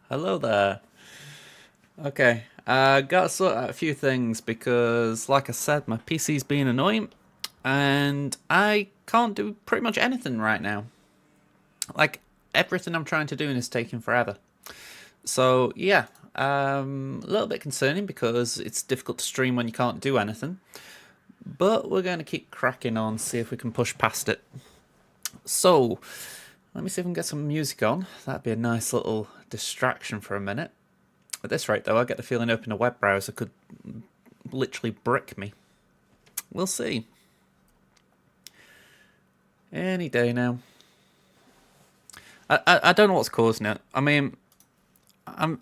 Hello there. Okay, gotta sort out a few things because, like I said, my PC's being annoying and I can't do pretty much anything right now. Like, everything I'm trying to do is taking forever. So, yeah, a little bit concerning because it's difficult to stream when you can't do anything. But we're going to keep cracking on, see if we can push past it. So, let me see if we can get some music on. That'd be a nice little distraction for a minute. At this rate, though, I get the feeling opening a web browser could literally brick me. We'll see. Any day now. I don't know what's causing it. I mean, I'm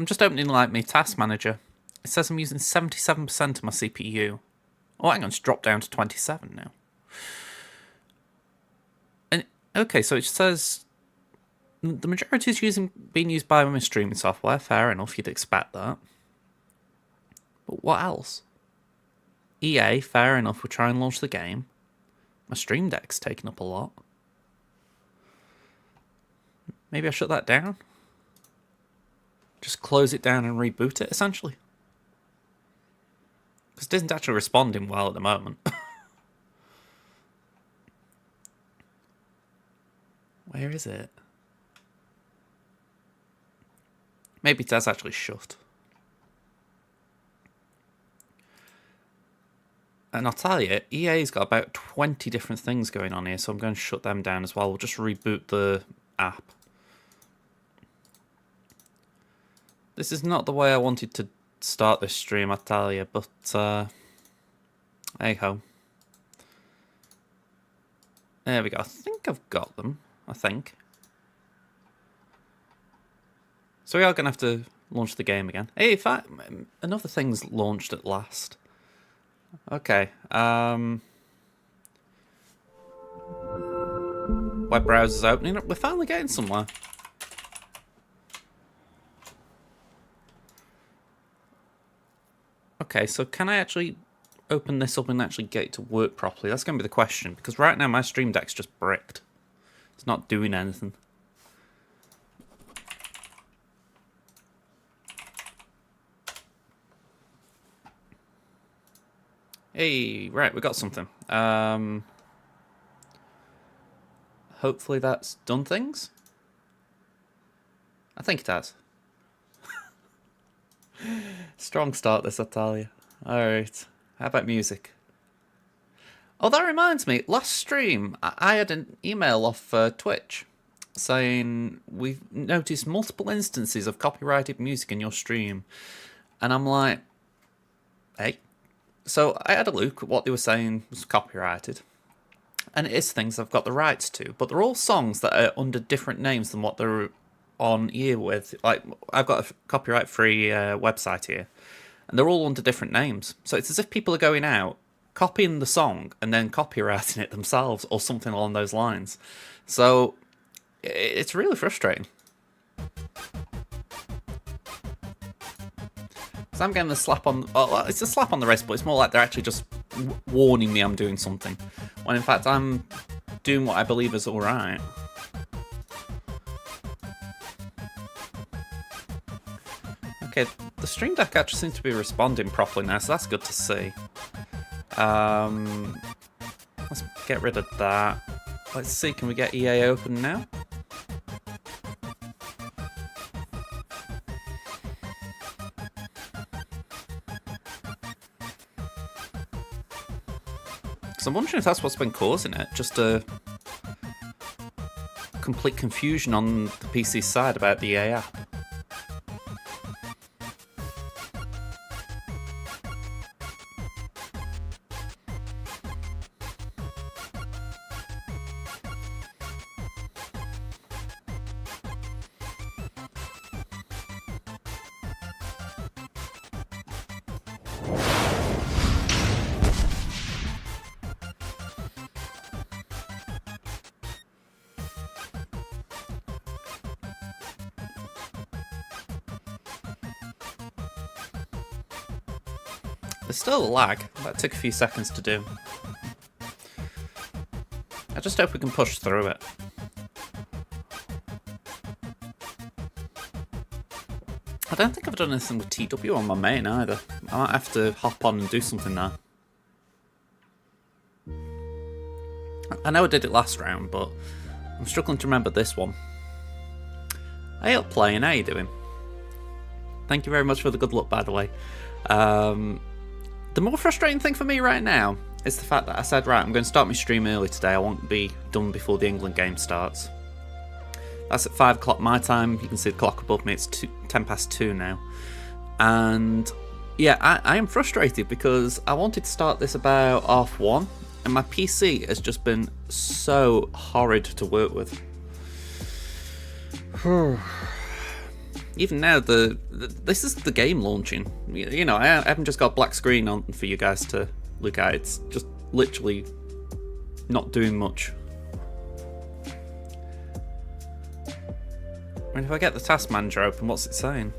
just opening like my task manager. It says I'm using 77% of my CPU. Oh, hang on, it's dropped down to 27 now. And okay, so it says the majority is being used by my streaming software. Fair enough, you'd expect that. But what else? EA, fair enough, we'll try and launch the game. My Stream Deck's taking up a lot. Maybe I shut that down? Just close it down and reboot it, essentially. Because it isn't actually responding well at the moment. Where is it? Maybe that's actually shut. And I'll tell you, EA's got about 20 different things going on here, so I'm going to shut them down as well. We'll just reboot the app. This is not the way I wanted to start this stream, I tell you, but hey ho. There we go. I think I've got them. I think. So we are going to have to launch the game again. Hey, another thing's launched at last. Okay. Web browser's opening up. We're finally getting somewhere. Okay, so can I actually open this up and actually get it to work properly? That's going to be the question, because right now my Stream Deck's just bricked. It's not doing anything. Hey, right, we got something. Hopefully that's done things. I think it has. Strong start this, I tell you. Alright, how about music? Oh, that reminds me, last stream I had an email off Twitch saying we've noticed multiple instances of copyrighted music in your stream. And I'm like, hey. So I had a look at what they were saying was copyrighted. And it is things I've got the rights to, but they're all songs that are under different names than what they're on here with. Like, I've got a copyright-free website here, and they're all under different names. So it's as if people are going out, copying the song, and then copywriting it themselves, or something along those lines. So it's really frustrating. So I'm getting a slap on... Oh, it's a slap on the wrist, but it's more like they're actually just warning me I'm doing something, when in fact I'm doing what I believe is alright. Okay, the Stream Deck actually seems to be responding properly now, so that's good to see. Let's get rid of that. Let's see, can we get EA open now? So I'm wondering if that's what's been causing it, just a complete confusion on the PC side about the EA app. There's still a lag. That took a few seconds to do. I just hope we can push through it. I don't think I've done anything with TW on my main either. I might have to hop on and do something there. I know I did it last round, but I'm struggling to remember this one. Hey up playing, how you doing? Thank you very much for the good luck, by the way. The more frustrating thing for me right now is the fact that I said, right, I'm going to start my stream early today. I won't be done before the England game starts. That's at 5 o'clock my time. You can see the clock above me. It's 10 past 2 now. And yeah, I am frustrated because I wanted to start this about 1:30, and my PC has just been so horrid to work with. Even now, this is the game launching. You know, I haven't just got a black screen on for you guys to look at. It's just literally not doing much. I mean, if I get the task manager open, what's it saying?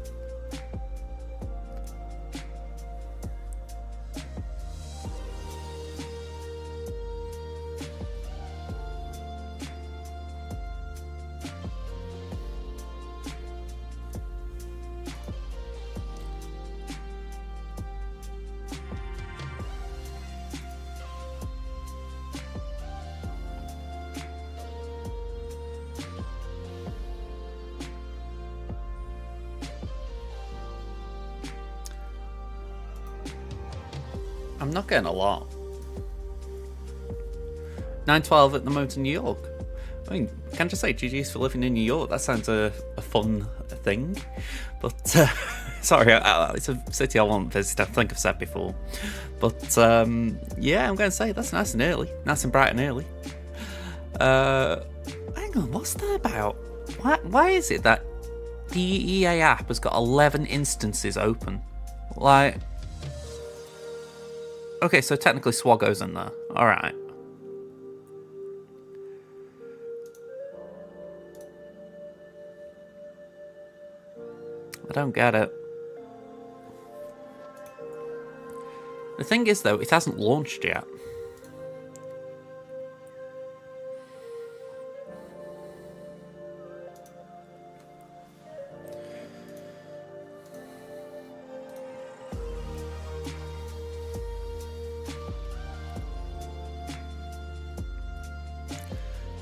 I'm not getting a lot. 9:12 at the moment in New York. I mean, can I just say GG's for living in New York? That sounds a fun thing. But, sorry, it's a city I won't visit, I think I've said before. But, yeah, I'm going to say that's nice and early. Nice and bright and early. Hang on, what's that about? Why is it that the EA app has got 11 instances open. Like, okay, so technically Swaggo's in there. All right. I don't get it. The thing is, though, it hasn't launched yet.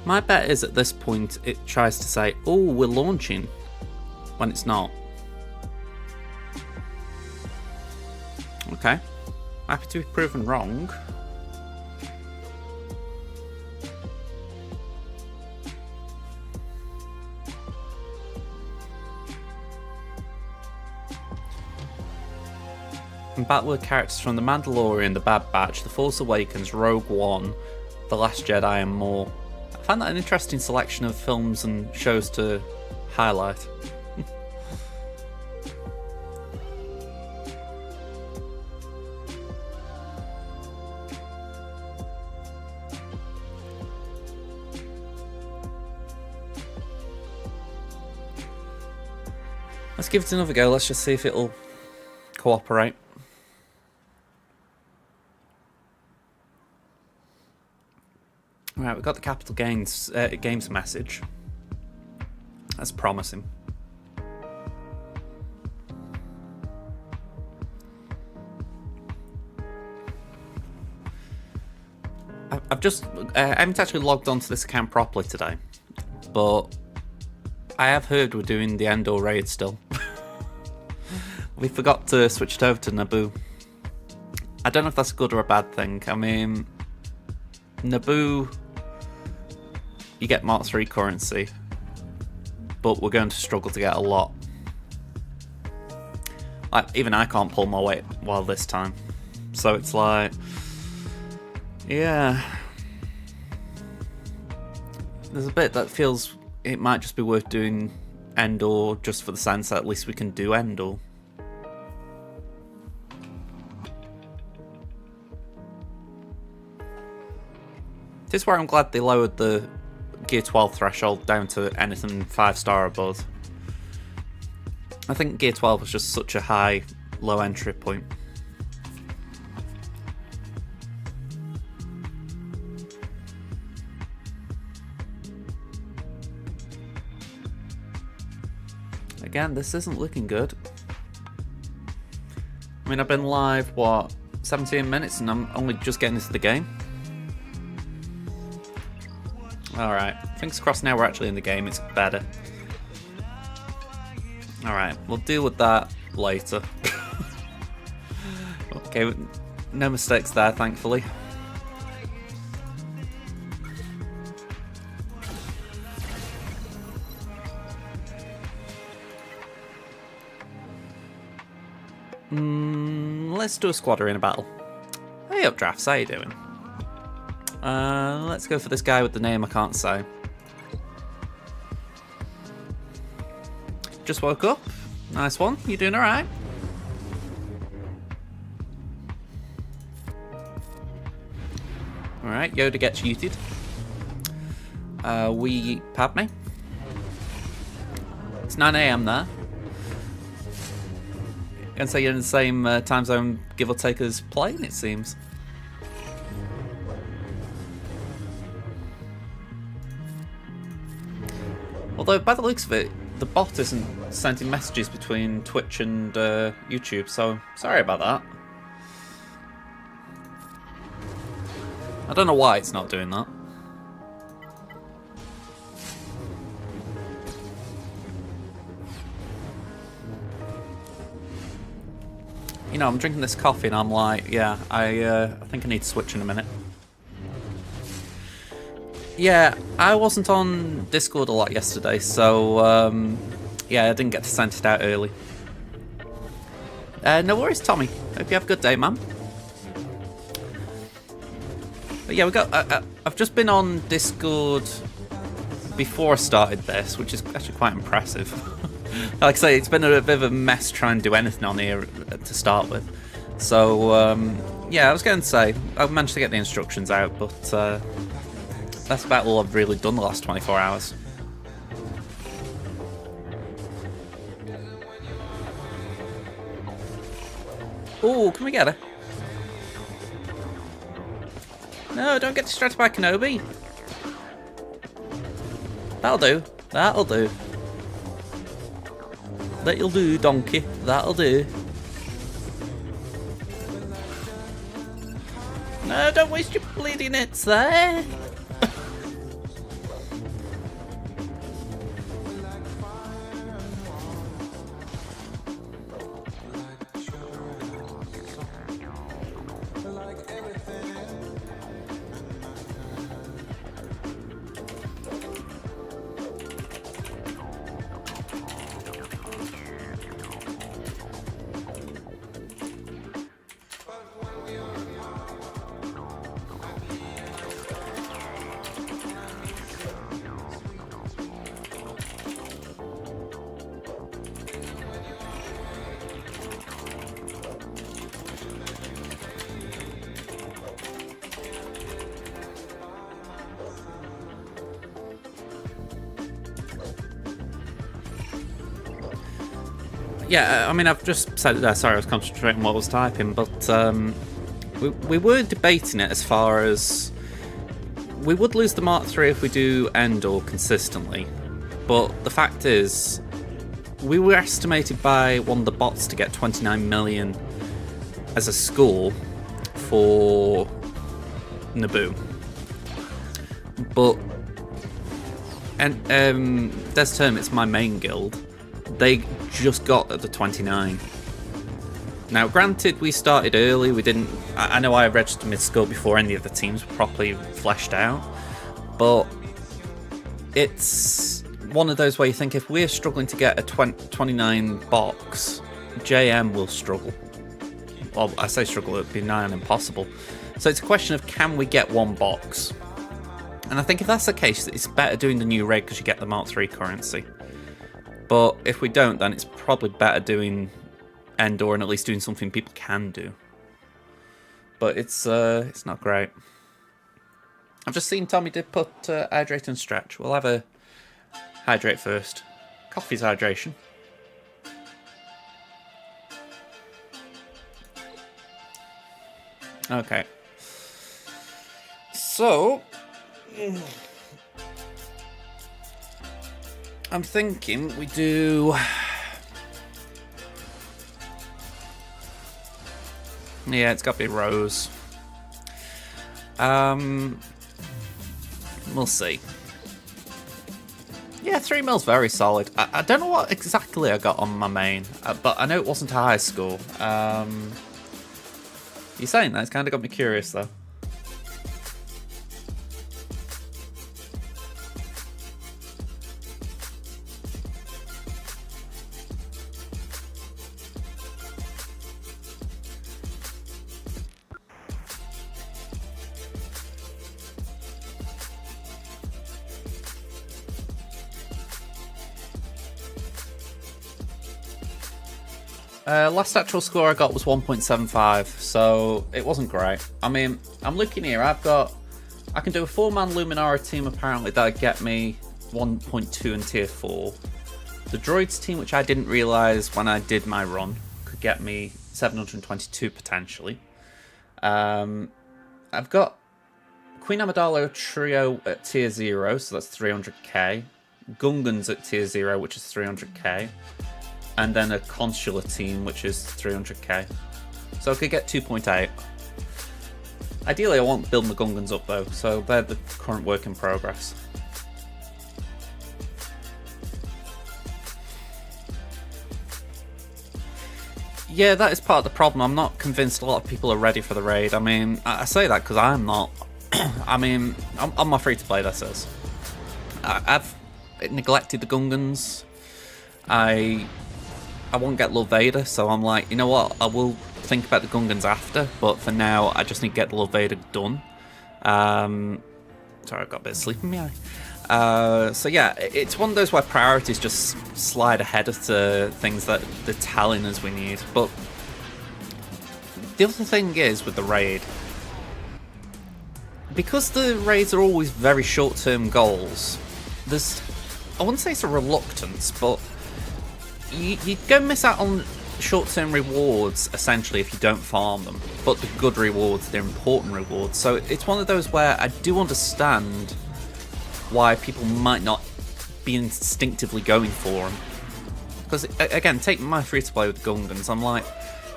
My bet is at this point it tries to say, oh, we're launching, when it's not. Okay. Happy to be proven wrong. And battle with characters from The Mandalorian, The Bad Batch, The Force Awakens, Rogue One, The Last Jedi, and more. I found that an interesting selection of films and shows to highlight. Let's give it another go. Let's just see if it'll cooperate. Right, we've got the Capital Games message. That's promising. I haven't actually logged onto this account properly today, but I have heard we're doing the Endor raid still. We forgot to switch it over to Naboo. I don't know if that's a good or a bad thing. I mean, Naboo, you get Mark 3 currency, but we're going to struggle to get a lot. Like, even I can't pull my weight while this time. So it's like, yeah. There's a bit that feels it might just be worth doing Endor just for the sense that at least we can do Endor. This is where I'm glad they lowered the Gear 12 threshold down to anything 5-star above. I think Gear 12 was just such a high, low entry point. Again, this isn't looking good. I mean, I've been live, what, 17 minutes and I'm only just getting into the game? Alright, fingers crossed now we're actually in the game, it's better. Alright, we'll deal with that later. Okay, no mistakes there, thankfully. Let's do a squad arena battle. Hey up, Drafts, how you doing? Let's go for this guy with the name I can't say. Just woke up. Nice one. You doing alright? Alright, Yoda gets yeeted. We Padme. It's 9 AM there. Gonna say you're in the same time zone, give or take, as playing, it seems. Although, by the looks of it, the bot isn't sending messages between Twitch and YouTube, so sorry about that. I don't know why it's not doing that. You know, I'm drinking this coffee and I'm like, yeah, I think I need to switch in a minute. Yeah, I wasn't on Discord a lot yesterday, so yeah, I didn't get to send it out early. No worries, Tommy. Hope you have a good day, man. But yeah, we got. I've just been on Discord before I started this, which is actually quite impressive. Like I say, it's been a bit of a mess trying to do anything on here to start with. So, yeah, I was going to say, I managed to get the instructions out, but that's about all I've really done the last 24 hours. Oh, can we get her? No, don't get distracted by Kenobi. That'll do. That'll do. That'll do, donkey. That'll do. No, don't waste your bleeding hits there. Yeah, I mean, I've just said it there. Sorry, I was concentrating on what I was typing, but we were debating it as far as we would lose the Mark III if we do Endor consistently, but the fact is, we were estimated by one of the bots to get 29 million as a score for Naboo, but Des Term, it's my main guild. They just got at the 29. Now, granted, we started early. We didn't. I know I registered mid-score before any of the teams were properly fleshed out, but it's one of those where you think if we're struggling to get a 29 box, JM will struggle. Well, I say struggle, it'd be nigh on impossible. So it's a question of, can we get one box? And I think if that's the case, it's better doing the new raid because you get the Mark III currency. But if we don't, then it's probably better doing Endor and at least doing something people can do. But it's not great. I've just seen Tommy did put hydrate and stretch. We'll have a hydrate first. Coffee's hydration. Okay. So I'm thinking we do. Yeah, it's got to be Rose. We'll see. Yeah, 3 mil's very solid. I don't know what exactly I got on my main, but I know it wasn't a high score. You're saying that? It's kind of got me curious, though. Last actual score I got was 1.75, so it wasn't great. I mean, I'm looking here, I can do a 4-man Luminara team apparently that'd get me 1.2 in tier 4. The Droids team, which I didn't realise when I did my run, could get me 722 potentially. I've got Queen Amidala trio at tier 0, so that's 300k. Gungans at tier 0, which is 300k. And then a Consular team, which is 300k. So I could get 2.8. Ideally, I want to build my Gungans up though, so they're the current work in progress. Yeah, that is part of the problem. I'm not convinced a lot of people are ready for the raid. I mean, I say that because I'm not. I mean, on my free-to-play, this is. I've neglected the Gungans. I won't get Lord Vader, so I'm like, you know what, I will think about the Gungans after, but for now, I just need to get Lord Vader done. Sorry, I've got a bit of sleep in my So yeah, it's one of those where priorities just slide ahead of the things that they're telling us we need. But the other thing is with the raid, because the raids are always very short-term goals, there's, I wouldn't say it's a reluctance, but you go miss out on short-term rewards, essentially, if you don't farm them. But the good rewards, the important rewards. So it's one of those where I do understand why people might not be instinctively going for them. Because, again, take my free-to-play with Gungans, I'm like,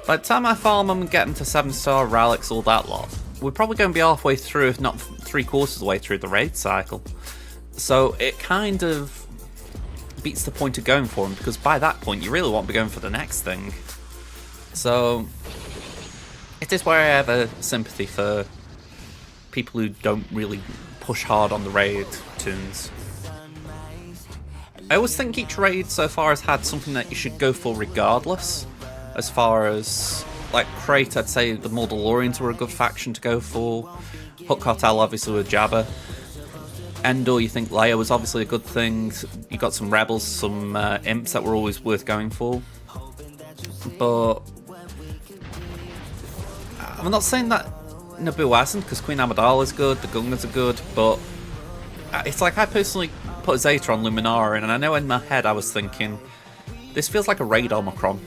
by the time I farm them and get them to 7-star relics, all that lot, we're probably going to be halfway through, if not 3/4 of the way through the raid cycle. So it kind of beats the point of going for them, because by that point you really won't be going for the next thing. So it is where I have a sympathy for people who don't really push hard on the raid tunes. I always think each raid so far has had something that you should go for regardless. As far as, like, Crate, I'd say the Mordalorians were a good faction to go for. Hook Cartel, obviously, with Jabba. Endor, you think Leia was obviously a good thing. You got some Rebels, some Imps that were always worth going for. But I'm not saying that Naboo hasn't, because Queen Amidala is good, the Gungans are good, but it's like I personally put Zeta on Luminara, and I know in my head I was thinking, this feels like a raid Omicron.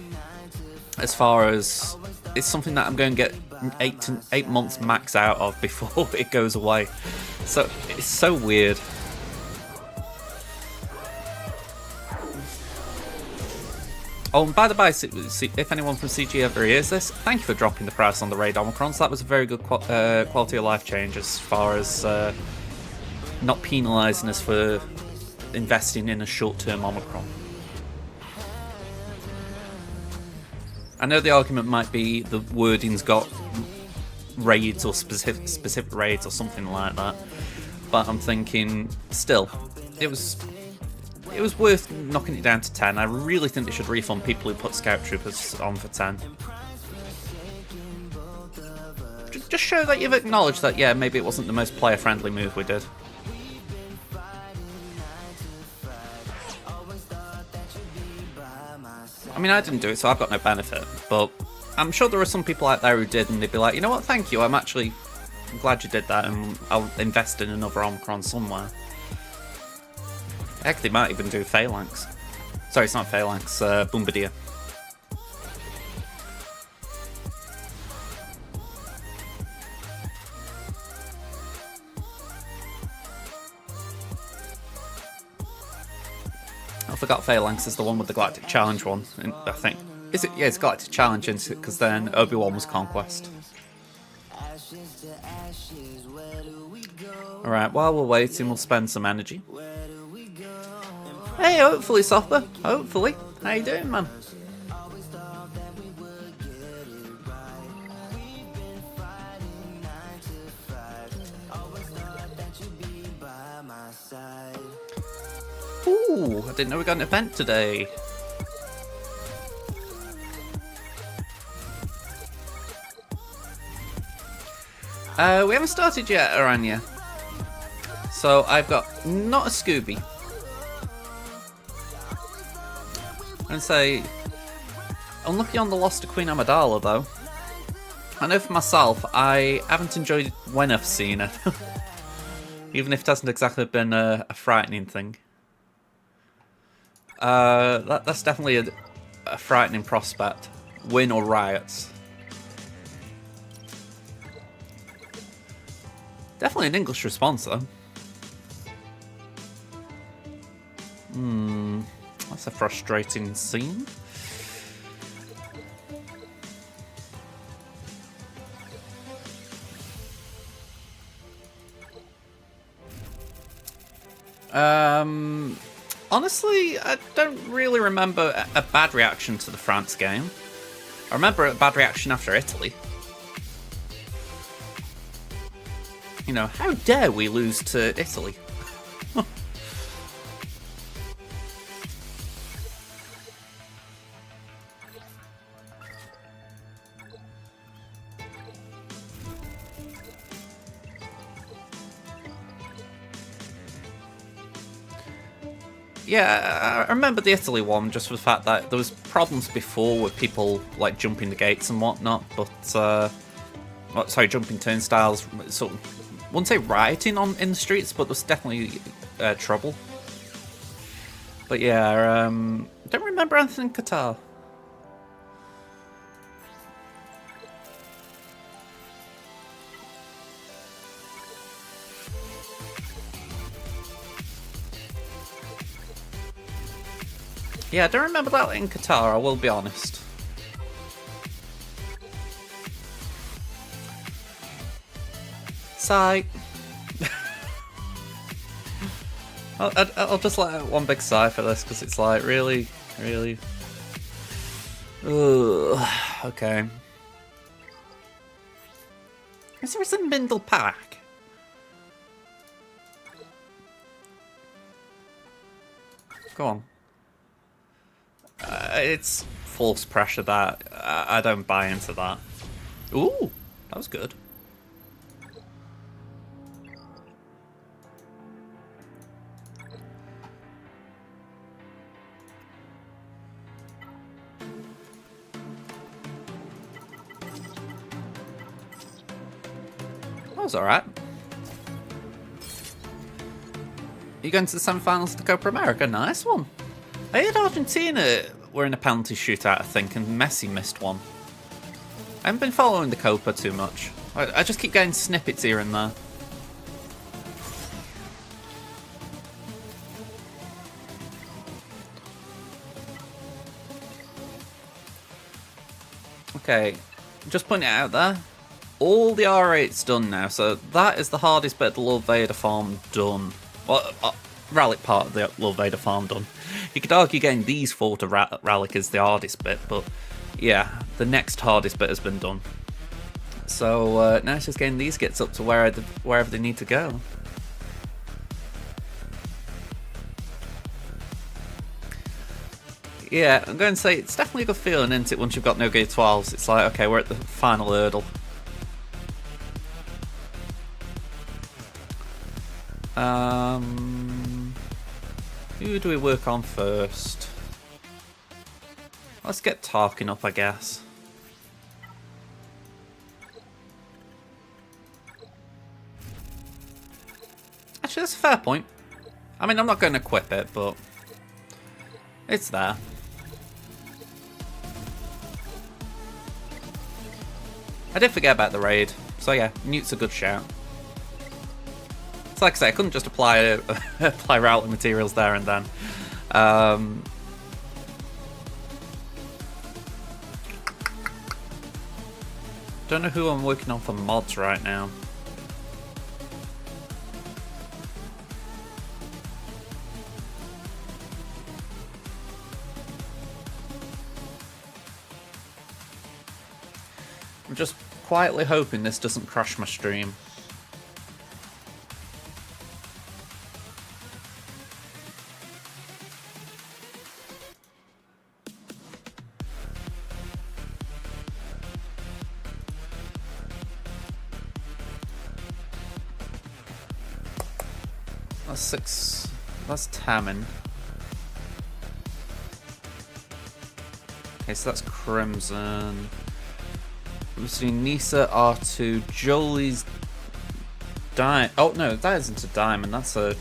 As far as it's something that I'm going to get 8 months max out of before it goes away. So it's so weird. Oh, and by the by, if anyone from CG ever hears this, thank you for dropping the price on the raid Omicrons. That was a very good quality of life change as far as not penalising us for investing in a short-term Omicron. I know the argument might be the wording's got raids or specific raids or something like that, but I'm thinking still, it was worth knocking it down to 10. I really think they should refund people who put Scout Troopers on for 10. Just show that you've acknowledged that, yeah, maybe it wasn't the most player-friendly move we did. I mean, I didn't do it, so I've got no benefit, but I'm sure there are some people out there who did, and they'd be like, you know what, thank you, I'm glad you did that, and I'll invest in another Omicron somewhere. Heck, they might even do Phalanx. Sorry, it's not Phalanx, Bombardier. I forgot Phalanx is the one with the Galactic Challenge one, I think. Is it? Yeah, it's Galactic Challenge, isn't it? Because then Obi-Wan was Conquest. Alright, while we're waiting, we'll spend some energy. Hey, hopefully, Sopper. Hopefully. How you doing, man? Ooh, I didn't know we got an event today. We haven't started yet, Aranya. So I've got not a Scooby. And say, unlucky on the loss to Queen Amidala though. I know for myself, I haven't enjoyed when I've seen it. Even if it hasn't exactly been a frightening thing. That's definitely a frightening prospect. Win or riots. Definitely an English response though. That's a frustrating scene. Honestly, I don't really remember a bad reaction to the France game. I remember a bad reaction after Italy. You know, how dare we lose to Italy? Yeah, I remember the Italy one just for the fact that there was problems before with people like jumping the gates and whatnot, but sorry, jumping turnstiles, sort of, wouldn't say rioting in the streets, but there's definitely trouble. But yeah, don't remember anything in Qatar. Yeah, I don't remember that in Qatar, I will be honest. Sigh. I'll just let out one big sigh for this, because it's like, really? Really? Ugh, okay. Is there a Mindle Park? Go on. It's false pressure that. I don't buy into that. Ooh, that was good. That was alright. You going to the semi-finals of the Copa America? Nice one. I heard Argentina were in a penalty shootout, I think, and Messi missed one. I haven't been following the Copa too much. I just keep getting snippets here and there. Okay, just putting it out there. All the R8's done now, so that is the hardest bit of the Lord Vader farm done. Well, relic part of the Lord Vader farm done. You could argue getting these 4 to relic is the hardest bit, but yeah, the next hardest bit has been done. So now it's just getting these kits up to wherever they need to go. Yeah, I'm going to say it's definitely a good feeling, isn't it, once you've got no Gear 12s? It's like, okay, we're at the final hurdle. Who do we work on first? Let's get Tarkin up, I guess. Actually, that's a fair point. I mean, I'm not going to equip it, but it's there. I did forget about the raid, so yeah, Newt's a good shout. It's like I say, I couldn't just apply apply routing materials there and then. Don't know who I'm working on for mods right now. I'm just quietly hoping this doesn't crash my stream. That's 6. That's Tammin. Okay, so that's Crimson. I'm seeing Nisa, R2, Jolie's Diamond. Oh no, that isn't a diamond. That's an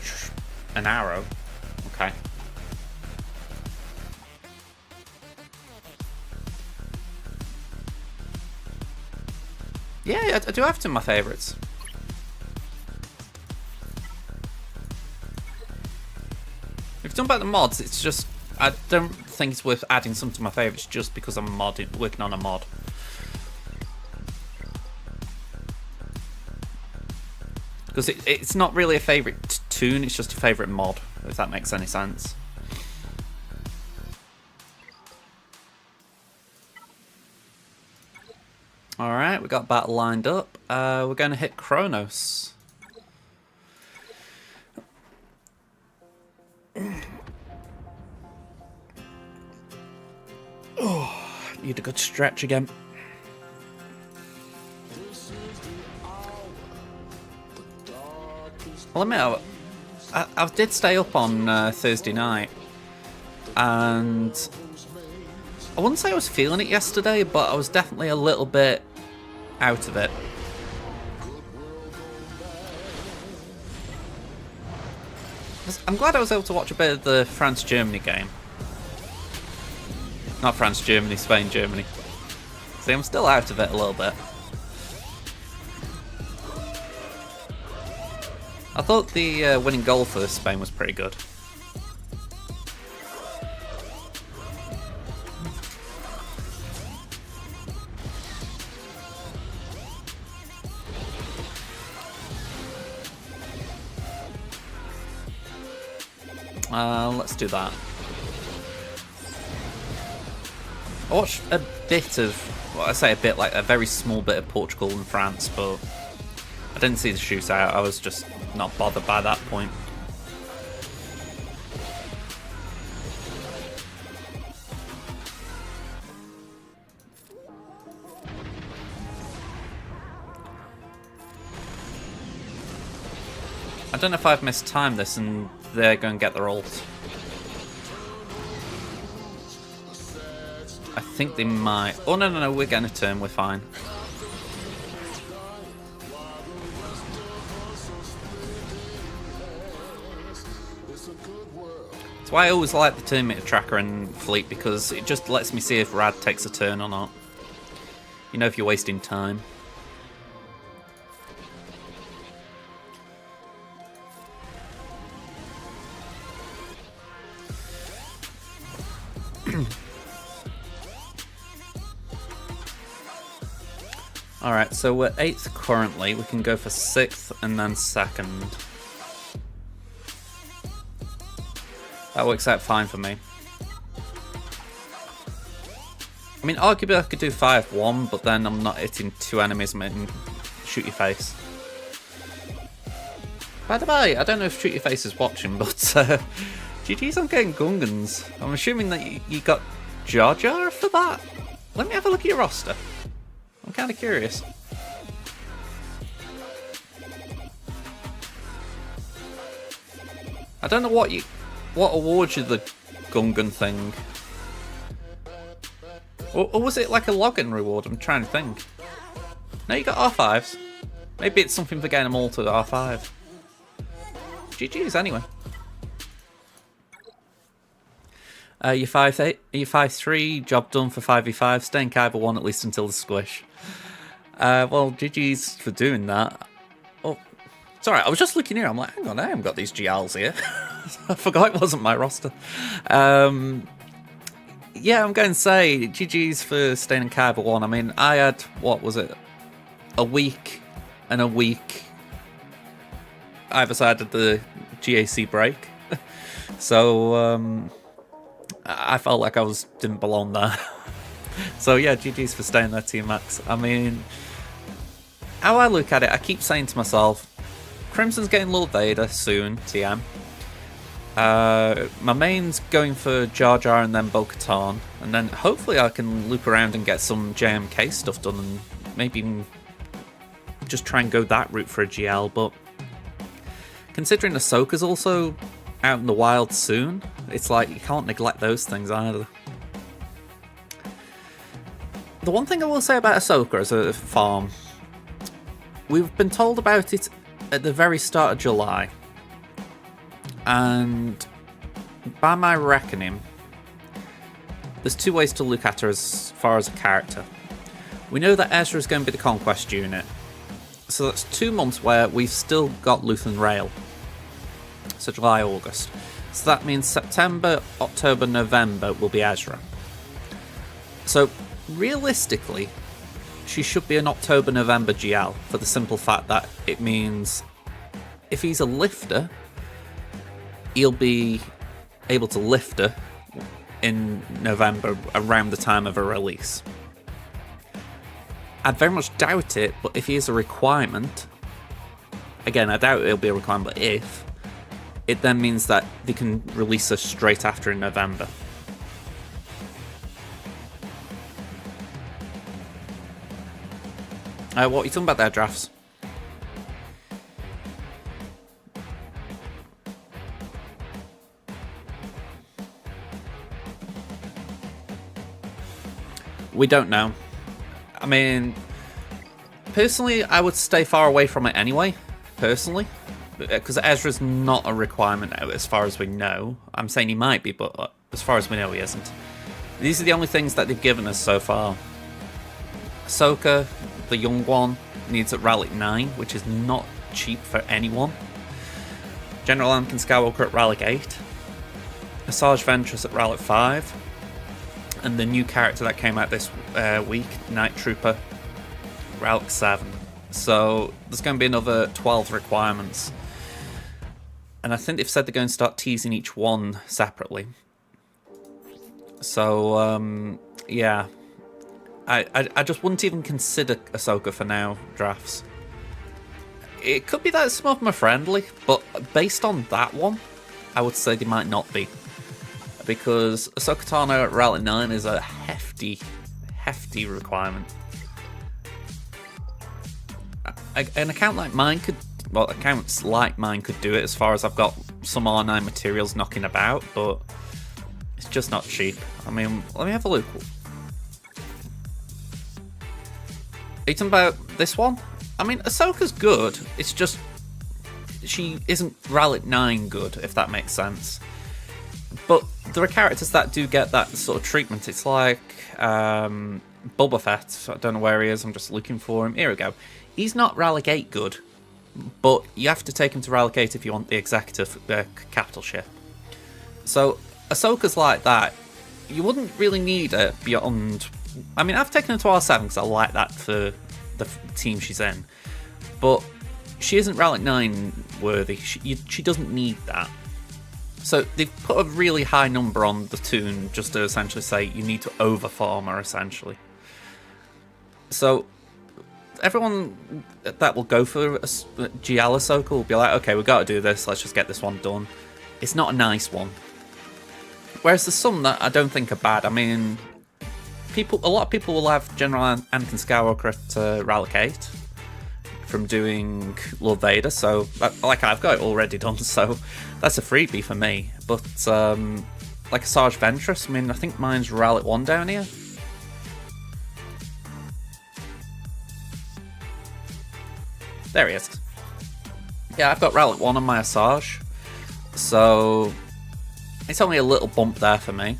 arrow. Okay. Yeah, I do have two of my favourites. If you've done about the mods, it's just I don't think it's worth adding some to my favourites just because I'm working on a mod. Because it's not really a favourite tune, it's just a favourite mod, if that makes any sense. Alright, we got battle lined up. We're going to hit Kronos. Oh, need a good stretch again. Well, I I did stay up on Thursday night, and I wouldn't say I was feeling it yesterday, but I was definitely a little bit out of it. I'm glad I was able to watch a bit of the France-Germany game. Not France-Germany, Spain-Germany. See, I'm still out of it a little bit. I thought the winning goal for Spain was pretty good. Let's do that. I watched a bit of, well, I say a bit, like a very small bit of Portugal and France, but I didn't see the shootout. I was just not bothered by that point. I don't know if I've mistimed this and they're going to get their ult. I think they might. Oh, no, we're getting a turn, we're fine. That's why I always like the turn meter tracker in Fleet, because it just lets me see if Rad takes a turn or not. You know, if you're wasting time. Alright, so we're 8th currently. We can go for 6th and then 2nd. That works out fine for me. I mean, arguably I could do 5-1, but then I'm not hitting 2 enemies and shoot your face. By the way, I don't know if Shoot Your Face is watching, but GG's on getting Gungans. I'm assuming that you got Jar Jar for that? Let me have a look at your roster. I'm kind of curious. I don't know what awards you the Gungan thing. Or was it like a login reward? I'm trying to think. No, you got R5s. Maybe it's something for getting them all to R5. GG's anyway. You're 5'8", you're 5'3", job done for 5v5, staying Kyber 1 at least until the squish. Well, GG's for doing that. Oh, sorry, I was just looking here, I'm like, hang on, I haven't got these GLs here. I forgot it wasn't my roster. Yeah, I'm going to say GG's for staying in Kyber 1. I mean, I had, what was it, a week and a week either side of the GAC break. So, I felt like I didn't belong there. So yeah, GG's for staying there, Team Max. I mean, how I look at it, I keep saying to myself, Crimson's getting Lord Vader soon, TM. My main's going for Jar Jar and then Bo-Katan, and then hopefully I can loop around and get some JMK stuff done and maybe even just try and go that route for a GL, but considering Ahsoka's also out in the wild soon, it's like you can't neglect those things either. The one thing I will say about Ahsoka as a farm, we've been told about it at the very start of July, and by my reckoning, there's 2 ways to look at her as far as a character. We know that Ezra is going to be the Conquest unit, so that's 2 months where we've still got Luthen Rail. So July, August. So that means September, October, November will be Ezra. So realistically, she should be an October-November GL for the simple fact that it means if he's a lifter, he'll be able to lift her in November around the time of her release. I very much doubt it, but if he is a requirement, again, I doubt it'll be a requirement, but if, it then means that they can release her straight after in November. What are you talking about there, Drafts? We don't know. I mean, personally, I would stay far away from it anyway. Personally, because Ezra's not a requirement as far as we know. I'm saying he might be, but as far as we know, he isn't. These are the only things that they've given us so far. Ahsoka, the young one, needs at Relic 9, which is not cheap for anyone. General Anakin Skywalker at Relic 8. Asajj Ventress at Relic 5. And the new character that came out this week, Night Trooper, Relic 7. So there's going to be another 12 requirements. And I think they've said they're going to start teasing each one separately. So, yeah. I just wouldn't even consider Ahsoka for now, drafts. It could be that some of them are friendly, but based on that one, I would say they might not be. Because Ahsoka Tano at Relic 9 is a hefty requirement. An account like mine could... Well, accounts like mine could do it as far as I've got some R9 materials knocking about, but it's just not cheap. I mean, let me have a look. Are you talking about this one? I mean, Ahsoka's good. It's just she isn't Relic 9 good, if that makes sense. But there are characters that do get that sort of treatment. It's like Boba Fett. I don't know where he is. I'm just looking for him. Here we go. He's not Relic 8 good, but you have to take him to Relic 8 if you want the executive capital ship. So Ahsoka's like that. You wouldn't really need it beyond... I mean, I've taken her to R7 because I like that for the team she's in. But she isn't Relic 9 worthy. She doesn't need that. So they've put a really high number on the toon just to essentially say you need to overfarm her, essentially. So everyone that will go for GL Ahsoka will be like, okay, we've got to do this, let's just get this one done. It's not a nice one. Whereas there's some that I don't think are bad. I mean, a lot of people will have General Anakin Skywalker at Relic 8 from doing Lord Vader, so like I've got it already done, so that's a freebie for me. But like Asajj Ventress, I mean, I think mine's Relic 1 down here. There he is. Yeah, I've got Relic 1 on my Asajj, so it's only a little bump there for me.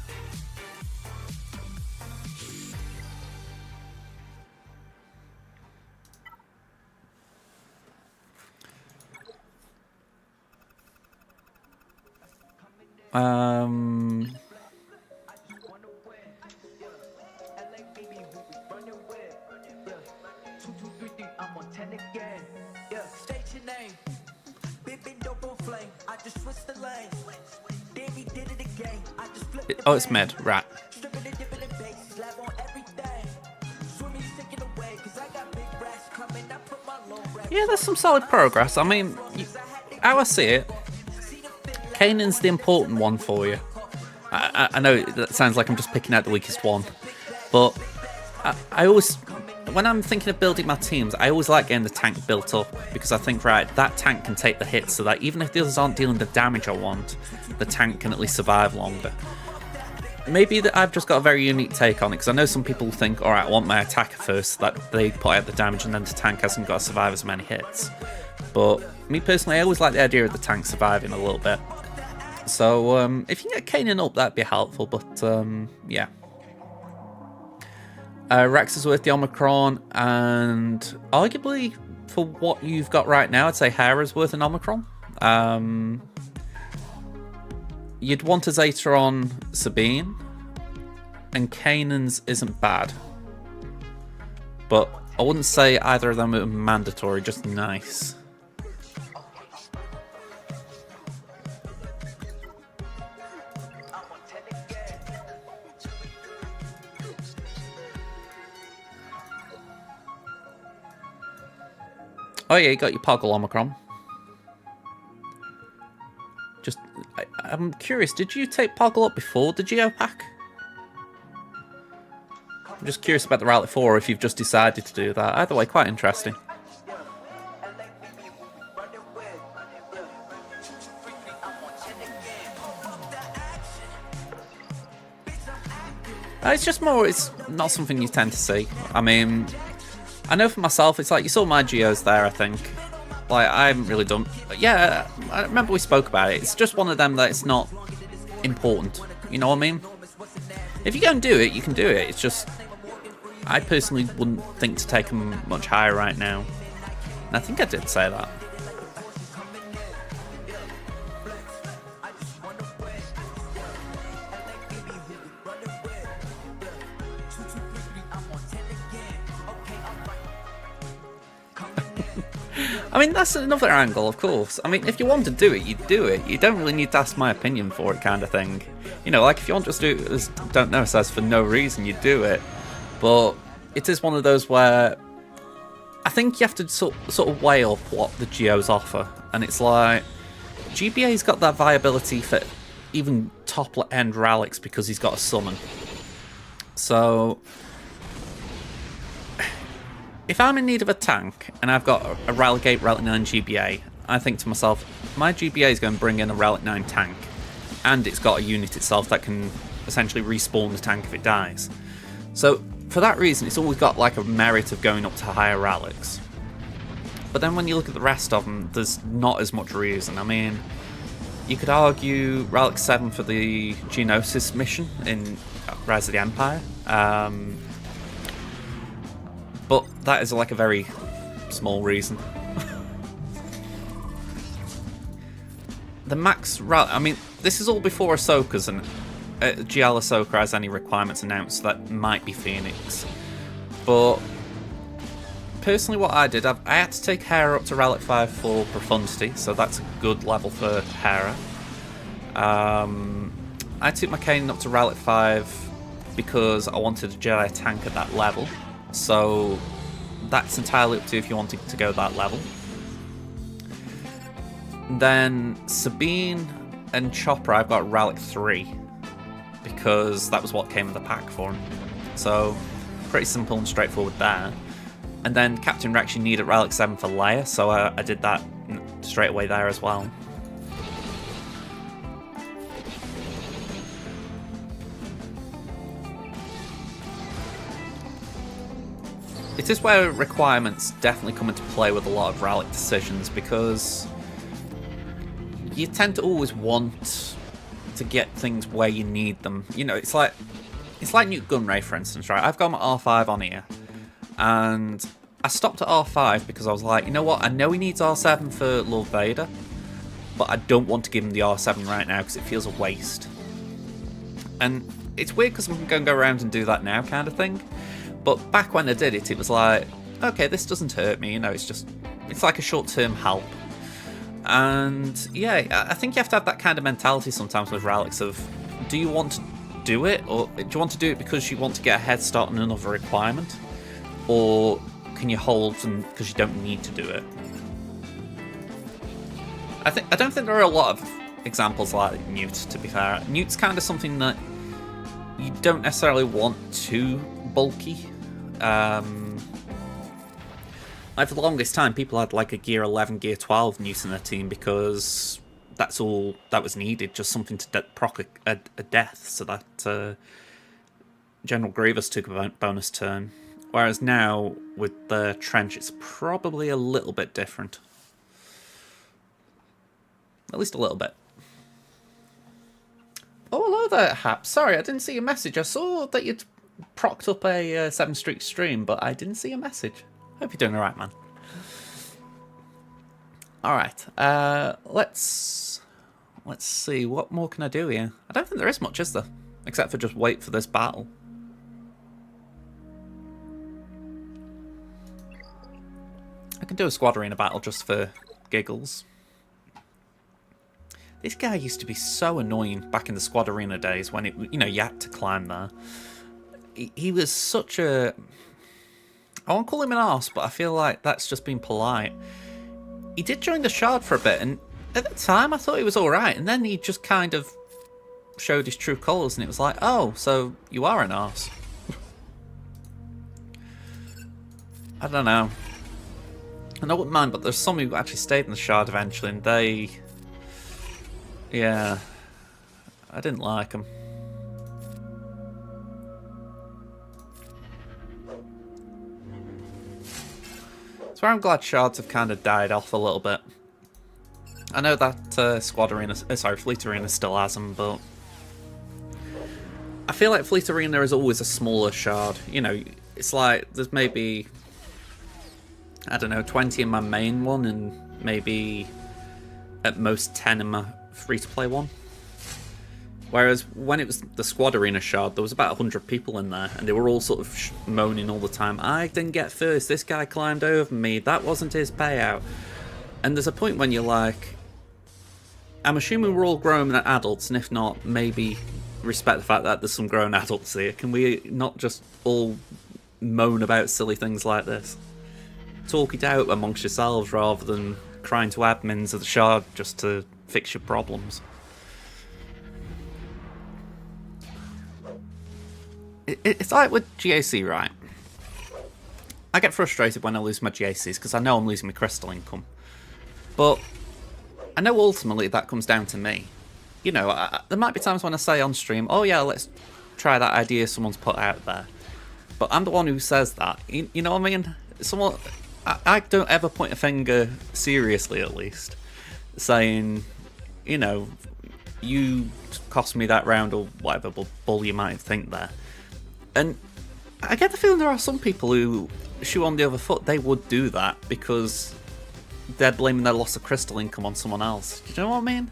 Oh, it's mid, right. Yeah, there's some solid progress. I mean, how I see it, Kanan's the important one for you. I know that sounds like I'm just picking out the weakest one, but I always, when I'm thinking of building my teams, I always like getting the tank built up, because I think, right, that tank can take the hits, so that even if the others aren't dealing the damage I want, the tank can at least survive longer. Maybe that I've just got a very unique take on it, because I know some people think, alright, I want my attacker first, so that they put out the damage, and then the tank hasn't got to survive as many hits. But me personally, I always like the idea of the tank surviving a little bit. So if you can get Kanan up, that'd be helpful, but yeah. Rex is worth the Omicron, and arguably for what you've got right now, I'd say Hera's worth an Omicron. You'd want a Zeta on Sabine, and Kanan's isn't bad. But I wouldn't say either of them are mandatory, just nice. Oh yeah, you got your Poggle Omicron. Just, I'm curious, did you take Poggle up before the Geo pack? I'm just curious about the Relic 4, if you've just decided to do that. Either way, quite interesting. It's just more, it's not something you tend to see. I mean, I know for myself, it's like, you saw my geos there, I think. Like, I haven't really done... But yeah, I remember we spoke about it. It's just one of them that it's not important. You know what I mean? If you go and do it, you can do it. It's just... I personally wouldn't think to take them much higher right now. And I think I did say that. I mean, that's another angle, of course. I mean, if you want to do it, you do it. You don't really need to ask my opinion for it, kind of thing. You know, like, if you want to just do it as Don't Know says for no reason, you do it. But it is one of those where I think you have to sort of weigh up what the geos offer. And it's like, GBA's got that viability for even top-end relics because he's got a summon. So... if I'm in need of a tank, and I've got a Relic 8, Relic 9 GBA, I think to myself, my GBA is going to bring in a Relic 9 tank, and it's got a unit itself that can essentially respawn the tank if it dies. So, for that reason, it's always got like a merit of going up to higher relics. But then when you look at the rest of them, there's not as much reason. I mean, you could argue Relic 7 for the Geonosis mission in Rise of the Empire. But that is like a very small reason. The max relic, I mean, this is all before Ahsoka's, and GL Ahsoka has any requirements announced that might be Phoenix. But personally, what I did, I had to take Hera up to Relic 5 for Profundity, so that's a good level for Hera. I took my Kanan up to Relic 5 because I wanted a Jedi tank at that level. So that's entirely up to you if you wanted to go that level. Then Sabine and Chopper, I've got Relic 3 because that was what came in the pack for him. So pretty simple and straightforward there. And then Captain Rex you need at Relic 7 for Leia, so I did that straight away there as well. It is where requirements definitely come into play with a lot of relic decisions, because you tend to always want to get things where you need them. You know, it's like Newt Gunray, for instance, right? I've got my R5 on here, and I stopped at R5 because I was like, you know what? I know he needs R7 for Lord Vader, but I don't want to give him the R7 right now because it feels a waste. And it's weird because I'm going to go around and do that now, kind of thing. But back when I did it, it was like, okay, this doesn't hurt me, you know, it's like a short-term help. And yeah, I think you have to have that kind of mentality sometimes with relics of, do you want to do it, or do you want to do it because you want to get a head start on another requirement? Or can you hold because you don't need to do it? I don't think there are a lot of examples like Newt, to be fair. Newt's kind of something that you don't necessarily want too bulky. Like for the longest time, people had like a Gear 11, Gear 12 Newt in their team because that's all that was needed, just something to proc a death, so that General Grievous took a bonus turn. Whereas now, with the Trench, it's probably a little bit different. At least a little bit. Oh, hello there, Hap. Sorry, I didn't see your message. I saw that you'd procced up a 7 streak stream, but I didn't see a message. Hope you're doing alright, man. Alright, let's see, what more can I do here? I don't think there is much, is there? Except for just wait for this battle. I can do a squad arena battle just for giggles. This guy used to be so annoying back in the squad arena days when you had to climb there. He was such a... I won't call him an arse, but I feel like that's just being polite. He did join the Shard for a bit, and at the time I thought he was alright, and then he just kind of showed his true colours, and it was like, oh, so you are an arse. I don't know. And I wouldn't mind, but there's some who actually stayed in the Shard eventually, and they... Yeah. I didn't like them. where I'm glad shards have kind of died off a little bit. I know that Squad Arena, sorry, Fleet Arena still has them, but I feel like Fleet Arena is always a smaller shard. You know, it's like there's maybe, I don't know, 20 in my main one and maybe at most 10 in my free-to-play one. Whereas when it was the Squad Arena shard, there was about 100 people in there, and they were all sort of moaning all the time. I didn't get first, this guy climbed over me, that wasn't his payout. And there's a point when you're like, I'm assuming we're all grown adults, and if not, maybe respect the fact that there's some grown adults here. Can we not just all moan about silly things like this? Talk it out amongst yourselves rather than crying to admins of the shard just to fix your problems. It's like with GAC, right? I get frustrated when I lose my GACs because I know I'm losing my crystal income. But I know ultimately that comes down to me. You know, there might be times when I say on stream, oh yeah, let's try that idea someone's put out there. But I'm the one who says that. You know what I mean? I don't ever point a finger, seriously at least, saying, you know, you cost me that round or whatever bull you might think there. And I get the feeling there are some people who shoe on the other foot. They would do that because they're blaming their loss of crystal income on someone else. Do you know what I mean?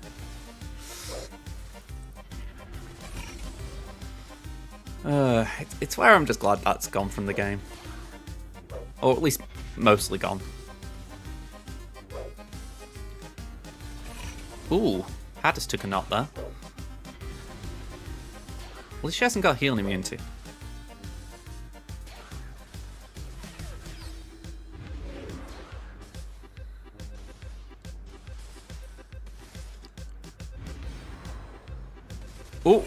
It's where I'm just glad that's gone from the game. Or at least mostly gone. Ooh, Haddis took a knot there. Well, she hasn't got healing immunity. Oh,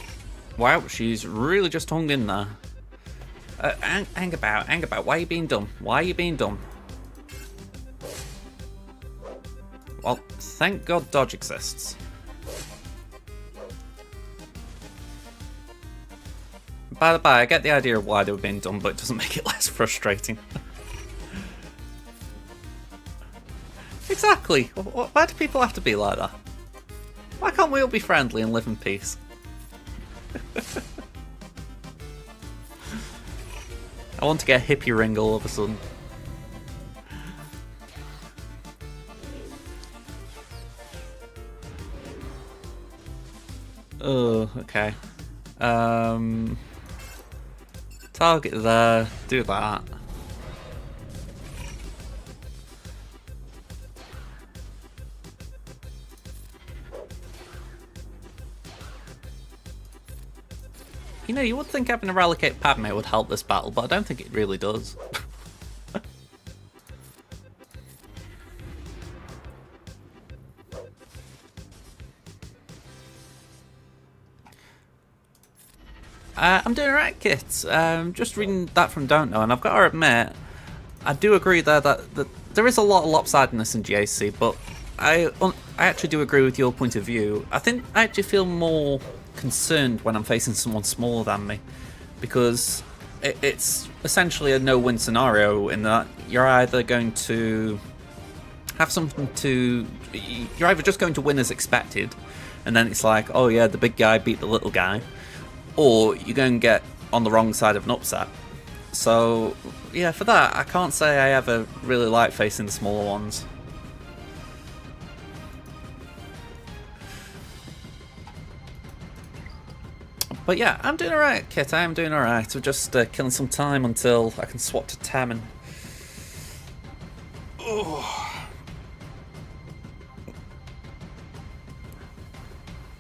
wow, she's really just hung in there. Hang about. Why are you being dumb? Why are you being dumb? Well, thank God dodge exists. By the by, I get the idea of why they were being dumb, but it doesn't make it less frustrating. Exactly. Why do people have to be like that? Why can't we all be friendly and live in peace? I want to get a hippie ring all of a sudden. Oh, okay. Target there, do that. You know, you would think having a Relicate Padme would help this battle, but I don't think it really does. I'm doing alright, Kit. Just reading that from Don't Know, and I've got to admit, I do agree there that there is a lot of lopsidedness in GAC, but I actually do agree with your point of view. I think I actually feel more concerned when I'm facing someone smaller than me, because it's essentially a no-win scenario in that you're either going to have something to... You're either just going to win as expected, and then it's like, oh yeah, the big guy beat the little guy, or you're going to get on the wrong side of an upset. So, yeah, for that, I can't say I ever really like facing the smaller ones. But yeah, I'm doing alright, Kit. I am doing alright. We're just killing some time until I can swap to Tam.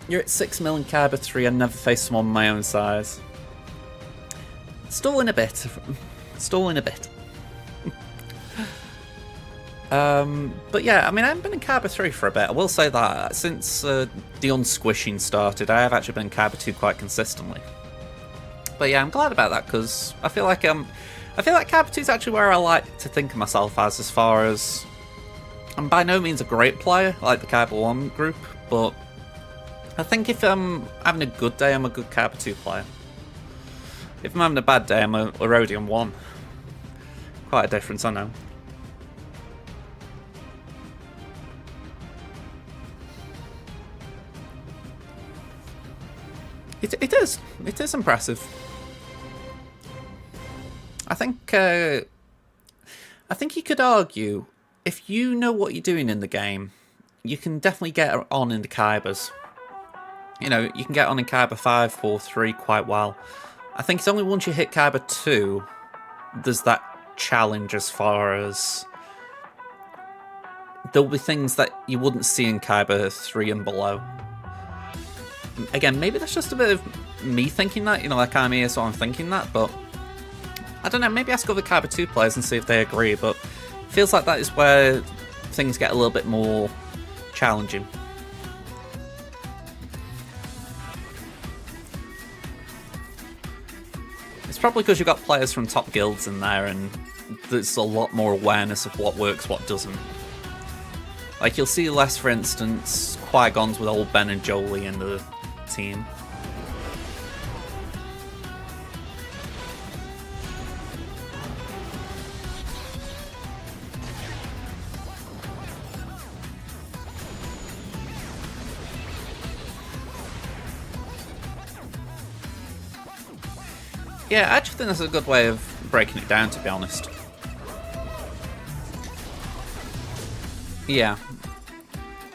You're at 6 mil in Kyber 3. I never faced someone my own size. Stalling a bit. Stalling a bit. But yeah, I mean, I haven't been in Kyber 3 for a bit. I will say that since the unsquishing started, I have actually been in Kyber 2 quite consistently. But yeah, I'm glad about that because I feel like Kyber 2 is actually where I like to think of myself as far as I'm by no means a great player like the Kyber 1 group, but I think if I'm having a good day, I'm a good Kyber 2 player. If I'm having a bad day, I'm a Erodium 1. Quite a difference, I know. It is. It is impressive. I think you could argue, if you know what you're doing in the game, you can definitely get on in the Kaibas. You know, you can get on in Kaiba 5, 4, 3 quite well. I think it's only once you hit Kaiba 2, there's that challenge as far as there'll be things that you wouldn't see in Kaiba 3 and below. Again, maybe that's just a bit of me thinking that, you know, like I'm here so I'm thinking that, but I don't know, maybe ask other Kaiba 2 players and see if they agree, but it feels like that is where things get a little bit more challenging. It's probably because you've got players from top guilds in there and there's a lot more awareness of what works, what doesn't. Like, you'll see less, for instance, Qui-Gons with old Ben and Jolie in the team. Yeah, I actually think that's a good way of breaking it down, to be honest. Yeah.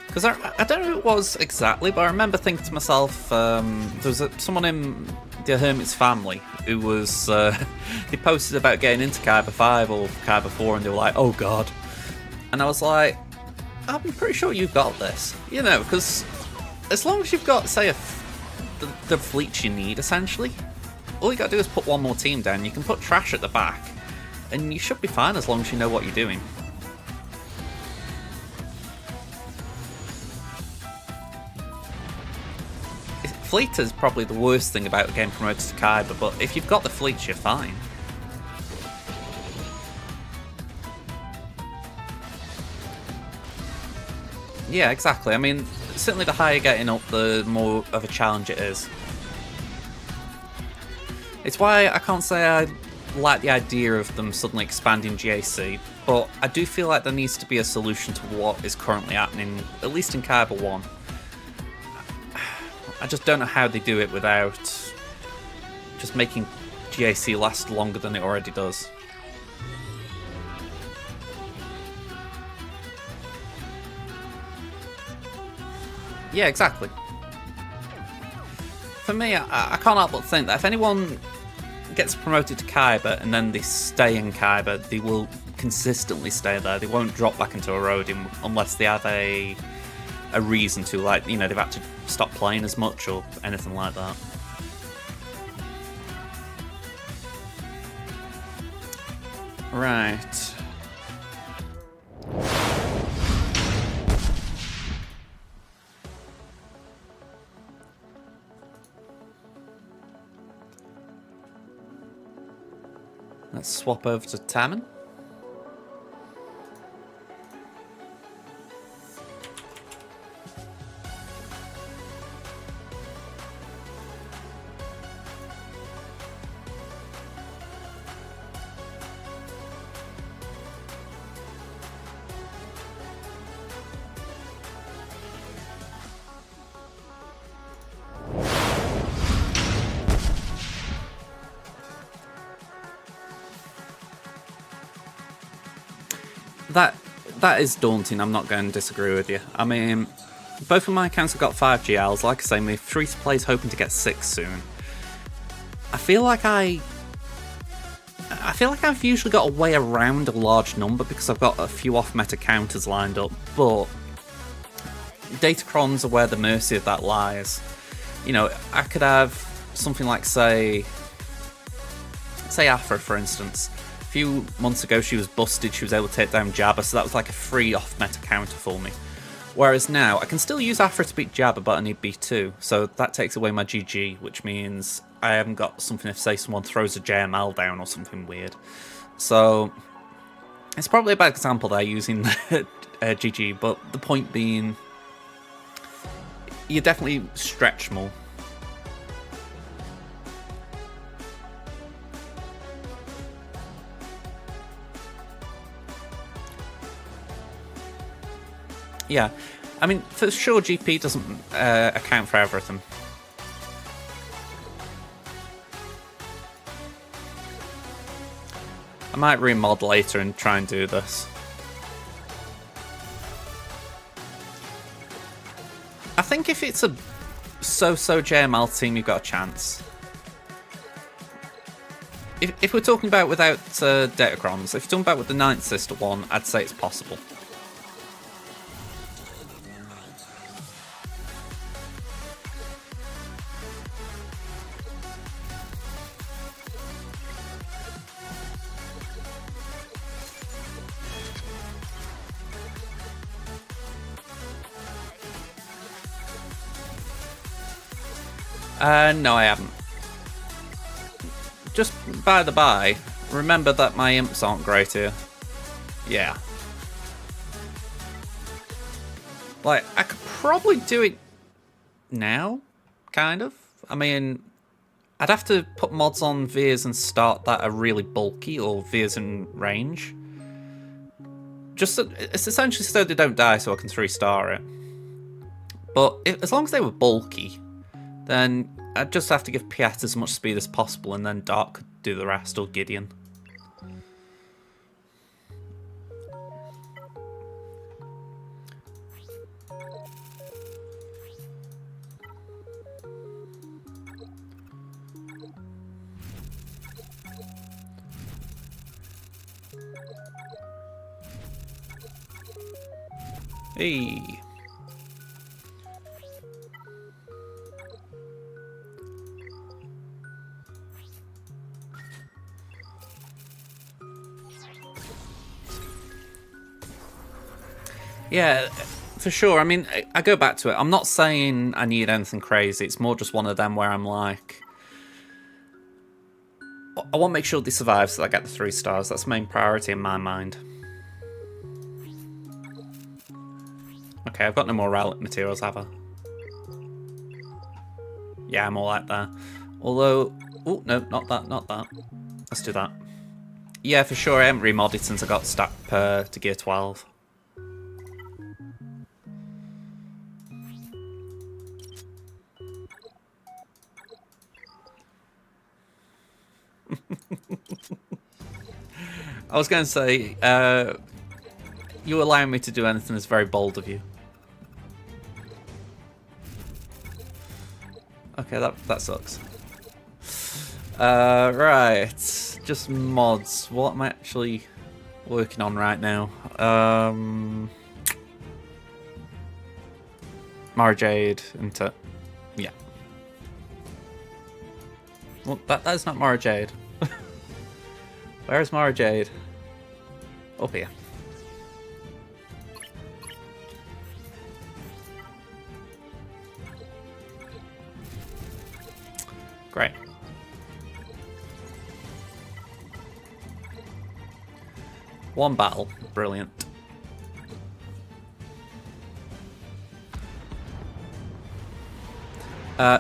Because I don't know who it was exactly, but I remember thinking to myself, there was someone in the Hermit's family who was, they posted about getting into Kaiba 5 or Kaiba 4 and they were like, oh god. And I was like, I'm pretty sure you've got this. You know, because as long as you've got, say, the fleets you need, essentially, all you gotta do is put one more team down. You can put trash at the back, and you should be fine as long as you know what you're doing. Fleet is probably the worst thing about getting promoted to Kaiba, but if you've got the fleets, you're fine. Yeah, exactly. I mean, certainly the higher you're getting up, the more of a challenge it is. It's why I can't say I like the idea of them suddenly expanding GAC, but I do feel like there needs to be a solution to what is currently happening, at least in Kaiba 1. I just don't know how they do it without just making GAC last longer than it already does. Yeah, exactly. For me, I can't help but think that if anyone gets promoted to Kaiba and then they stay in Kaiba, they will consistently stay there. They won't drop back into Erodium unless they have a reason to, like, you know, they've had to stop playing as much or anything like that. Right. Let's swap over to Tamon. That is daunting, I'm not going to disagree with you. I mean, both of my accounts have got 5 GLs, like I say, my free-to-play's hoping to get 6 soon. I feel like I've usually got a way around a large number because I've got a few off-meta counters lined up, but Datacrons are where the mercy of that lies. You know, I could have something like, say Afra, for instance. A few months ago she was busted, she was able to take down Jabba, so that was like a free off-meta counter for me. Whereas now, I can still use Afra to beat Jabba, but I need B2, so that takes away my GG, which means I haven't got something if, say, someone throws a JML down or something weird. So, it's probably a bad example there, using the GG, but the point being, you definitely stretch more. Yeah, I mean, for sure GP doesn't account for everything. I might remod later and try and do this. I think if it's a so-so JML team, you've got a chance. If we're talking about without Datacrons, if you're talking about with the Ninth Sister one, I'd say it's possible. No, I haven't. Just by the by, remember that my imps aren't great here. Yeah. Like, I could probably do it now, kind of. I mean, I'd have to put mods on Veers and start that are really bulky, or Veers in range. Just so, it's essentially so they don't die so I can 3-star it. But as long as they were bulky, then I'd just have to give Piet as much speed as possible, and then Dark could do the rest, or Gideon. Hey. Yeah, for sure. I mean, I go back to it. I'm not saying I need anything crazy. It's more just one of them where I'm like, I want to make sure they survive so I get the 3 stars. That's the main priority in my mind. Okay, I've got no more relic materials, have I? Yeah, I'm all like that. Although, oh, no, not that, not that. Let's do that. Yeah, for sure, I haven't remodded since I got stacked to gear 12. I was going to say, you allowing me to do anything is very bold of you. Okay, that sucks. Right, just mods. What am I actually working on right now? Mara Jade into... Yeah. Well, that is not Mara Jade. Where's Mara Jade? Up here. Great. One battle. Brilliant.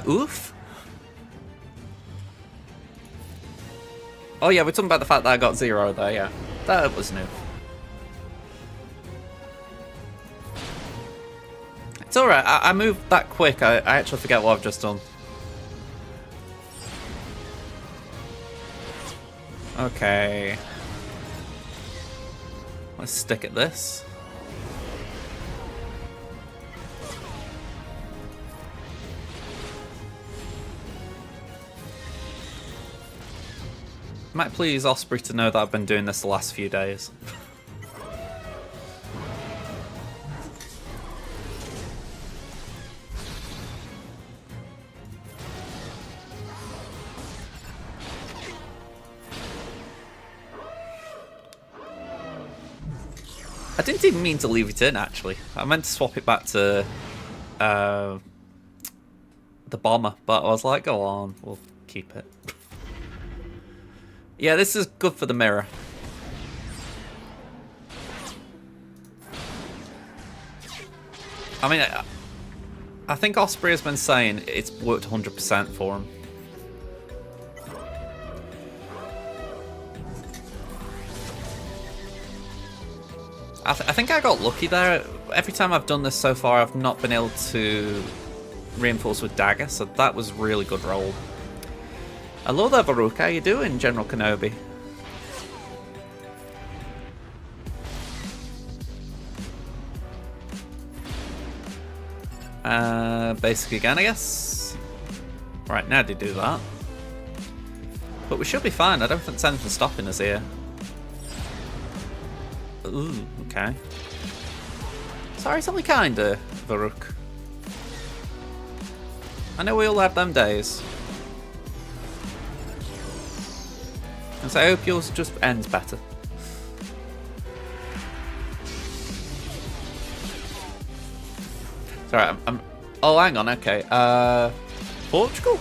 Oof. Oh yeah, we're talking about the fact that I got 0 there, yeah. That was new. It's alright, I moved that quick, I actually forget what I've just done. Okay. Let's stick at this. Might please Osprey to know that I've been doing this the last few days. I didn't even mean to leave it in, actually. I meant to swap it back to the bomber, but I was like, go on, we'll keep it. Yeah, this is good for the mirror. I mean, I think Osprey has been saying it's worked 100% for him. I think I got lucky there. Every time I've done this so far, I've not been able to reinforce with dagger, so that was a really good roll. Hello there, Baruch. How you doing, General Kenobi? Basic again, I guess. Right, now they do that. But we should be fine. I don't think there's anything stopping us here. Ooh, okay. Sorry, it's only kinda Varuk. I know we all have them days. And so I hope yours just ends better. Sorry, I'm oh, hang on, okay. Portugal?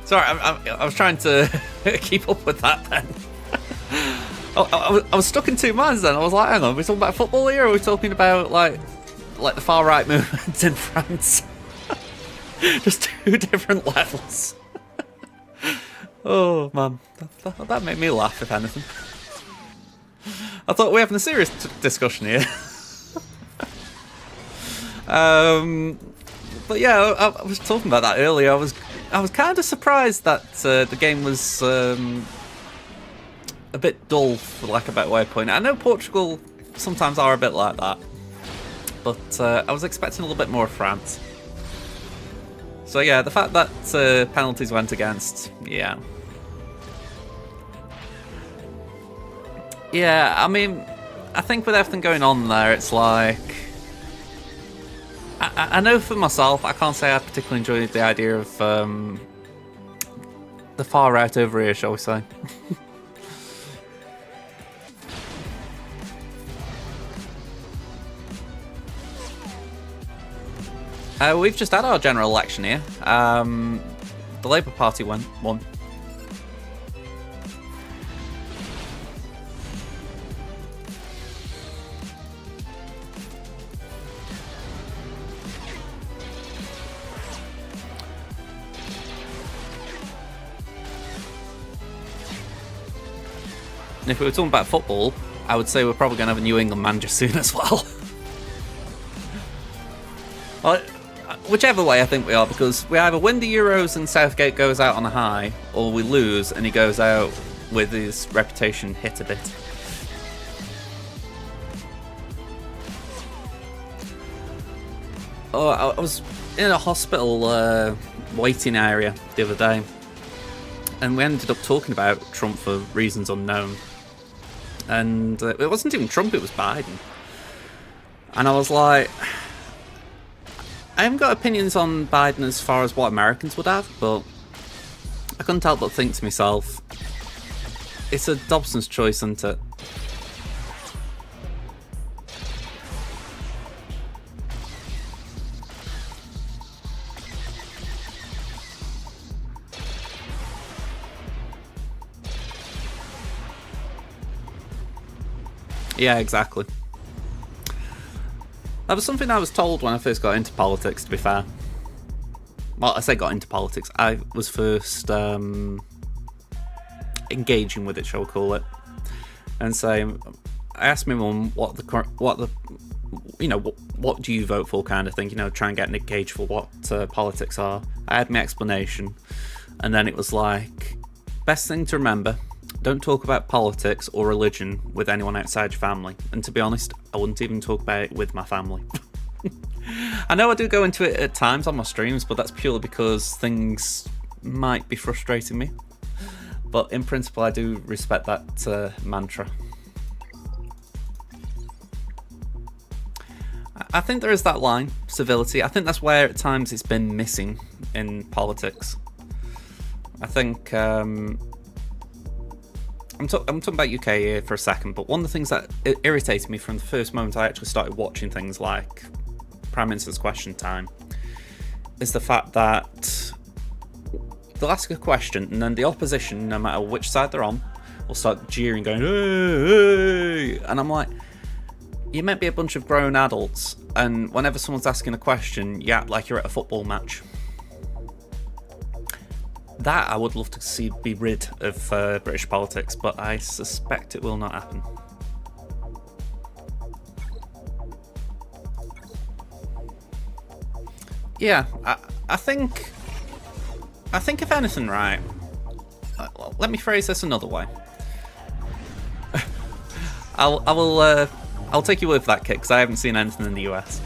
Sorry, I was trying to keep up with that then. I was stuck in two minds then. I was like, hang on, are we talking about football here, or are we talking about like the far right movement in France? Just two different levels. Oh man, that made me laugh, if anything. I thought we were having a serious discussion here. But yeah, I was talking about that earlier. I was kind of surprised that the game was a bit dull, for lack of a better way of putting it. I know Portugal sometimes are a bit like that, but I was expecting a little bit more of France. So yeah, the fact that penalties went against, yeah. Yeah, I mean, I think with everything going on there, it's like... I know for myself, I can't say I particularly enjoyed the idea of the far right over here, shall we say. We've just had our general election here. The Labour Party won. And if we were talking about football, I would say we're probably going to have a New England manager soon as well. Well, whichever way I think we are, because we either win the Euros and Southgate goes out on a high, or we lose and he goes out with his reputation hit a bit. Oh, I was in a hospital waiting area the other day, and we ended up talking about Trump for reasons unknown. And it wasn't even Trump, it was Biden. And I was like, I haven't got opinions on Biden as far as what Americans would have, but I couldn't help but think to myself, it's a Dobson's choice, isn't it? Yeah, exactly. That was something I was told when I first got into politics, to be fair. Well, I say got into politics. I was first engaging with it, shall we call it. And so I asked my mum what do you vote for kind of thing, try and get a gauge for what politics are. I had my explanation, and then it was like, best thing to remember, don't talk about politics or religion with anyone outside your family. And to be honest, I wouldn't even talk about it with my family. I know I do go into it at times on my streams, but that's purely because things might be frustrating me. But in principle, I do respect that mantra. I think there is that line, civility. I think that's where at times it's been missing in politics. I think... I'm talking about UK here for a second, but one of the things that irritated me from the first moment I actually started watching things like Prime Minister's Question Time is the fact that they'll ask a question and then the opposition, no matter which side they're on, will start jeering, going, hey, hey. And I'm like, you meant to be a bunch of grown adults, and whenever someone's asking a question, you act like you're at a football match. That I would love to see be rid of British politics, but I suspect it will not happen. Yeah, I think if anything, right, let me phrase this another way. I'll take you with that, Kit, because I haven't seen anything in the US.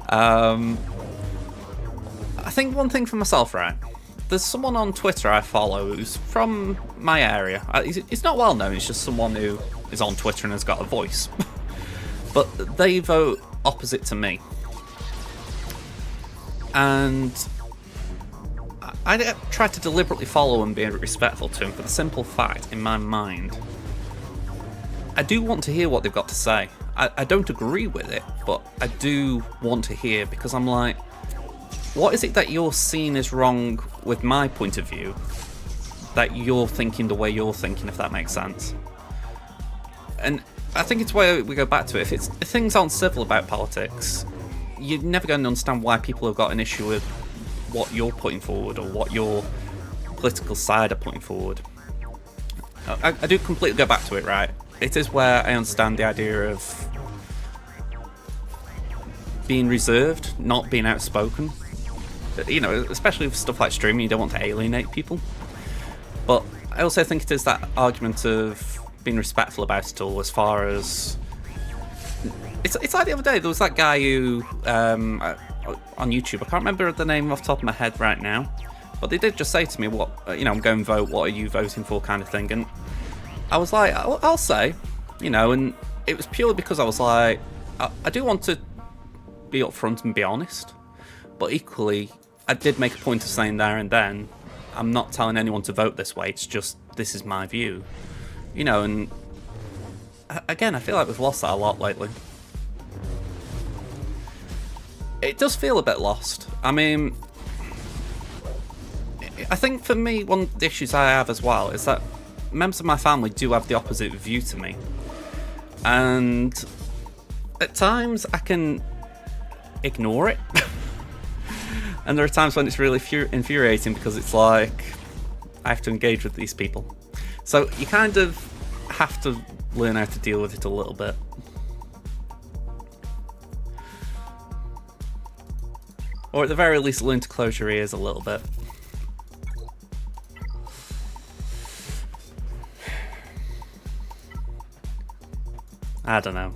I think one thing for myself, right? There's someone on Twitter I follow who's from my area. He's not well known. He's just someone who is on Twitter and has got a voice. But they vote opposite to me. And I try to deliberately follow and be respectful to him for the simple fact, in my mind, I do want to hear what they've got to say. I don't agree with it, but I do want to hear, because I'm like, what is it that you're seeing is wrong with my point of view that you're thinking the way you're thinking, if that makes sense? And I think it's where we go back to it. If things aren't civil about politics, you're never going to understand why people have got an issue with what you're putting forward or what your political side are putting forward. I do completely go back to it, right? It is where I understand the idea of being reserved, not being outspoken. You know, especially with stuff like streaming, you don't want to alienate people. But I also think it is that argument of being respectful about it all, as far as... It's like the other day, there was that guy who, on YouTube, I can't remember the name off the top of my head right now, but they did just say to me, what, I'm going to vote, what are you voting for, kind of thing. And I was like, I'll say, and it was purely because I was like, I do want to be upfront and be honest, but equally, I did make a point of saying there and then, I'm not telling anyone to vote this way, it's just, this is my view. And again, I feel like we've lost that a lot lately. It does feel a bit lost. I mean, I think for me, one of the issues I have as well is that members of my family do have the opposite view to me. And at times I can ignore it. And there are times when it's really infuriating, because it's like I have to engage with these people. So you kind of have to learn how to deal with it a little bit. Or at the very least, learn to close your ears a little bit. I don't know.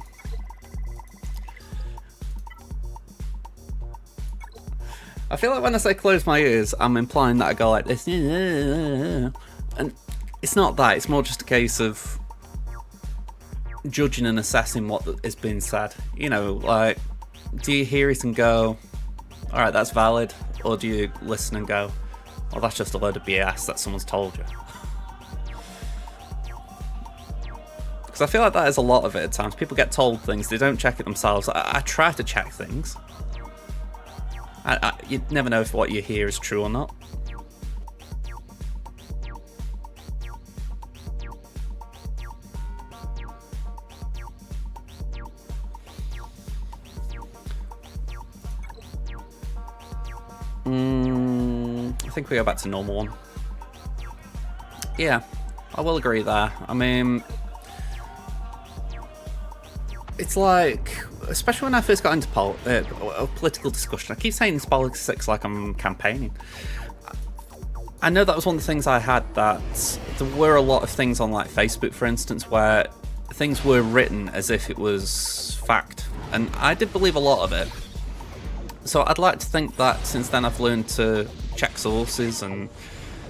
I feel like when I say close my ears, I'm implying that I go like this. And it's not that, it's more just a case of judging and assessing what is being said. Like, do you hear it and go, alright, that's valid? Or do you listen and go, well, that's just a load of BS that someone's told you? Because I feel like that is a lot of it at times. People get told things, they don't check it themselves. I try to check things. You never know if what you hear is true or not. I think we go back to normal one. Yeah, I will agree there. I mean, it's like, especially when I first got into political discussion, I keep saying it's politics like I'm campaigning. I know that was one of the things I had, that there were a lot of things on like Facebook, for instance, where things were written as if it was fact. And I did believe a lot of it. So I'd like to think that since then I've learned to check sources and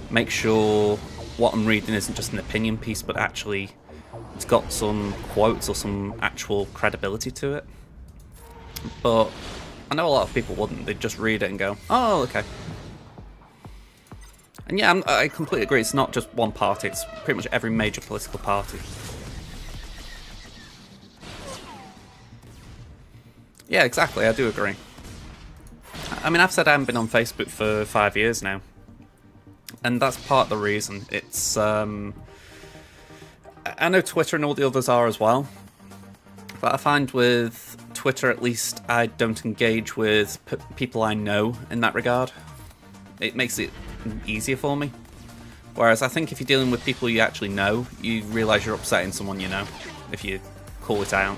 make sure what I'm reading isn't just an opinion piece, but actually it's got some quotes or some actual credibility to it. But I know a lot of people wouldn't. They'd just read it and go, oh, okay. And yeah, I completely agree. It's not just one party. It's pretty much every major political party. Yeah, exactly. I do agree. I mean, I've said I haven't been on Facebook for 5 years now. And that's part of the reason. It's, I know Twitter and all the others are as well. But I find with Twitter, at least, I don't engage with people I know in that regard. It makes it easier for me. Whereas I think if you're dealing with people you actually know, you realise you're upsetting someone you know, if you call it out.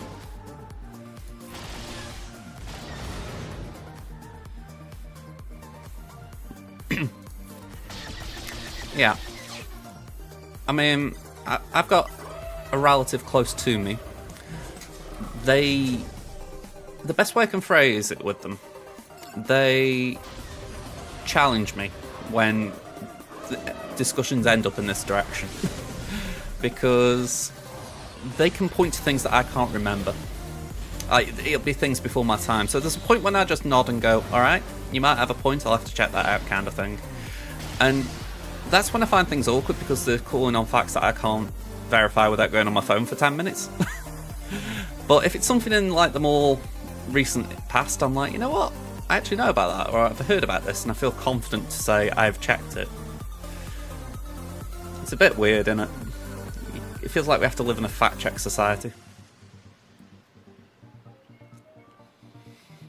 Yeah. I mean, I've got a relative close to me the best way I can phrase it with them, they challenge me when discussions end up in this direction. Because they can point to things that I can't remember. It'll be things before my time. So there's a point when I just nod and go, alright, you might have a point, I'll have to check that out, kind of thing. And that's when I find things awkward, because they're calling on facts that I can't verify without going on my phone for 10 minutes. But if it's something in like the more recent past, I'm like, you know what? I actually know about that, or I've heard about this, and I feel confident to say I've checked it. It's a bit weird, isn't it? It feels like we have to live in a fact-check society.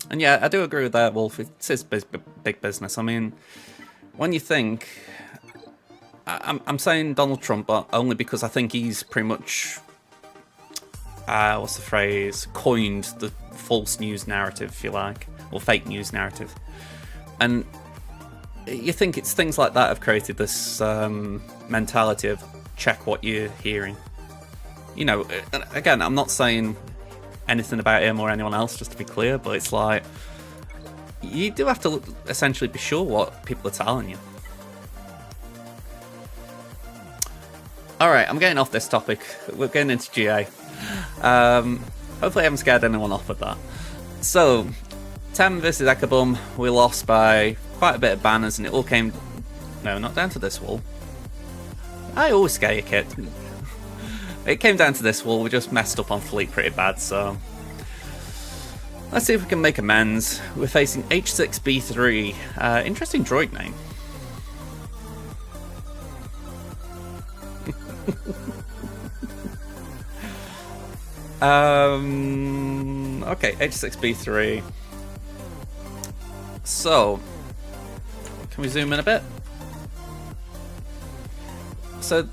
And yeah, I do agree with that, Wolf. It is big business. I mean, when you think... I'm saying Donald Trump, but only because I think he's pretty much... what's the phrase? Coined the false news narrative, if you like. Or fake news narrative. And you think it's things like that have created this mentality of check what you're hearing. You know, again, I'm not saying anything about him or anyone else, just to be clear, but it's like, you do have to essentially be sure what people are telling you. Alright, I'm getting off this topic. We're getting into GA. Hopefully I haven't scared anyone off with that. So, Tem versus Ekabum, we lost by quite a bit of banners, and it all came... No, not down to this wall. I always scare you, kid. It came down to this wall. We just messed up on Fleet pretty bad, so... Let's see if we can make amends. We're facing H6B3. Interesting droid name. Okay, H6B3. So, can we zoom in a bit? So,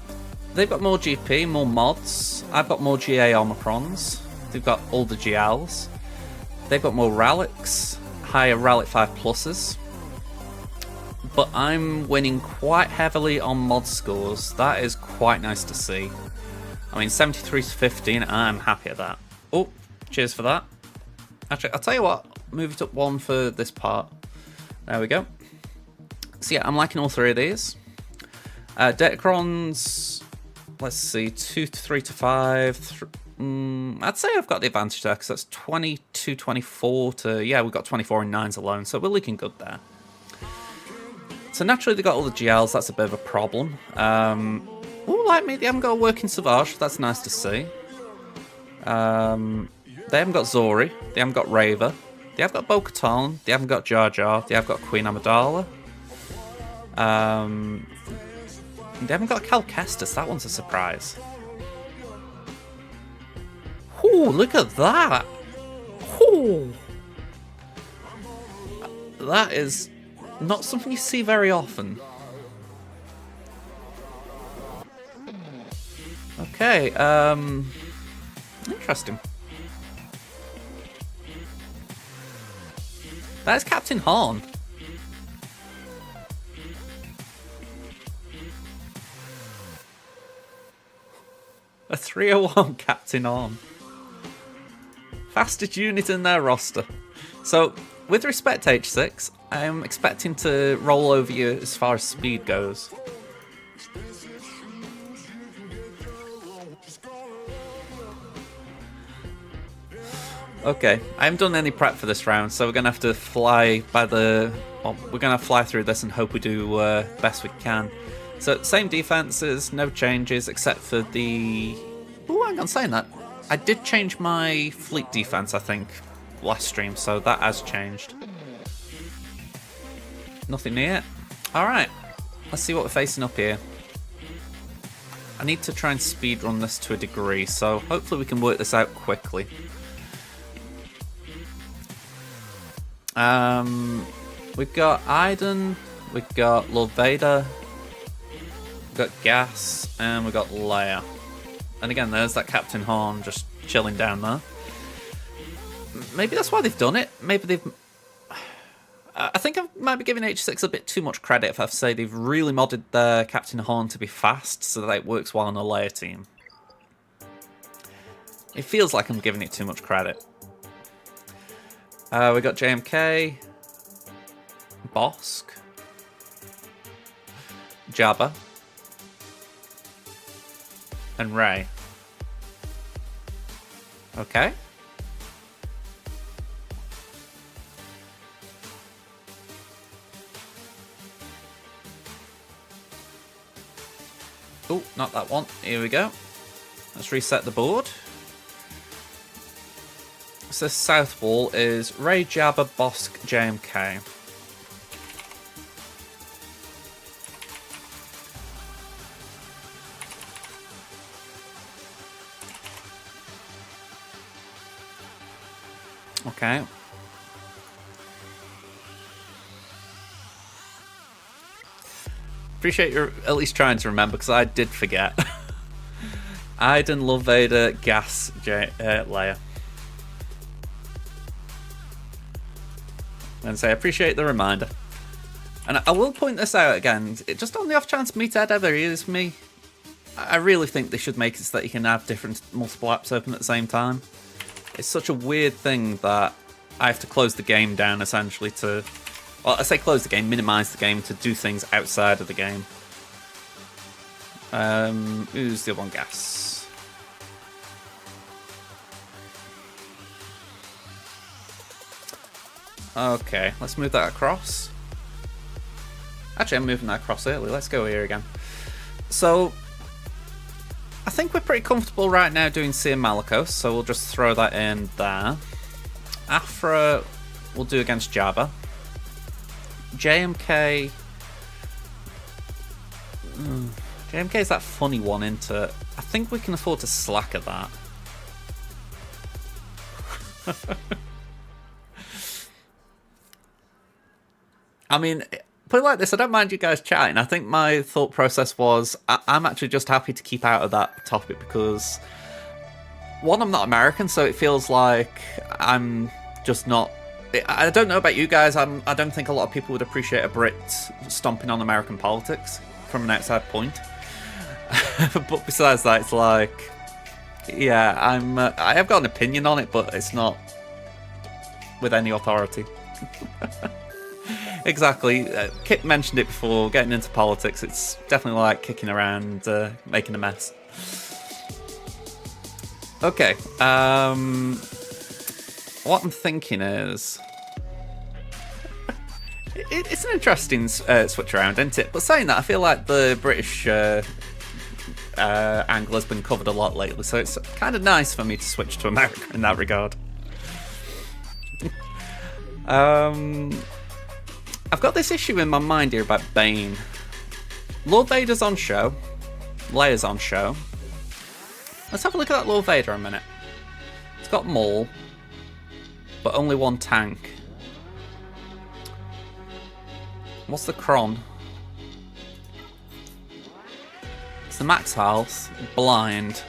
they've got more GP, more mods. I've got more GA Omicrons. They've got all the GLs. They've got more Relics, higher Relic 5 pluses. But I'm winning quite heavily on mod scores. That is quite nice to see. I mean, 73 to 15, I'm happy at that. Oh, cheers for that. Actually, I'll tell you what, move it up one for this part. There we go. So yeah, I'm liking all three of these. Datacrons, let's see, 2 to 3 to 5. I'd say I've got the advantage there, because that's 22, 24 to... Yeah, we've got 24 and 9s alone, so we're looking good there. So naturally they got all the GLs, that's a bit of a problem. Oh, like me, they haven't got a working Savage, that's nice to see. They haven't got Zori, they haven't got Raver, they have got Bo-Katan, they haven't got Jar Jar, they have got Queen Amidala. They haven't got Cal Kestis, that one's a surprise. Ooh, look at that! Ooh. That is not something you see very often. Okay, interesting. That is Captain Horn. A 301 Captain Horn. Fastest unit in their roster. So, with respect to H6, I'm expecting to roll over you as far as speed goes. Okay, I haven't done any prep for this round, so we're gonna have to fly by the... Well, we're gonna fly through this and hope we do best we can. So, same defenses, no changes, except for the... Ooh, hang on, saying that. I did change my fleet defense, I think, last stream, so that has changed. Nothing near. Alright, let's see what we're facing up here. I need to try and speedrun this to a degree, so hopefully we can work this out quickly. We've got Iden, we've got Lord Vader, we've got Gas, and we've got Leia. And again, there's that Captain Horn just chilling down there. Maybe that's why they've done it. Maybe they've... I think I might be giving H6 a bit too much credit if I say they've really modded their Captain Horn to be fast so that it works well on a Leia team. It feels like I'm giving it too much credit. We got JMK, Bosk, Jabba, and Ray. Okay. Oh, not that one. Here we go. Let's reset the board. So this south wall is Ray, Jabba, Bosk, JMK. Okay. Appreciate you at least trying to remember, because I did forget. Iden, Love Vader, Gas, Leia. And say, I appreciate the reminder. And I will point this out again, just on the off chance Meathead ever hears me, I really think they should make it so that you can have multiple apps open at the same time. It's such a weird thing that I have to close the game down essentially to... Well, I say close the game, minimize the game to do things outside of the game. Who's the other one? Gas. Okay, let's move that across. Actually, I'm moving that across early. Let's go here again. So, I think we're pretty comfortable right now doing Seer Malicos, so we'll just throw that in there. Afra, we'll do against Jabba. JMK... JMK is that funny one, isn't it? I think we can afford to slack at that. I mean, put it like this, I don't mind you guys chatting. I think my thought process was, I'm actually just happy to keep out of that topic because, one, I'm not American, so it feels like I'm just not... I don't know about you guys, I don't think a lot of people would appreciate a Brit stomping on American politics from an outside point. But besides that, it's like, yeah, I have got an opinion on it, but it's not with any authority. Exactly. Kit mentioned it before, getting into politics, it's definitely like kicking around, making a mess. Okay, what I'm thinking is... it's an interesting switch around, isn't it? But saying that, I feel like the British angle has been covered a lot lately, so it's kind of nice for me to switch to America in that regard. I've got this issue in my mind here about Bane. Lord Vader's on show. Leia's on show. Let's have a look at that Lord Vader a minute. It's got Maul, but only one tank. What's the Kron? It's the max health. Blind.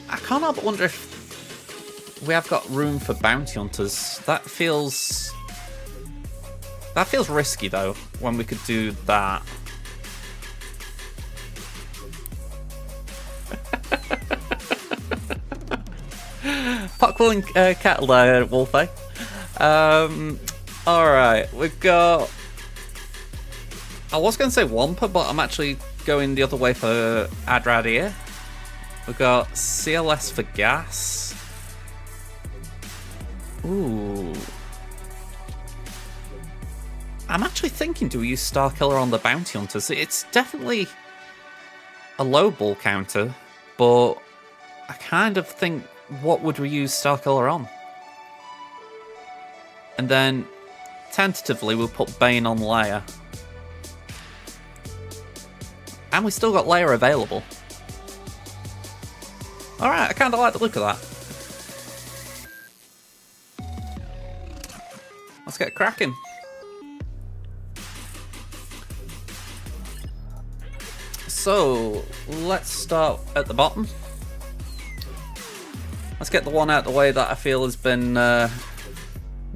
I can't help but wonder if we have got room for bounty hunters. That feels risky though, when we could do that. Pot calling kettle there, Wolfie. Alright, we've got... I was going to say Wampa, but I'm actually going the other way for Adrad here. We've got CLS for gas. Ooh. I'm actually thinking, do we use Starkiller on the bounty hunters? It's definitely a low ball counter, but I kind of think, what would we use Starkiller on? And then, tentatively, we'll put Bane on Leia. And we still got Leia available. Alright, I kind of like the look of that. Let's get cracking. So, let's start at the bottom. Let's get the one out of the way that I feel has been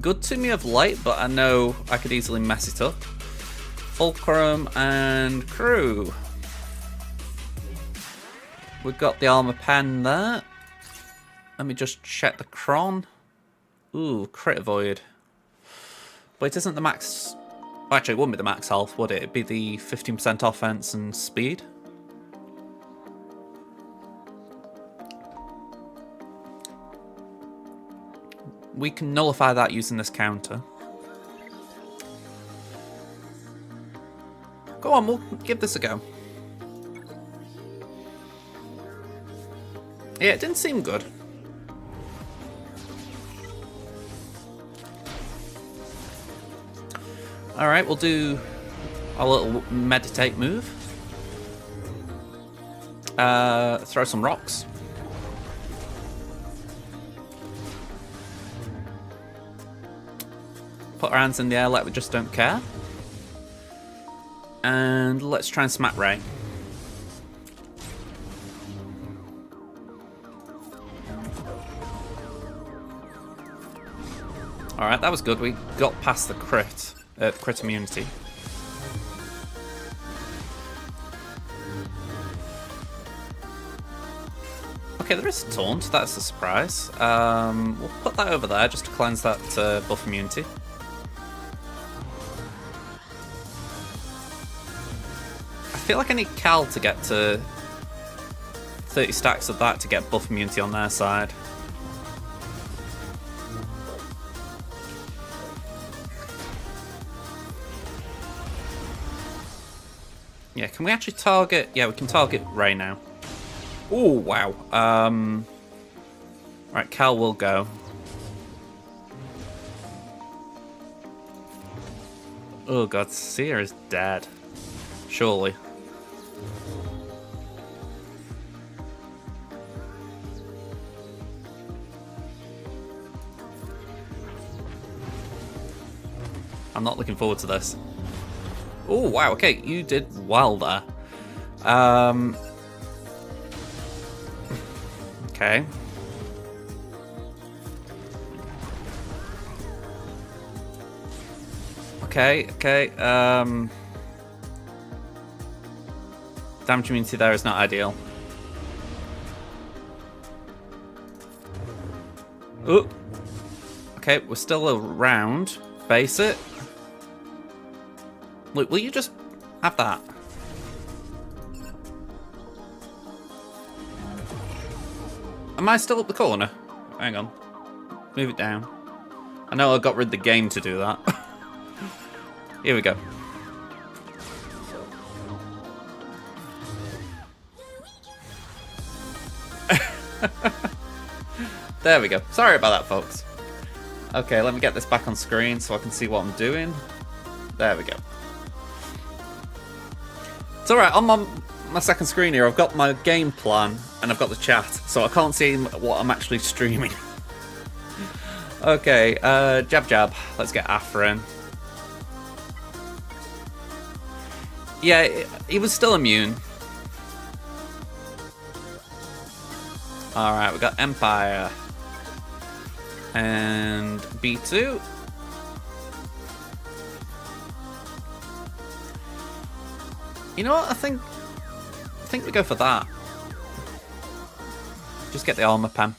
good to me of late, but I know I could easily mess it up. Fulcrum and crew. We've got the armor pen there. Let me just check the cron. Ooh, crit avoid. But it isn't the max... Well, actually, it wouldn't be the max health, would it? It'd be the 15% offense and speed. We can nullify that using this counter. Go on, we'll give this a go. Yeah, it didn't seem good. Alright, we'll do a little meditate move. Throw some rocks. Put our hands in the air like we just don't care. And let's try and smack Ray. Alright, that was good. We got past the crit immunity. Okay, there is a taunt. That's a surprise. We'll put that over there just to cleanse that buff immunity. I feel like I need Cal to get to 30 stacks of that to get buff immunity on their side. Yeah, can we actually target... Yeah, we can target Ray now. Oh, wow. Right, Cal will go. Oh god, Seer is dead. Surely. I'm not looking forward to this. Oh, wow, okay, you did well there. Okay. Okay. Damage immunity there is not ideal. Ooh. Okay, we're still around. Base it. Look, will you just have that? Am I still up the corner? Hang on. Move it down. I know I got rid of the game to do that. Here we go. There we go. Sorry about that, folks. Okay, let me get this back on screen so I can see what I'm doing. There we go. It's alright, on my second screen here, I've got my game plan and I've got the chat, so I can't see what I'm actually streaming. Okay, jab. Let's get Afra in. Yeah, he was still immune. Alright, we got Empire. And B2. You know what? I think we go for that. Just get the armor pen.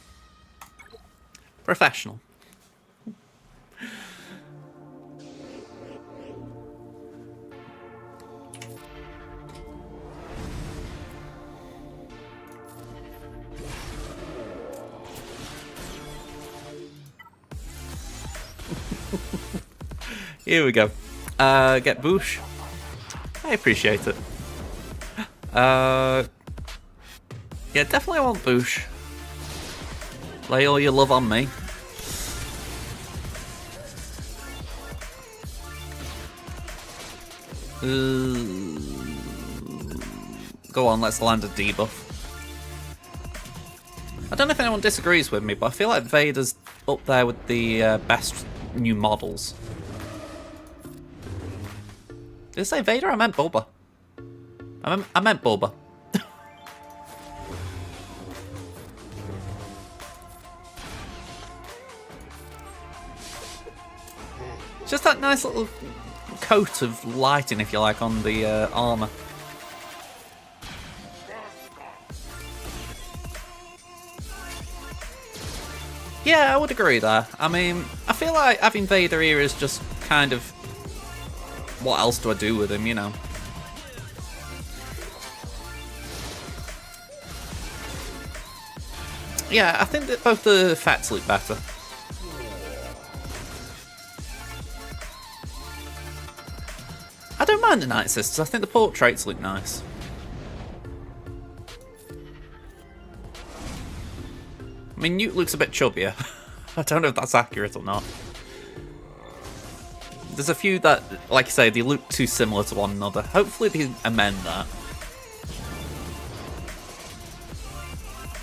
Professional. Here we go. Get Boosh. I appreciate it. Yeah, definitely want Boosh. Lay all your love on me. Go on, let's land a debuff. I don't know if anyone disagrees with me, but I feel like Vader's up there with the best new models. Did I say Vader? I meant Boba. I meant Boba. Just that nice little coat of lighting, if you like, on the armour. Yeah, I would agree there. I mean, I feel like having Vader here is just kind of... What else do I do with him, you know? Yeah, I think that both the effects look better. I don't mind the Night Sisters, I think the portraits look nice. I mean, Newt looks a bit chubbier. I don't know if that's accurate or not. There's a few that, like I say, they look too similar to one another. Hopefully they amend that.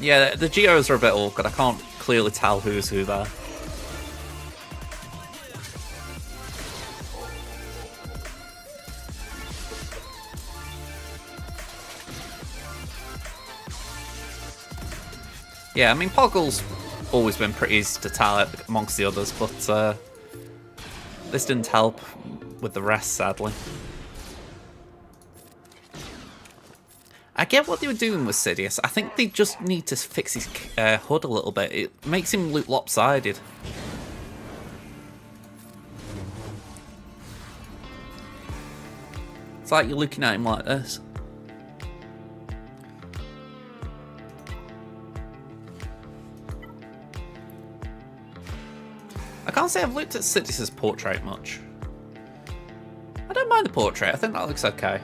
Yeah, the Geos are a bit awkward. I can't clearly tell who's who there. Yeah, I mean, Poggle's always been pretty easy to tell amongst the others, but this didn't help with the rest, sadly. I get what they were doing with Sidious. I think they just need to fix his hood a little bit. It makes him look lopsided. It's like you're looking at him like this. I can't say I've looked at Sidious's portrait much. I don't mind the portrait. I think that looks okay.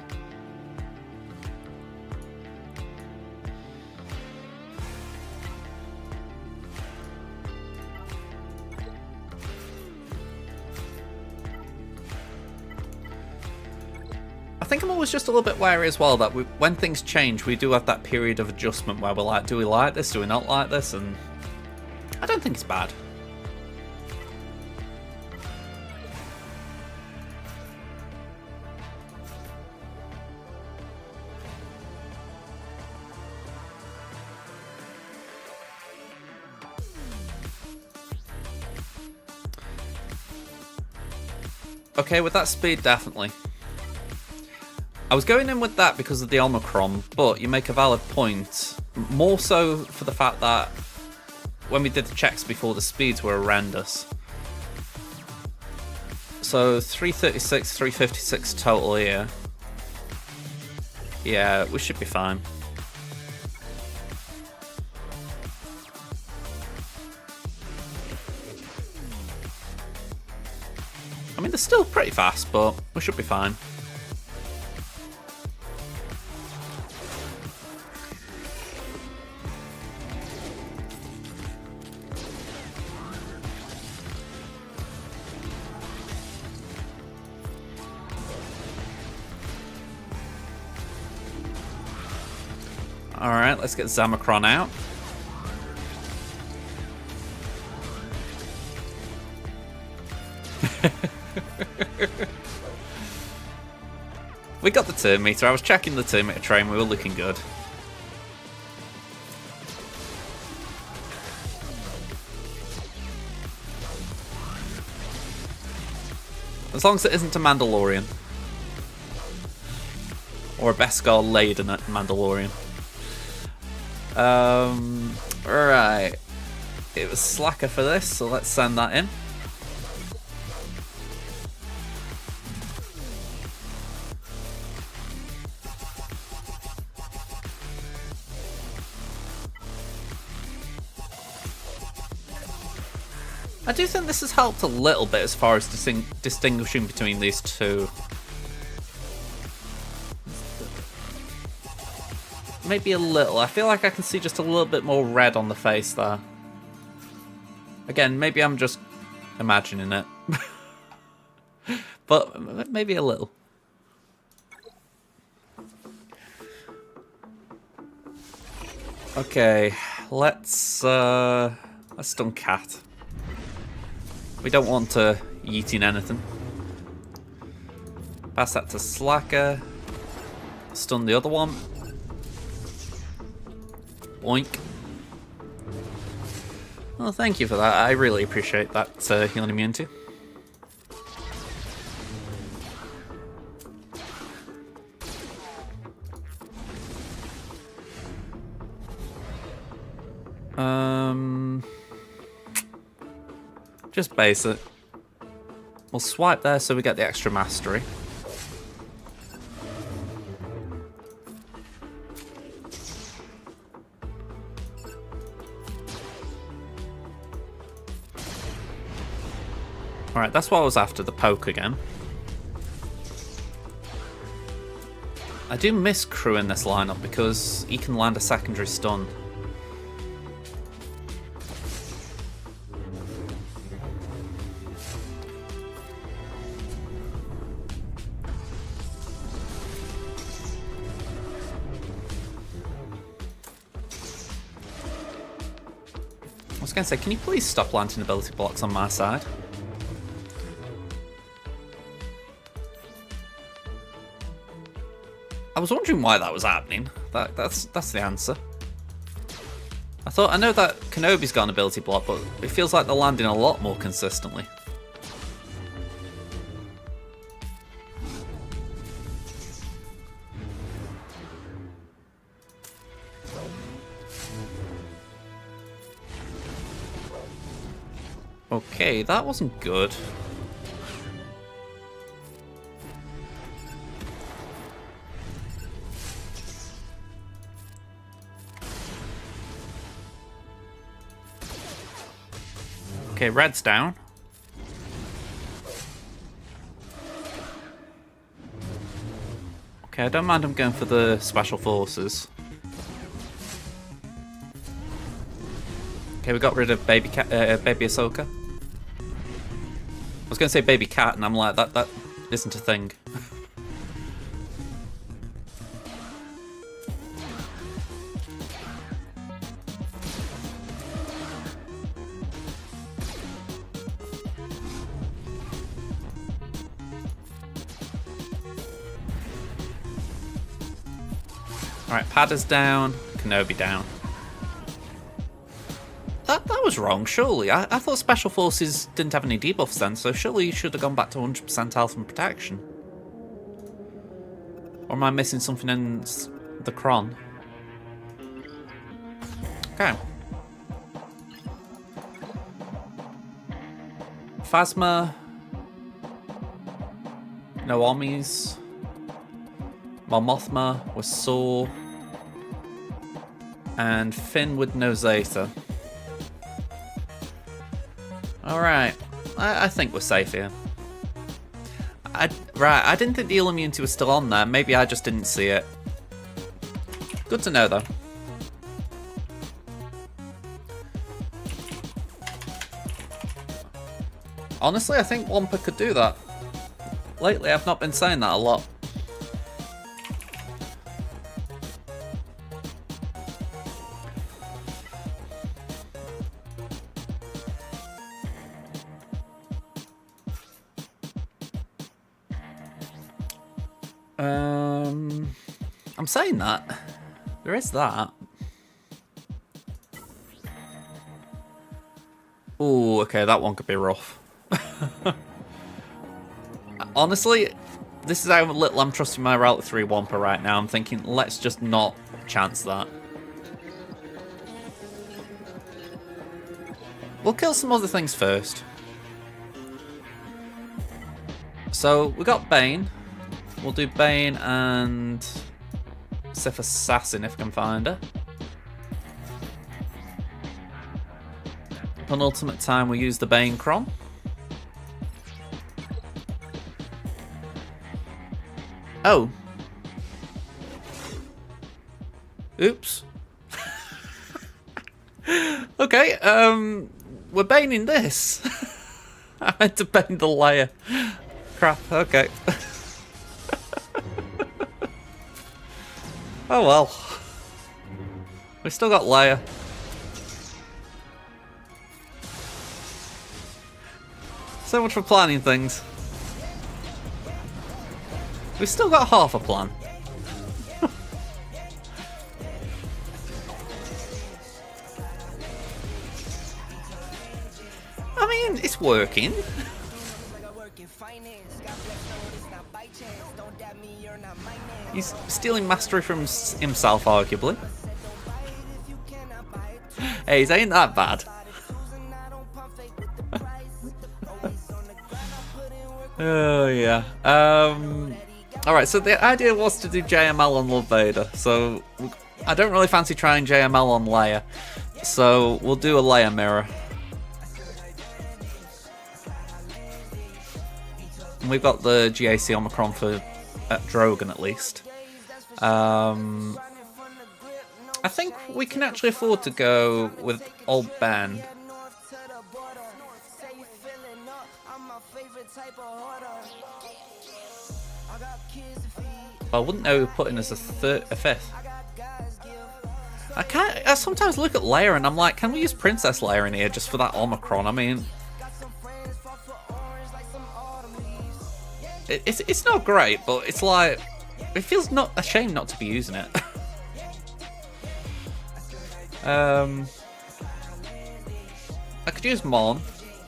I think I'm always just a little bit wary as well that when things change, we do have that period of adjustment where we're like, do we like this, do we not like this? And I don't think it's bad. Okay, with that speed, definitely. I was going in with that because of the Omicron, but you make a valid point. More so for the fact that when we did the checks before, the speeds were horrendous. So 336, 356 total here. Yeah, we should be fine. I mean, they're still pretty fast, but we should be fine. Alright, let's get Zamacron out. We got the turn meter. I was checking the turn meter train. We were looking good. As long as it isn't a Mandalorian. Or a Beskar laden Mandalorian. Right. It was Slacker for this, so let's send that in. I do think this has helped a little bit as far as distinguishing between these two. Maybe a little. I feel like I can see just a little bit more red on the face there. Again, maybe I'm just imagining it. But maybe a little. Okay, let's stun Cat. We don't want to yeeting anything. Pass that to Slacker. Stun the other one. Oink. Well, thank you for that. I really appreciate that healing immunity. Just base it. We'll swipe there so we get the extra mastery. Alright, that's what I was after, the poke again. I do miss Crew in this lineup because he can land a secondary stun. I was going to say, can you please stop planting ability blocks on my side? I was wondering why that was happening. That's the answer. I know that Kenobi's got an ability block, but it feels like they're landing a lot more consistently. Okay, that wasn't good. Okay, red's down. Okay, I don't mind him going for the special forces. Okay, we got rid of baby Ahsoka. I was going to say baby cat, and I'm like, that isn't a thing. Alright, Padda's down, Kenobi down. That was wrong, surely. I thought Special Forces didn't have any debuffs then, so surely you should have gone back to 100% health and protection. Or am I missing something in the cron? Okay. Phasma. No Ommis. Mon Mothma was sore. And Finn with no Zeta. Alright, I think we're safe here. Right, I didn't think the Illuminati was still on there. Maybe I just didn't see it. Good to know, though. Honestly, I think Wampa could do that. Lately, I've not been saying that a lot. I'm saying that. There is that. Ooh, okay, that one could be rough. Honestly, this is how little I'm trusting my Route 3 Wampa right now. I'm thinking, let's just not chance that. We'll kill some other things first. So, we got Bane. We'll do Bane and Sith Assassin if I can find her. Penultimate time we use the Bane Cron. Oh. Oops. Okay, we're baning this. I meant to bane the layer. Crap, okay. Oh well. We still got Leia. So much for planning things. We still got half a plan. I mean, it's working. He's stealing mastery from himself, arguably. Hey, ain't that bad. Oh yeah. Alright, so the idea was to do JML on Love Vader, so I don't really fancy trying JML on Leia, so we'll do a Leia mirror. And we've got the GAC Omicron for Drogon at least. I think we can actually afford to go with old Ben. I wouldn't know who put in as a fifth. I sometimes look at Leia and I'm like, can we use Princess Leia in here just for that Omicron? I mean, it's not great, but it's like, it feels not a shame not to be using it. I could use Mon,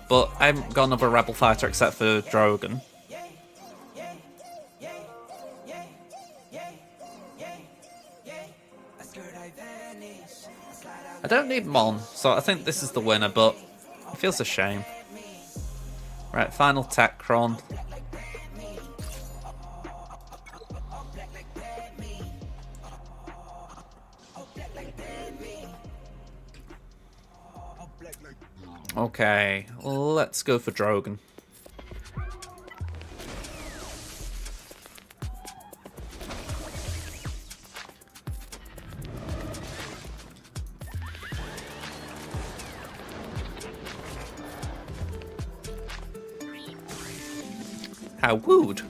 but I haven't got another Rebel fighter except for Drogon. I don't need Mon, so I think this is the winner, but it feels a shame. Right, final Techron. Okay, let's go for Drogon. How wooed.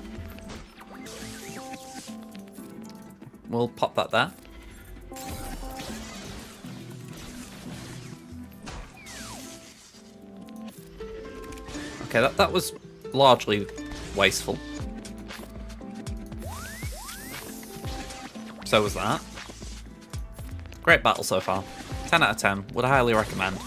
We'll pop that there. Okay, that was largely wasteful. So was that. Great battle so far. 10 out of 10. Would highly recommend.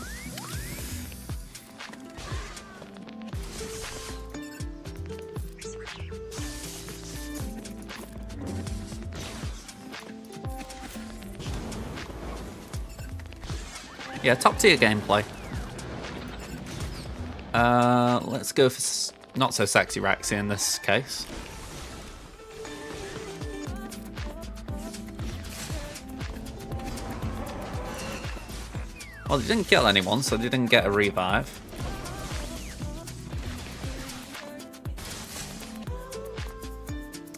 Yeah, top tier gameplay. Let's go for not so sexy Raxi in this case. Well, they didn't kill anyone, so they didn't get a revive.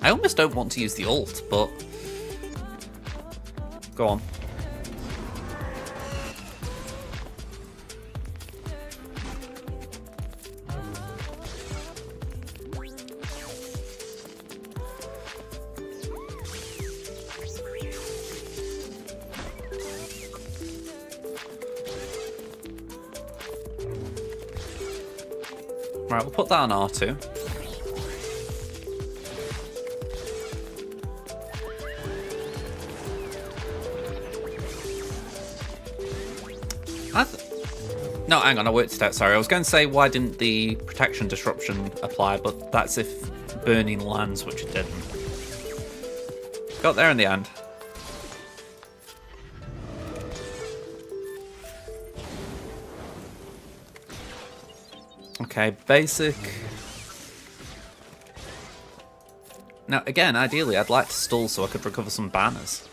I almost don't want to use the ult, but go on. Right, we'll put that on R2. No, hang on, I worked it out, sorry. I was going to say, why didn't the protection disruption apply, but that's if burning lands, which it didn't. Got there in the end. Okay, basic. Now, again, ideally, I'd like to stall so I could recover some banners.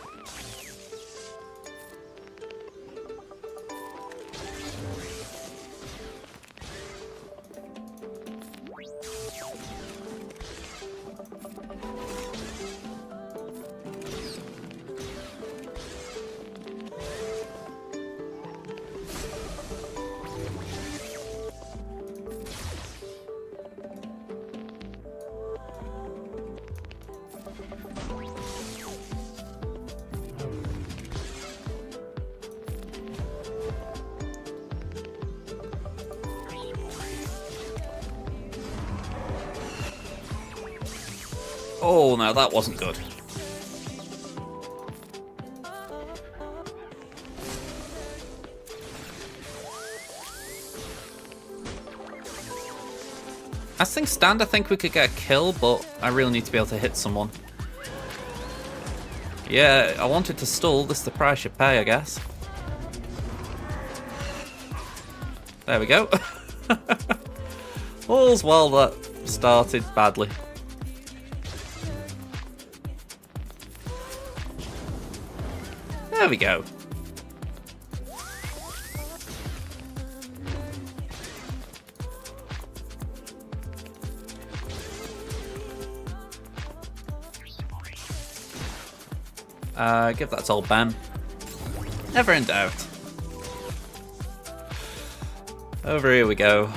Oh, no, that wasn't good. As things stand, I think we could get a kill, but I really need to be able to hit someone. Yeah, I wanted to stall. This is the price you pay, I guess. There we go. All's well that started badly. There we go. Give that to old Ben. Never in doubt. Over here we go.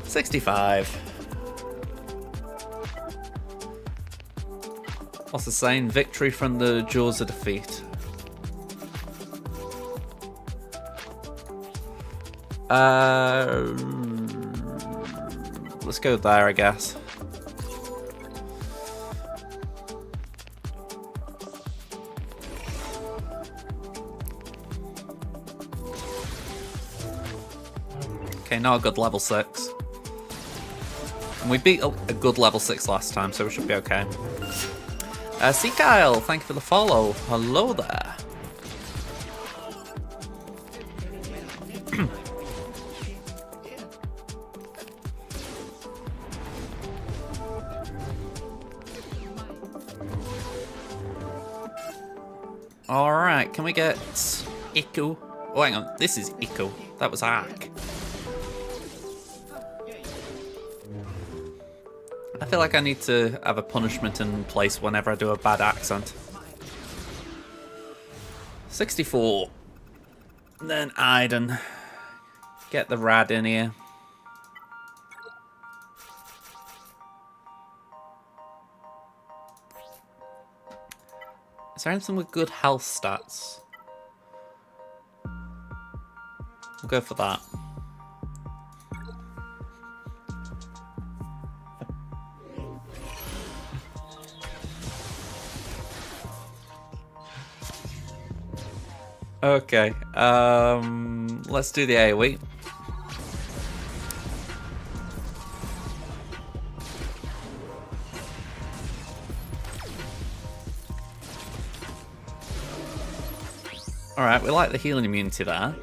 65. What's the saying? Victory from the jaws of defeat. Let's go there, I guess. Okay, not a good level 6. And we beat a good level 6 last time, so we should be okay. See Kyle, thank you for the follow. Hello there. Alright, can we get Iku? Oh, hang on, this is Iku. That was Ark. I feel like I need to have a punishment in place whenever I do a bad accent. 64. And then Aiden. Get the rad in here. Is there anything with good health stats? We'll go for that. Okay, let's do the AoE. Alright, we like the healing immunity there.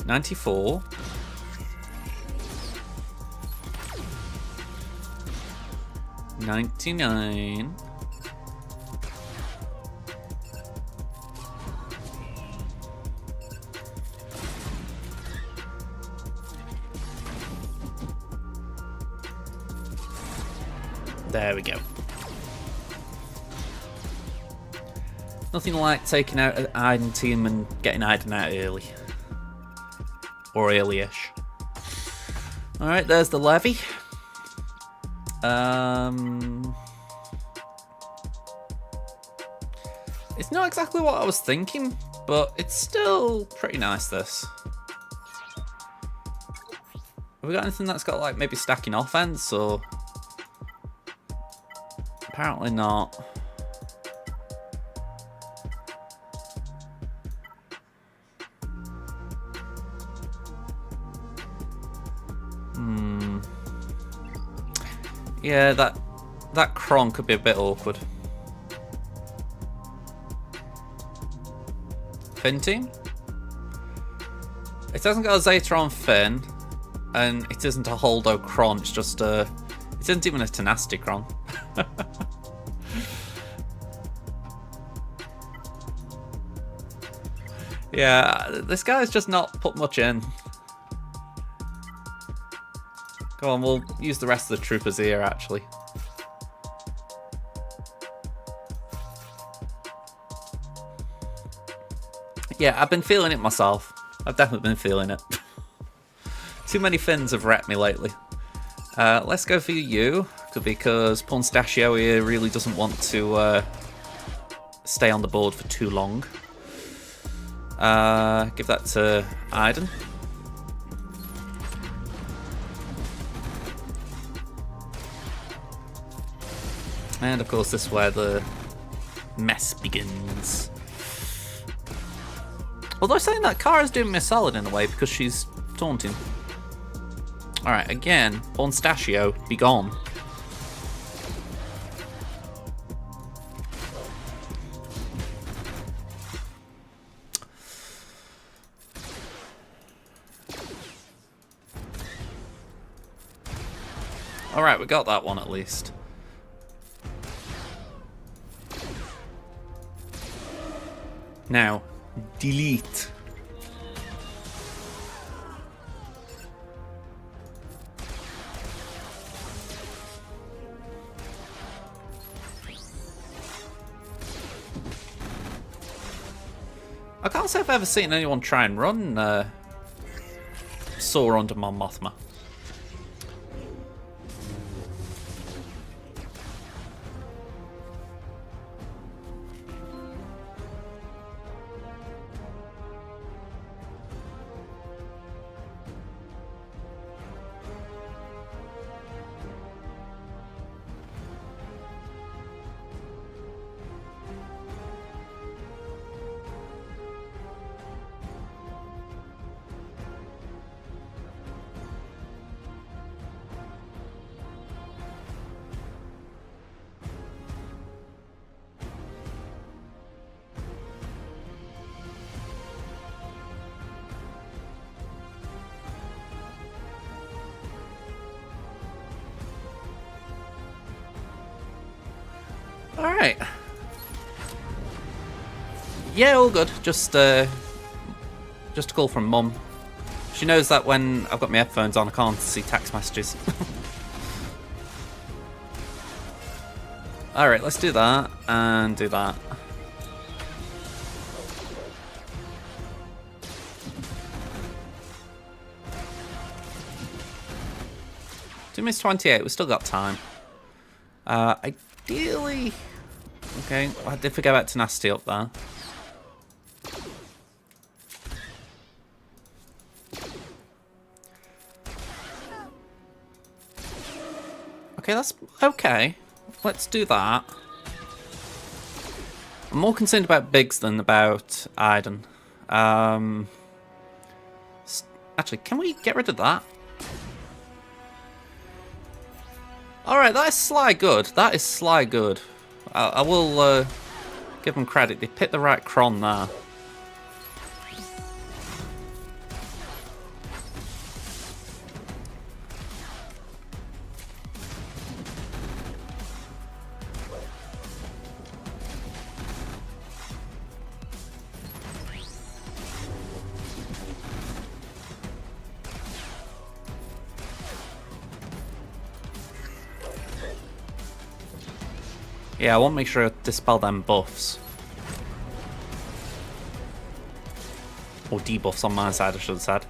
$94. $99. There we go. Nothing like taking out an Aiden team and getting Aiden out early. Or early-ish. Alright, there's the levy. It's not exactly what I was thinking, but it's still pretty nice, this. Have we got anything that's got, like, maybe stacking offense, or...? Apparently not. Yeah, that Kron could be a bit awkward. Fin team? It hasn't got a Zatron Fin, and it isn't a Holdo Kron, it's just a... It isn't even a Tenacity Kron. Yeah, this guy's just not put much in. Go on, we'll use the rest of the troopers here, actually. Yeah, I've been feeling it myself. I've definitely been feeling it. Too many Finns have wrecked me lately. Let's go for you, because Ponstachio here really doesn't want to stay on the board for too long. Give that to Aiden. And of course, this is where the mess begins. Although saying that, Kara's doing me a solid in a way because she's taunting. Alright, again, Bornstachio, be gone. Alright, we got that one at least. Now, delete. I can't say I've ever seen anyone try and run Soar under Mon Mothma. Alright. Yeah, all good. Just a call from Mum. She knows that when I've got my headphones on, I can't see text messages. Alright, let's do that, and do that. Miss 28, we've still got time. Ideally... Okay, I did forget about tenacity up there. Okay, that's okay. Let's do that. I'm more concerned about Biggs than about Iden. Actually, can we get rid of that? Alright, that is sly good. That is sly good. I will give them credit. They picked the right cron there. Yeah, I want to make sure I dispel them buffs. Or debuffs on my side, I should have said.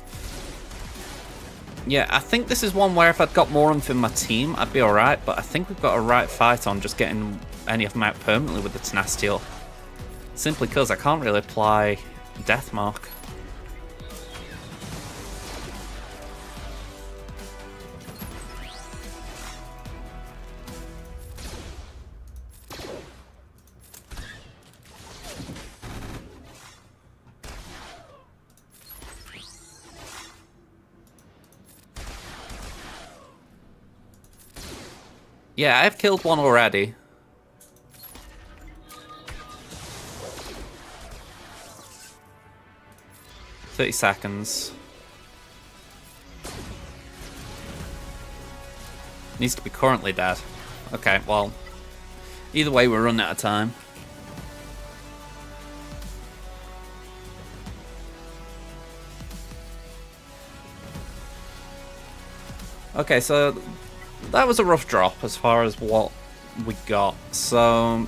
Yeah, I think this is one where if I'd got more in my team, I'd be alright, but I think we've got a right fight on just getting any of them out permanently with the tenacity up. Simply because I can't really apply Deathmark. Yeah, I've killed one already. $30. Needs to be currently dead. Okay, well, either way, we're running out of time. Okay, so that was a rough drop as far as what we got. So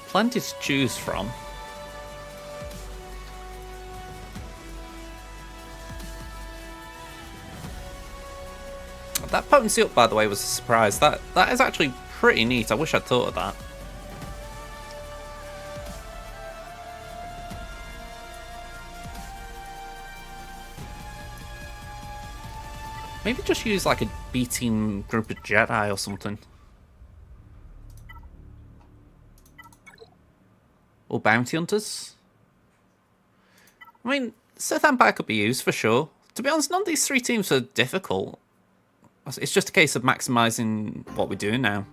plenty to choose from. That potency up, by the way, was a surprise. That is actually pretty neat. I wish I'd thought of that. Maybe just use like a B-team group of Jedi or something. Or bounty hunters. I mean, Sith Empire could be used for sure. To be honest, none of these three teams are difficult. It's just a case of maximising what we're doing now.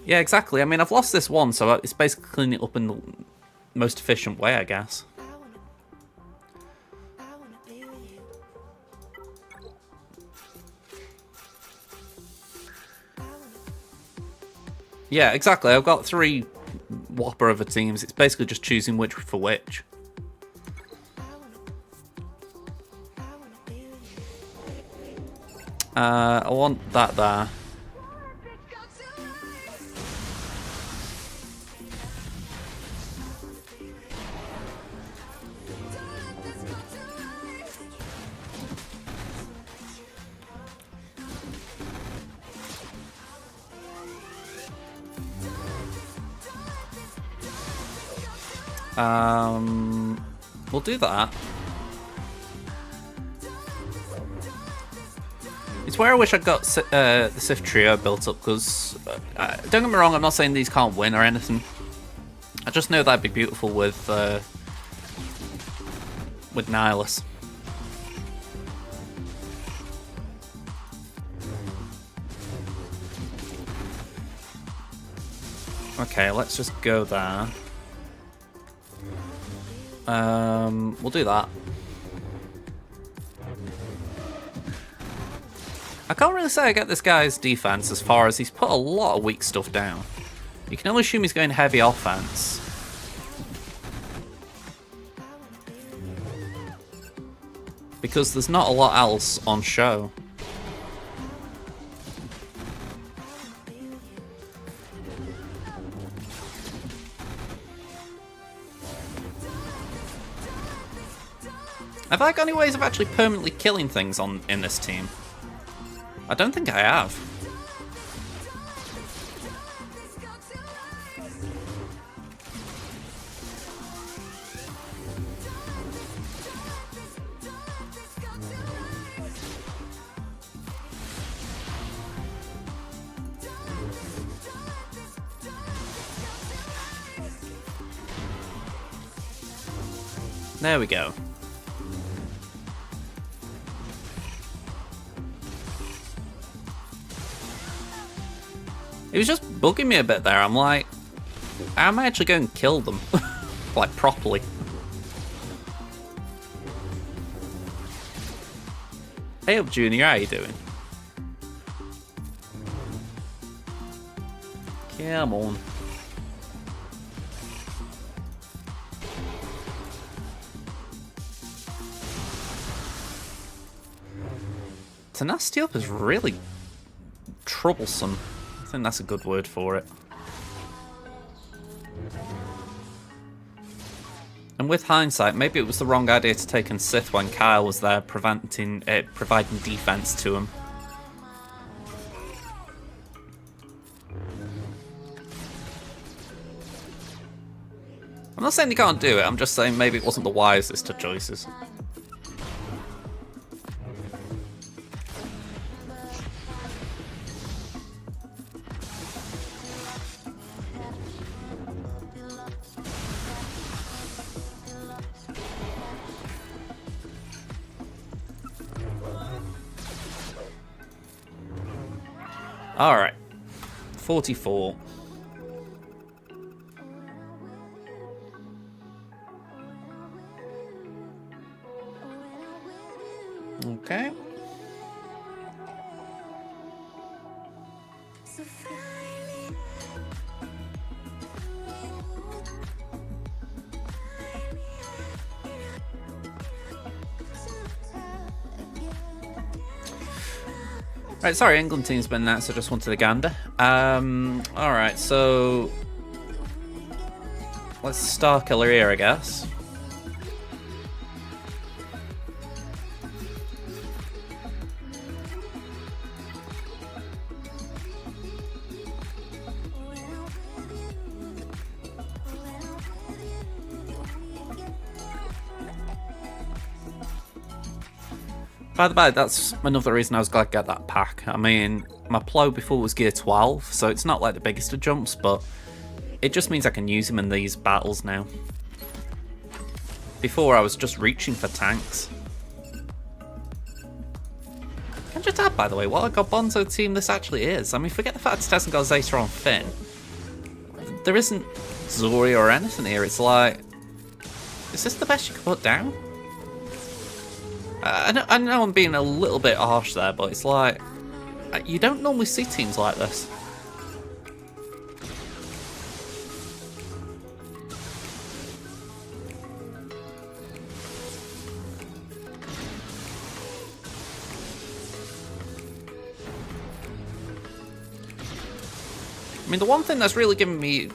Yeah, exactly. I mean, I've lost this one, so it's basically cleaning it up in the most efficient way, I guess. Yeah, exactly. I've got 3 whopper other teams. It's basically just choosing which for which. I want that there. We'll do that. It's where I wish I'd got the Sith trio built up, because don't get me wrong, I'm not saying these can't win or anything. I just know that'd be beautiful with Nihilus. Okay, let's just go there. We'll do that. I can't really say I get this guy's defense as far as he's put a lot of weak stuff down. You can only assume he's going heavy offense. Because there's not a lot else on show. Have I got any ways of actually permanently killing things in this team? I don't think I have. There we go. It was just bugging me a bit there. I'm like, how am I actually going to kill them? Like, properly? Hey up, Junior, how you doing? Come on. Tenacity up is really troublesome. I think that's a good word for it. And with hindsight, maybe it was the wrong idea to take in Sith when Kyle was there providing defense to him. I'm not saying you can't do it, I'm just saying maybe it wasn't the wisest of choices. Alright, 44. Okay. Right, sorry, England team's been announced, I just wanted a gander. Alright, so let's Star Killer here, I guess. By the way, that's another reason I was glad to get that pack. I mean, my plow before was gear 12, so it's not like the biggest of jumps, but it just means I can use him in these battles now. Before I was just reaching for tanks. Can I just add, by the way, what a Bonzo team this actually is. I mean, forget the fact it hasn't got Zeta on Finn. There isn't Zori or anything here. It's like, is this the best you can put down? I know I'm being a little bit harsh there, but it's like, you don't normally see teams like this. I mean, the one thing that's really giving me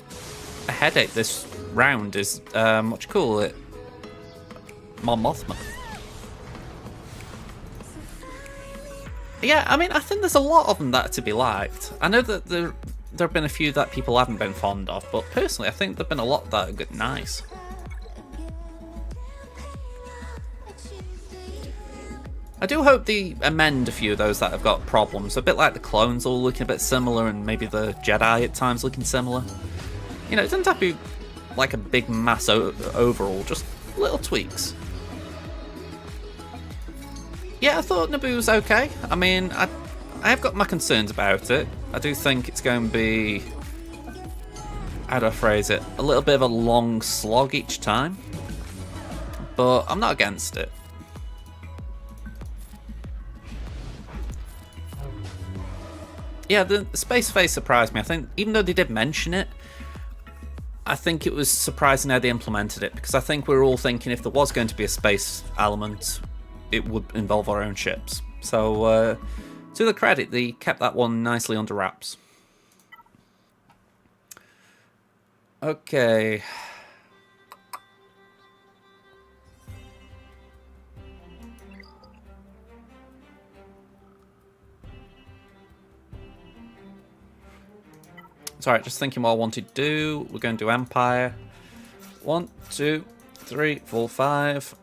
a headache this round is, what you call it? Mon Mothma. Yeah, I mean, I think there's a lot of them that are to be liked. I know that there have been a few that people haven't been fond of, but personally, I think there have been a lot that are good, nice. I do hope they amend a few of those that have got problems. A bit like the clones all looking a bit similar, and maybe the Jedi at times looking similar. You know, it doesn't have to be like a big mass overall, just little tweaks. Yeah, I thought Naboo was okay. I mean, I have got my concerns about it. I do think it's going to be, how do I phrase it, a little bit of a long slog each time. But I'm not against it. Yeah, the space phase surprised me. I think, even though they did mention it, I think it was surprising how they implemented it, because I think we were all thinking if there was going to be a space element, it would involve our own ships. So, to the credit, they kept that one nicely under wraps. Okay. It's alright, just thinking what I wanted to do. We're going to do Empire. 1, 2, 3, 4, 5.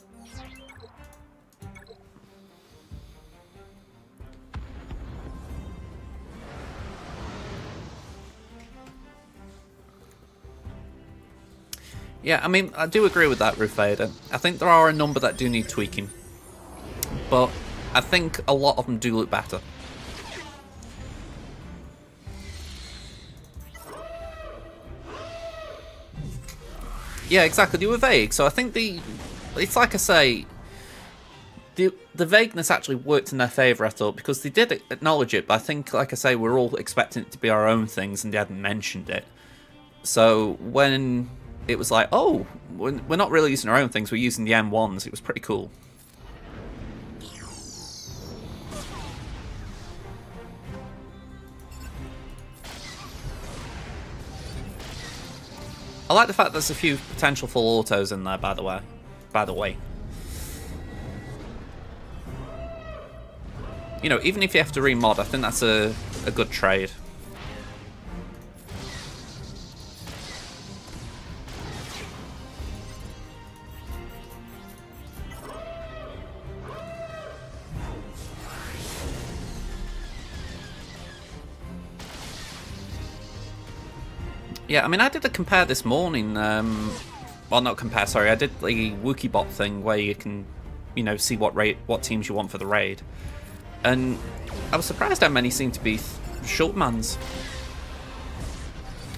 Yeah, I mean, I do agree with that, Ruth Vader. I think there are a number that do need tweaking. But I think a lot of them do look better. Yeah, exactly. They were vague, so I think it's like I say, the vagueness actually worked in their favour, I thought, because they did acknowledge it, but I think, like I say, we're all expecting it to be our own things, and they hadn't mentioned it. So when it was like, oh, we're not really using our own things, we're using the M1s, it was pretty cool. I like the fact there's a few potential full autos in there, by the way. You know, even if you have to remod, I think that's a good trade. Yeah, I mean, I did a compare this morning. Well, not compare, sorry. I did the Wookiee bot thing where you can, you know, see what teams you want for the raid. And I was surprised how many seem to be shortmans.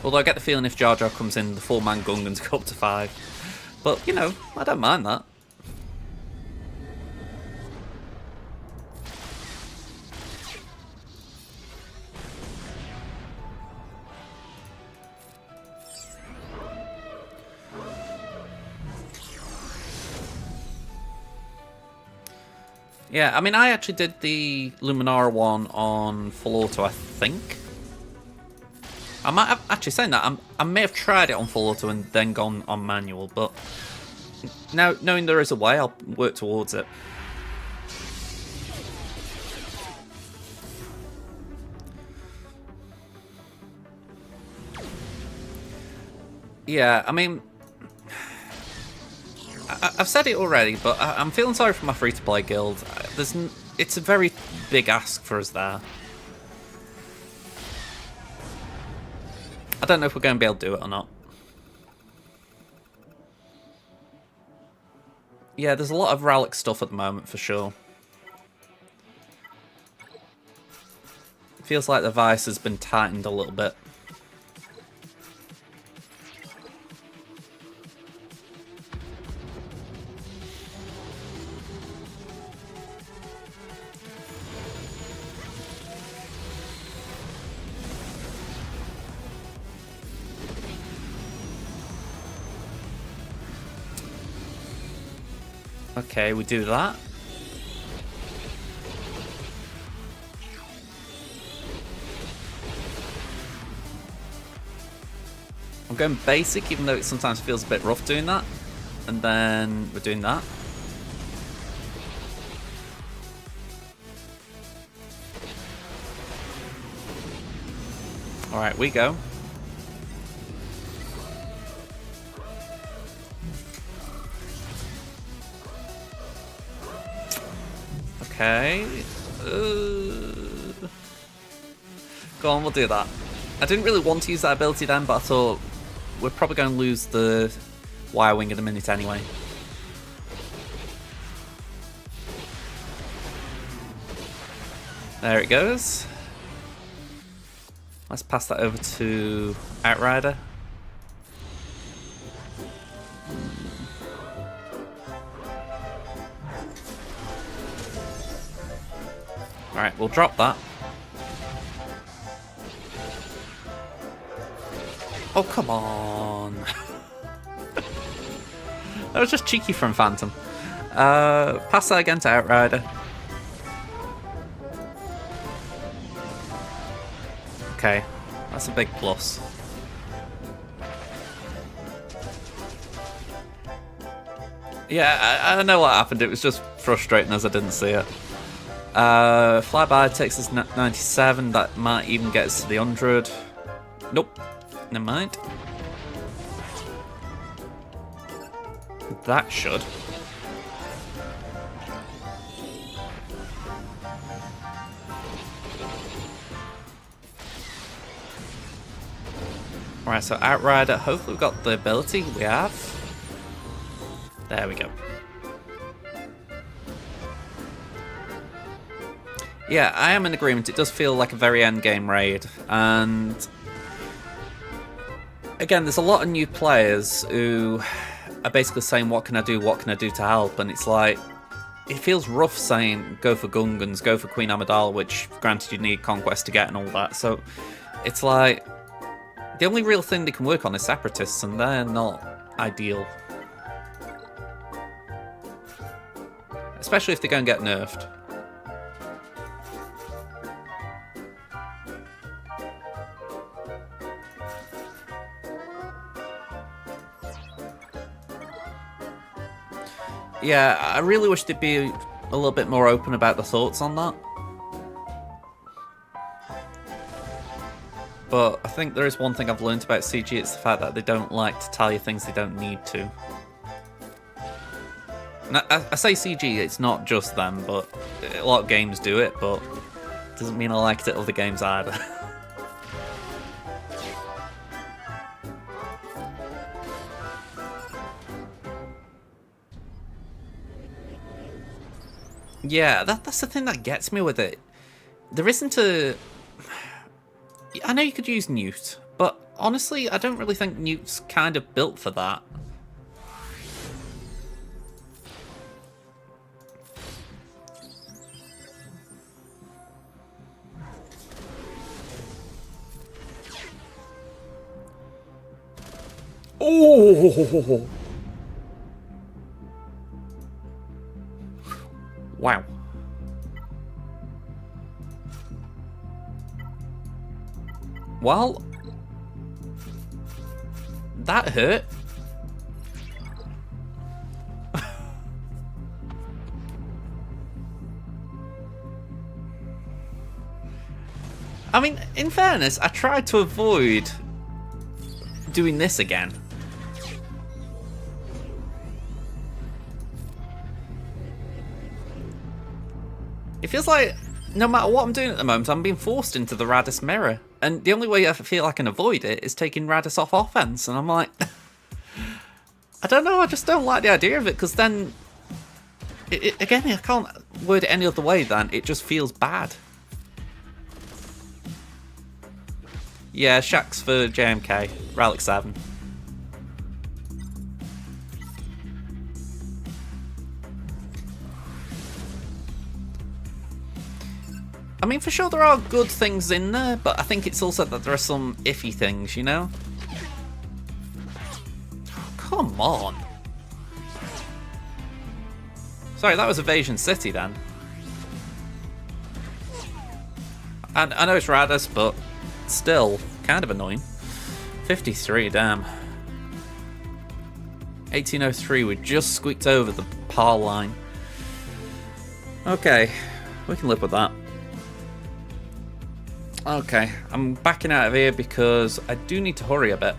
Although I get the feeling if Jar Jar comes in, the 4-man Gungans go up to 5. But, you know, I don't mind that. Yeah, I mean, I actually did the Luminara one on full auto, I think. I might have, actually saying that, I may have tried it on full auto and then gone on manual, but now knowing there is a way, I'll work towards it. Yeah, I mean, I've said it already, but I'm feeling sorry for my free-to-play guild. It's a very big ask for us there. I don't know if we're going to be able to do it or not. Yeah, there's a lot of relic stuff at the moment, for sure. It feels like the vice has been tightened a little bit. Okay, we do that. I'm going basic, even though it sometimes feels a bit rough doing that. And then we're doing that. Alright, we go. Okay. Go on, we'll do that. I didn't really want to use that ability then, but I thought we're probably going to lose the wire wing in a minute anyway. There it goes. Let's pass that over to Outrider. Alright, we'll drop that. Oh, come on. That was just cheeky from Phantom. Pass that again to Outrider. Okay, that's a big plus. Yeah, I know what happened. It was just frustrating as I didn't see it. Flyby takes us 97. That might even get us to the 100. Nope. Never mind. That should. Alright, so Outrider. Hopefully we've got the ability. We have. There we go. Yeah, I am in agreement. It does feel like a very endgame raid. And again, there's a lot of new players who are basically saying, what can I do to help? And it's like, it feels rough saying, go for Gungans, go for Queen Amidala, which granted you need Conquest to get and all that. So it's like, the only real thing they can work on is Separatists, and they're not ideal. Especially if they go and get nerfed. Yeah, I really wish they'd be a little bit more open about the thoughts on that. But I think there is one thing I've learned about CG, it's the fact that they don't like to tell you things they don't need to. And I say CG, it's not just them, but a lot of games do it, but it doesn't mean I like it at other games either. Yeah, that's the thing that gets me with it. There isn't a... I know you could use Newt, but honestly, I don't really think Newt's kind of built for that. Oh! Wow. Well, that hurt. I mean, in fairness, I tried to avoid doing this again. It feels like no matter what I'm doing at the moment, I'm being forced into the Radis mirror. And the only way I feel I can avoid it is taking Radis off offense. And I'm like, I don't know, I just don't like the idea of it, because then Again, I can't word it any other way than it just feels bad. Yeah, Shax for JMK, Relic 7. I mean, for sure there are good things in there, but I think it's also that there are some iffy things, you know? Come on. Sorry, that was Evasion City then. And I know it's Radis, but still kind of annoying. 53, damn. 1803, we just squeaked over the par line. Okay, we can live with that. Okay, I'm backing out of here because I do need to hurry a bit.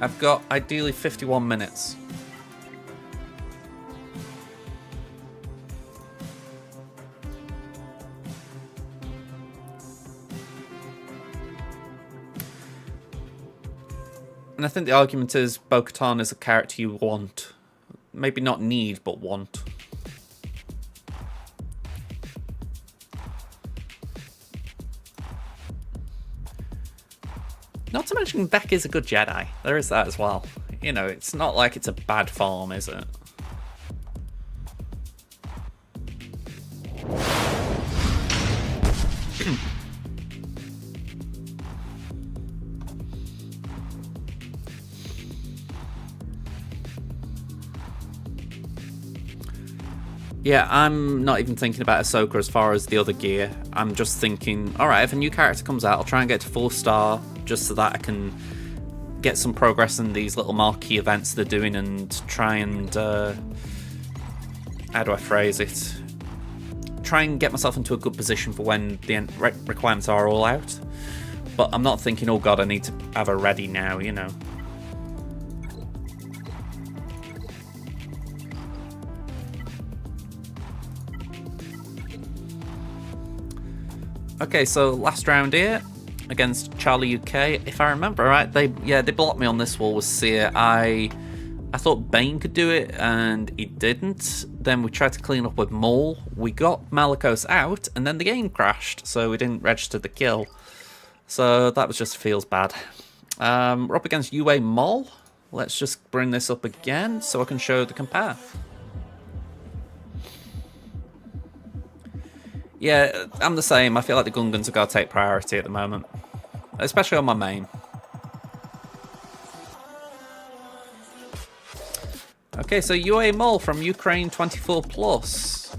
I've got ideally 51 minutes. And I think the argument is Bo-Katan is a character you want. Maybe not need, but want. Not to mention Beck is a good Jedi. There is that as well. You know, it's not like it's a bad farm, is it? Yeah, I'm not even thinking about Ahsoka as far as the other gear. I'm just thinking, alright, if a new character comes out, I'll try and get to 4-star just so that I can get some progress in these little marquee events they're doing and try and, how do I phrase it? Try and get myself into a good position for when the requirements are all out. But I'm not thinking, oh god, I need to have her ready now, you know. Okay, so last round here against Charlie UK. If I remember right, they blocked me on this wall with Seer. I thought Bane could do it, and he didn't. Then we tried to clean up with Maul. We got Malicos out, and then the game crashed, so we didn't register the kill. So that was just feels bad. We're up against UA Maul. Let's just bring this up again so I can show the compare. Yeah, I'm the same. I feel like the Gungans have got to take priority at the moment. Especially on my main. Okay, so UA Mol from Ukraine 24+.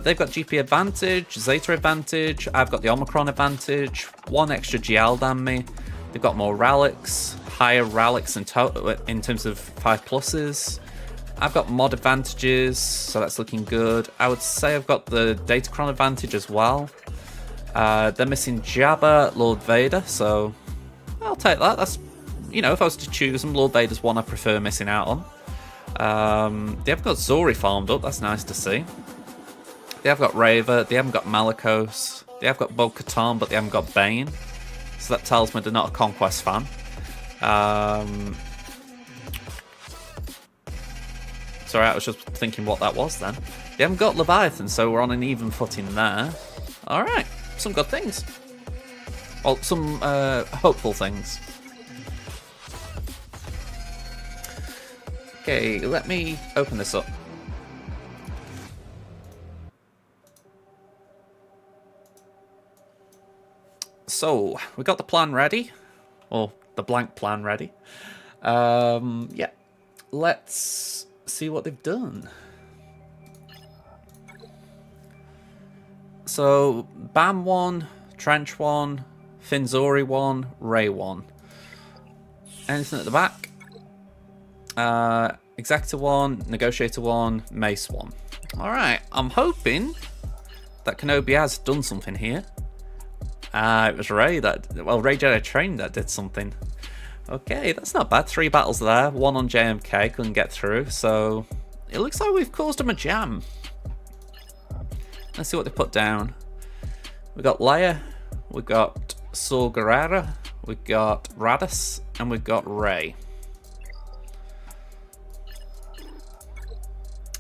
They've got GP advantage, Zeta advantage, I've got the Omicron advantage, 1 extra GL than me. They've got more relics, higher relics in terms of 5+. I've got mod advantages, so that's looking good. I would say I've got the Datacron advantage as well. They're missing Jabba, Lord Vader, so I'll take that. That's, you know, if I was to choose them, Lord Vader's one I prefer missing out on. They have got Zori farmed up, that's nice to see. They have got Raver, they haven't got Malicos, they have got Bo-Katan, but they haven't got Bane. So that tells me they're not a Conquest fan. Sorry, I was just thinking what that was then. They haven't got Leviathan, so we're on an even footing there. Alright, some good things. Well, some hopeful things. Okay, let me open this up. So, we got the plan ready. Or, the blank plan ready. Yeah. Let's see what they've done. So, Bam 1, Trench 1, Finzori 1, Ray 1. Anything at the back? Executor 1, Negotiator 1, Mace 1. Alright, I'm hoping that Kenobi has done something here. It was Ray Ray Jedi Train that did something. Okay, that's not bad. 3 battles there, 1 on JMK, couldn't get through, so it looks like we've caused him a jam. Let's see what they put down. We got Leia, we got Saw Gerrera, we've got Radis, and we've got Ray.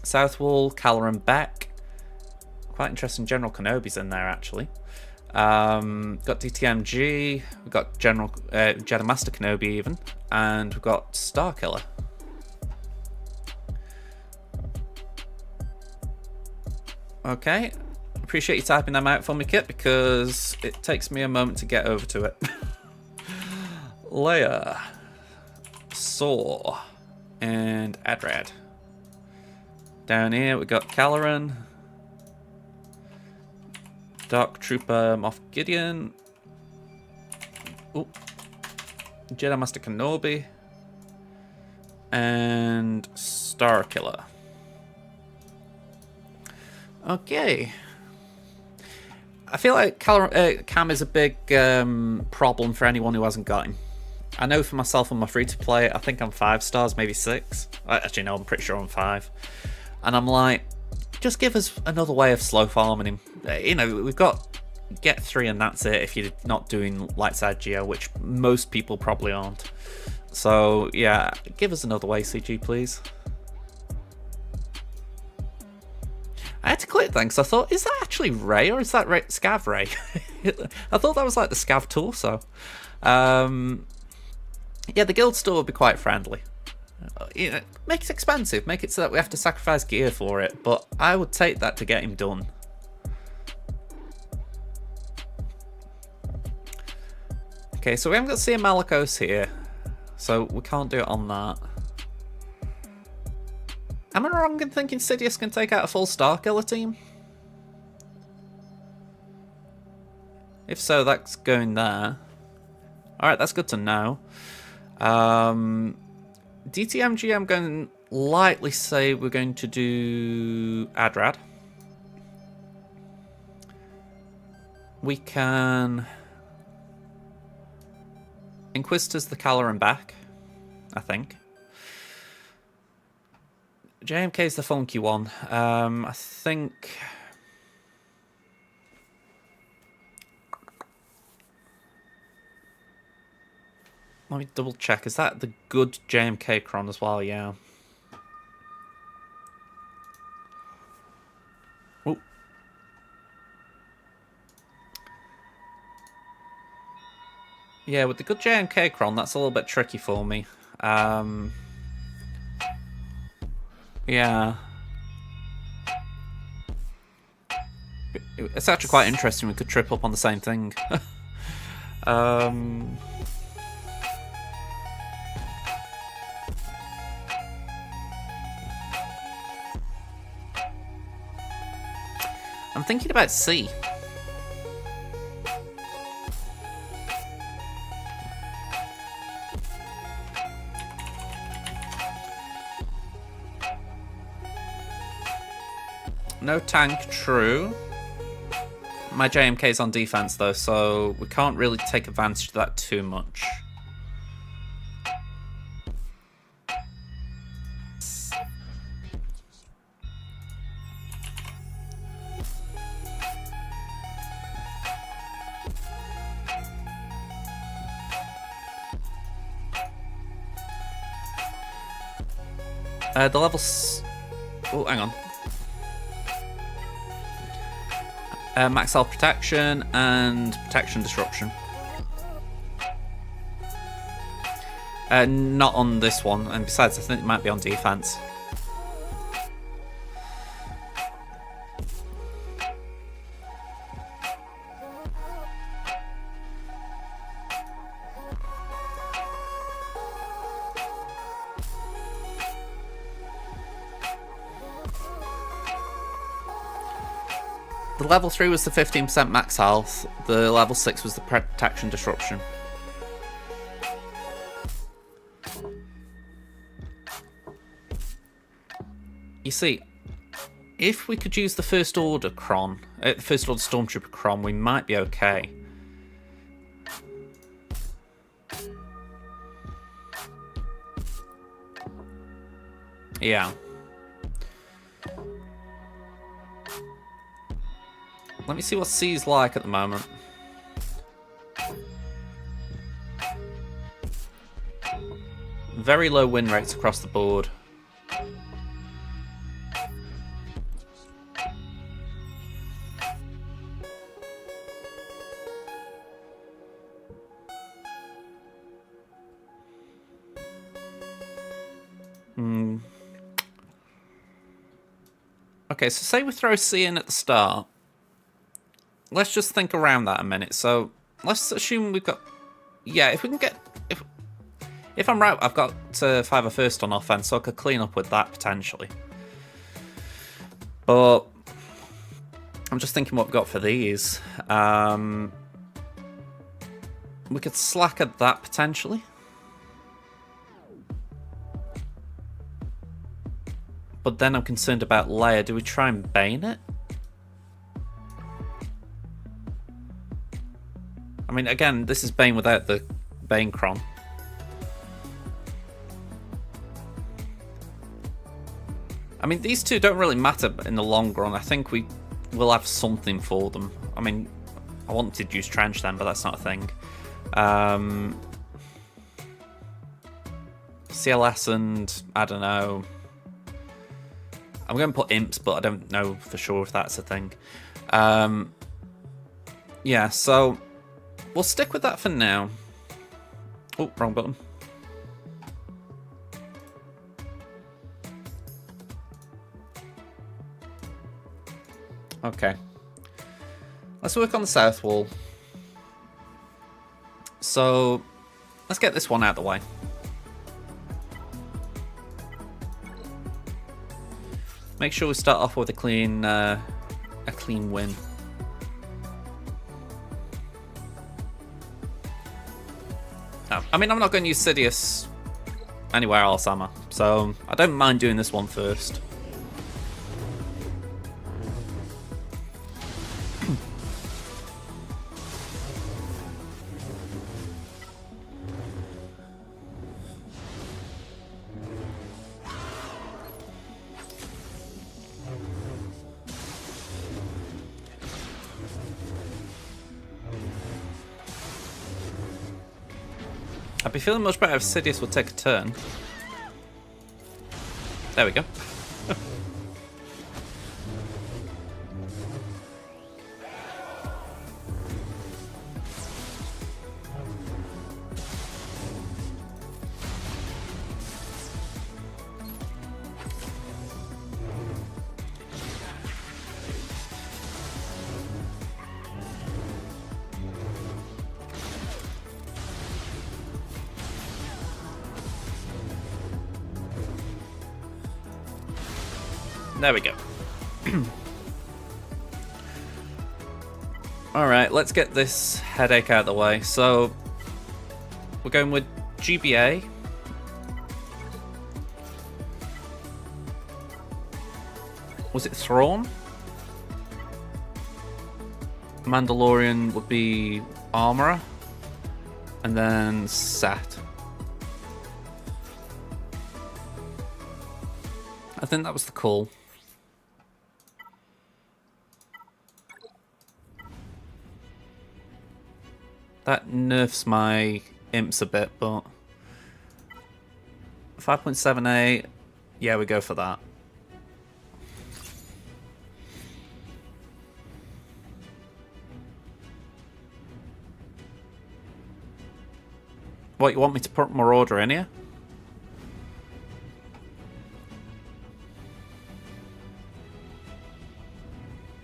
South Wall, Caloran Beck. Quite interesting General Kenobi's in there, actually. Got DTMG, we've got Jedi Master Kenobi even, and we've got Starkiller. Okay, appreciate you typing them out for me, Kit, because it takes me a moment to get over to it. Leia, Saw, and Adrad. Down here we got Caloran, Dark Trooper Moff Gideon, Jedi Master Kenobi, and Starkiller. Okay. I feel like Cam is a big problem for anyone who hasn't got him. I know for myself on my free-to-play, I think I'm 5 stars, maybe 6. Actually, no, I'm pretty sure I'm 5. And I'm like, just give us another way of slow farming him. You know, we've got get 3 and that's it if you're not doing light side geo, which most people probably aren't. So, yeah, give us another way, CG, please. I had to click then because I thought, is that actually Ray or is that Scav Ray? I thought that was like the Scav torso. Yeah, the guild store would be quite friendly. You know, make it expensive, make it so that we have to sacrifice gear for it, but I would take that to get him done. Okay, so we haven't got Sia Malicos here, so we can't do it on that. Am I wrong in thinking Sidious can take out a full Starkiller team? If so, that's going there. Alright, that's good to know. DTMG, I'm going to lightly say we're going to do Adrad. We can Inquisitors the Caloran back, I think. JMK is the funky one. I think... Let me double check. Is that the good JMK Cron as well? Yeah. Oh. Yeah, with the good JMK Cron, that's a little bit tricky for me. Yeah. It's actually quite interesting. We could trip up on the same thing. I'm thinking about C. No tank, true. My JMK's on defense though, so we can't really take advantage of that too much. The levels... Oh, hang on. Max health protection and protection disruption. Not on this one, and besides I think it might be on defense. The level 3 was the 15% max health, the level 6 was the protection disruption. You see, if we could use the First Order Cron, the First Order Stormtrooper Cron, we might be okay. Yeah. Let me see what C's like at the moment. Very low win rates across the board. Okay, so say we throw C in at the start. Let's just think around that a minute. So let's assume we've got... Yeah, if we can get... If I'm right, I've got 5 first on offense, so I could clean up with that potentially. But I'm just thinking what we've got for these. We could slack at that potentially. But then I'm concerned about layer. Do we try and Bane it? I mean, again, this is Bane without the Bane Cron. I mean, these two don't really matter in the long run. I think we will have something for them. I mean, I wanted to use Trench then, but that's not a thing. CLS and, I don't know... I'm going to put Imps, but I don't know for sure if that's a thing. Yeah, so we'll stick with that for now. Oh, wrong button. Okay. Let's work on the south wall. So let's get this one out of the way. Make sure we start off with a clean win. Oh, I mean, I'm not going to use Sidious anywhere else, am I? So I don't mind doing this one first. I'd be feeling much better if Sidious would take a turn. There we go. There we go. Alright, let's get this headache out of the way. So, we're going with GBA. Was it Thrawn? Mandalorian would be Armorer. And then Sat. I think that was the call. That nerfs my imps a bit, but 5.78, yeah, we go for that. What, you want me to put more order in here?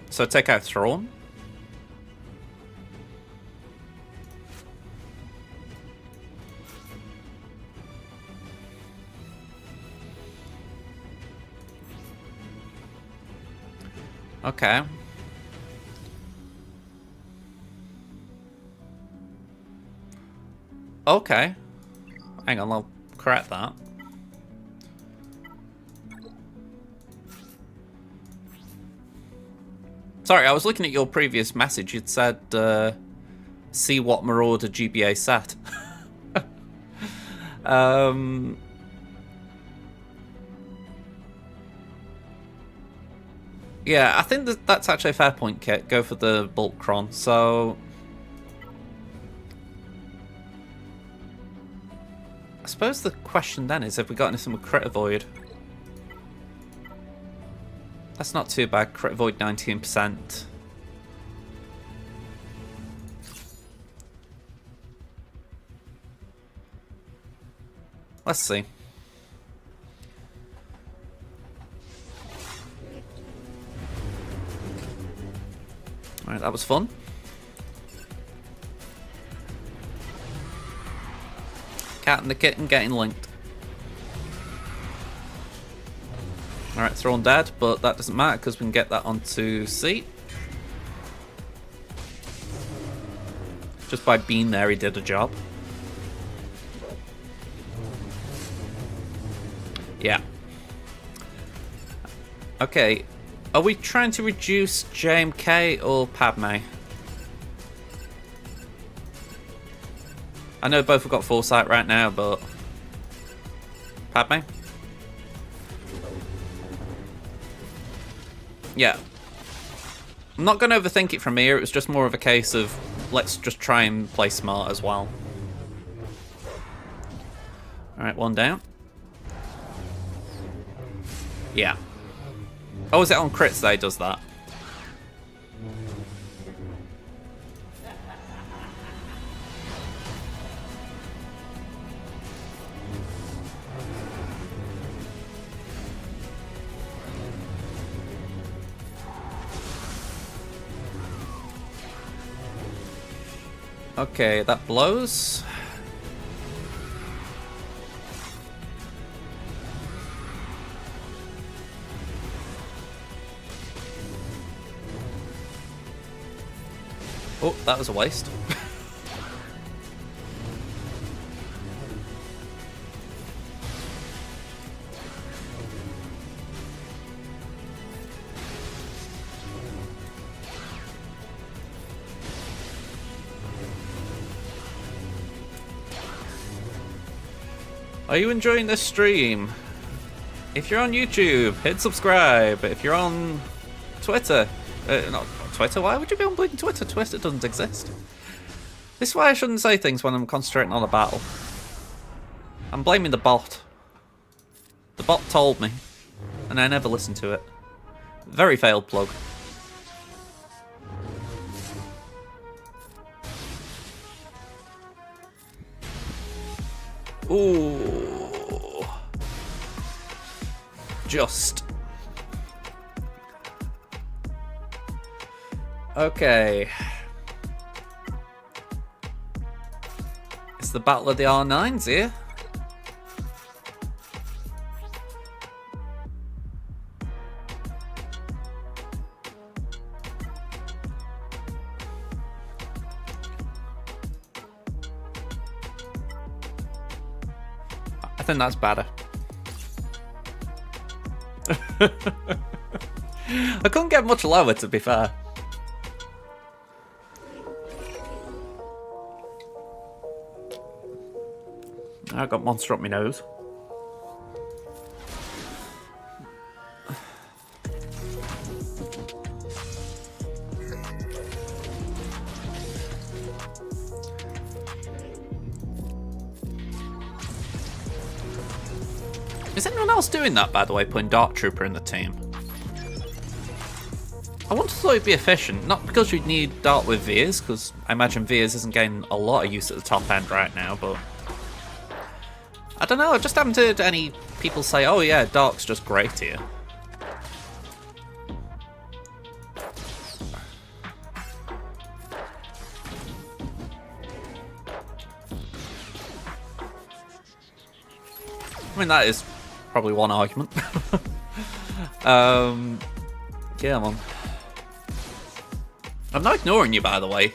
So take out Thrawn. Okay. Okay. Hang on, I'll correct that. Sorry, I was looking at your previous message. It said, see what Marauder GBA sat. Yeah, I think that's actually a fair point, Kit. Go for the bulk cron. So suppose the question then is, have we got anything with crit avoid? That's not too bad. Crit avoid 19%. Let's see. Alright, that was fun. Cat and the kitten getting linked. Alright, thrown dead, but that doesn't matter because we can get that onto C. Just by being there, he did a job. Yeah. Okay. Are we trying to reduce JMK or Padme? I know both have got foresight right now, but... Padme? Yeah. I'm not going to overthink it from here, it was just more of a case of let's just try and play smart as well. Alright, one down. Yeah. Oh, is it on crits that he does that? Okay, that blows. Oh, that was a waste. Are you enjoying this stream? If you're on YouTube, hit subscribe. If you're on Twitter, not Twitter, why would you be on bleeding Twitter? Twitter doesn't exist. This is why I shouldn't say things when I'm concentrating on a battle. I'm blaming the bot. The bot told me, and I never listened to it. Very failed plug. Ooh. Just. Okay. It's the battle of the R9s here. I think that's better. I couldn't get much lower, to be fair. I got monster up my nose. Is anyone else doing that, by the way, putting Dark Trooper in the team? I would have thought it'd be efficient, not because you'd need Dark with Veers, because I imagine Veers isn't getting a lot of use at the top end right now, but... I don't know, I just haven't heard any people say, oh yeah, Dark's just great here. I mean, that is probably one argument. Yeah, man. I'm not ignoring you, by the way.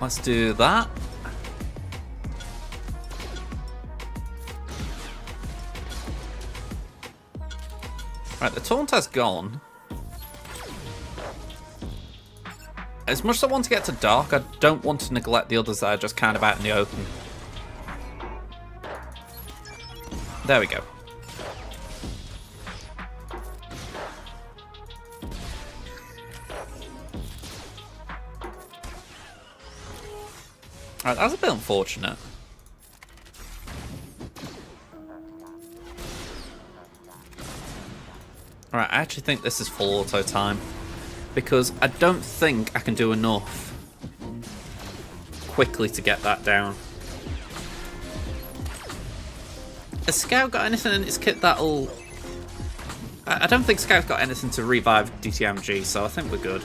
Let's do that. Right, the taunt has gone. As much as I want to get to dark, I don't want to neglect the others that are just kind of out in the open. There we go. Alright, that was a bit unfortunate. Alright, I actually think this is full auto time. Because I don't think I can do enough quickly to get that down. Has Scout got anything in its kit that'll... I don't think Scout's got anything to revive DTMG, so I think we're good.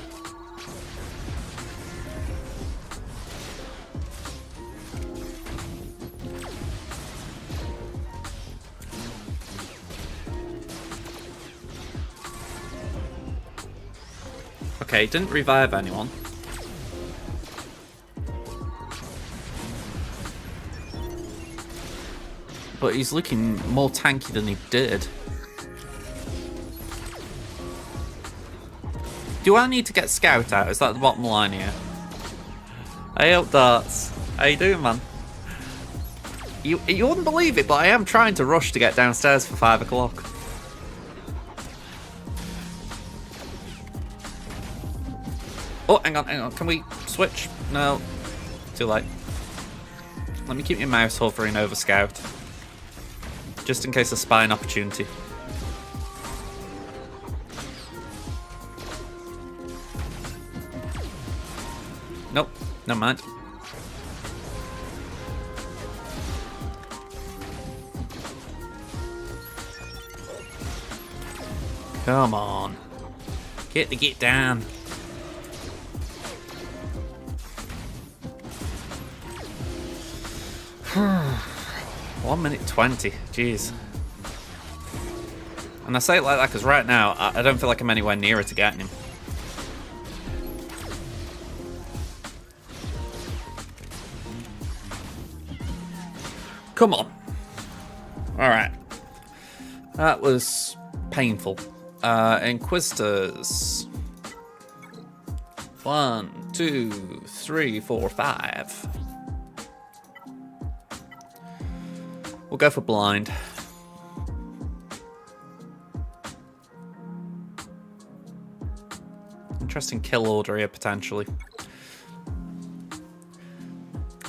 Okay, didn't revive anyone. But he's looking more tanky than he did. Do I need to get Scout out? Is that the bottom line here? Hey up, Darts. How you doing, man? You wouldn't believe it, but I am trying to rush to get downstairs for 5 o'clock. Oh, hang on. Can we switch? No. Too late. Let me keep your mouse hovering over Scout. Just in case I spy an opportunity. Nope. Never mind. Come on. Get down. 1 minute 20, jeez. And I say it like that because right now I don't feel like I'm anywhere nearer to getting him. Come on. Alright. That was painful. Inquisitors. 1, 2, 3, 4, 5. We'll go for blind. Interesting kill order here, potentially.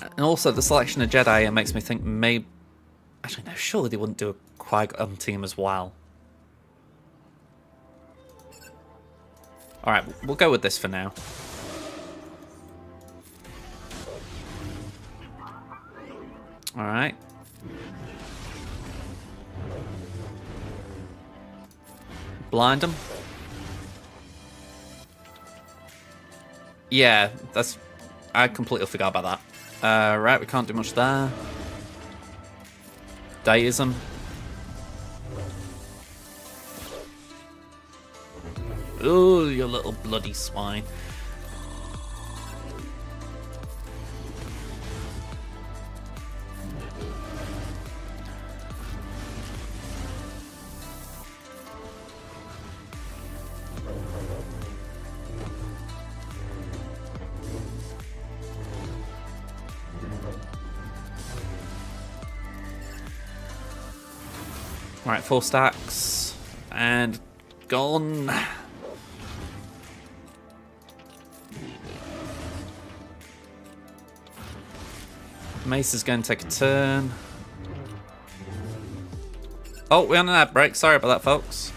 And also, the selection of Jedi here makes me think maybe... Actually, no, surely they wouldn't do a Qui-Gon team as well. Alright, we'll go with this for now. Alright. Blind them. Yeah, that's... I completely forgot about that. Right, we can't do much there. Deism. Oh, you little bloody swine. Alright, 4 stacks. And gone. Mace is going to take a turn. Oh, we're on an ad break. Sorry about that, folks.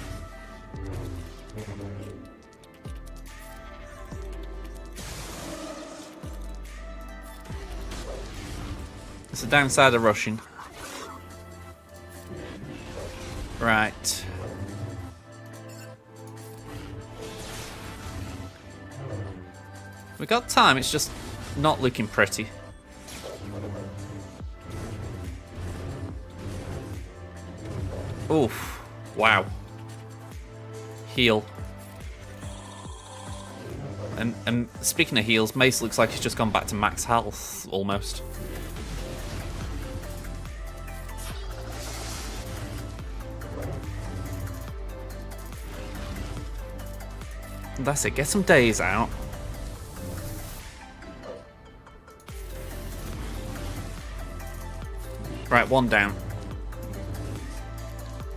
It's the downside of rushing. Right. We got time, it's just not looking pretty. Oof. Wow. Heal. And speaking of heals, Mace looks like he's just gone back to max health, almost. That's it, get some days out. Alright, one down.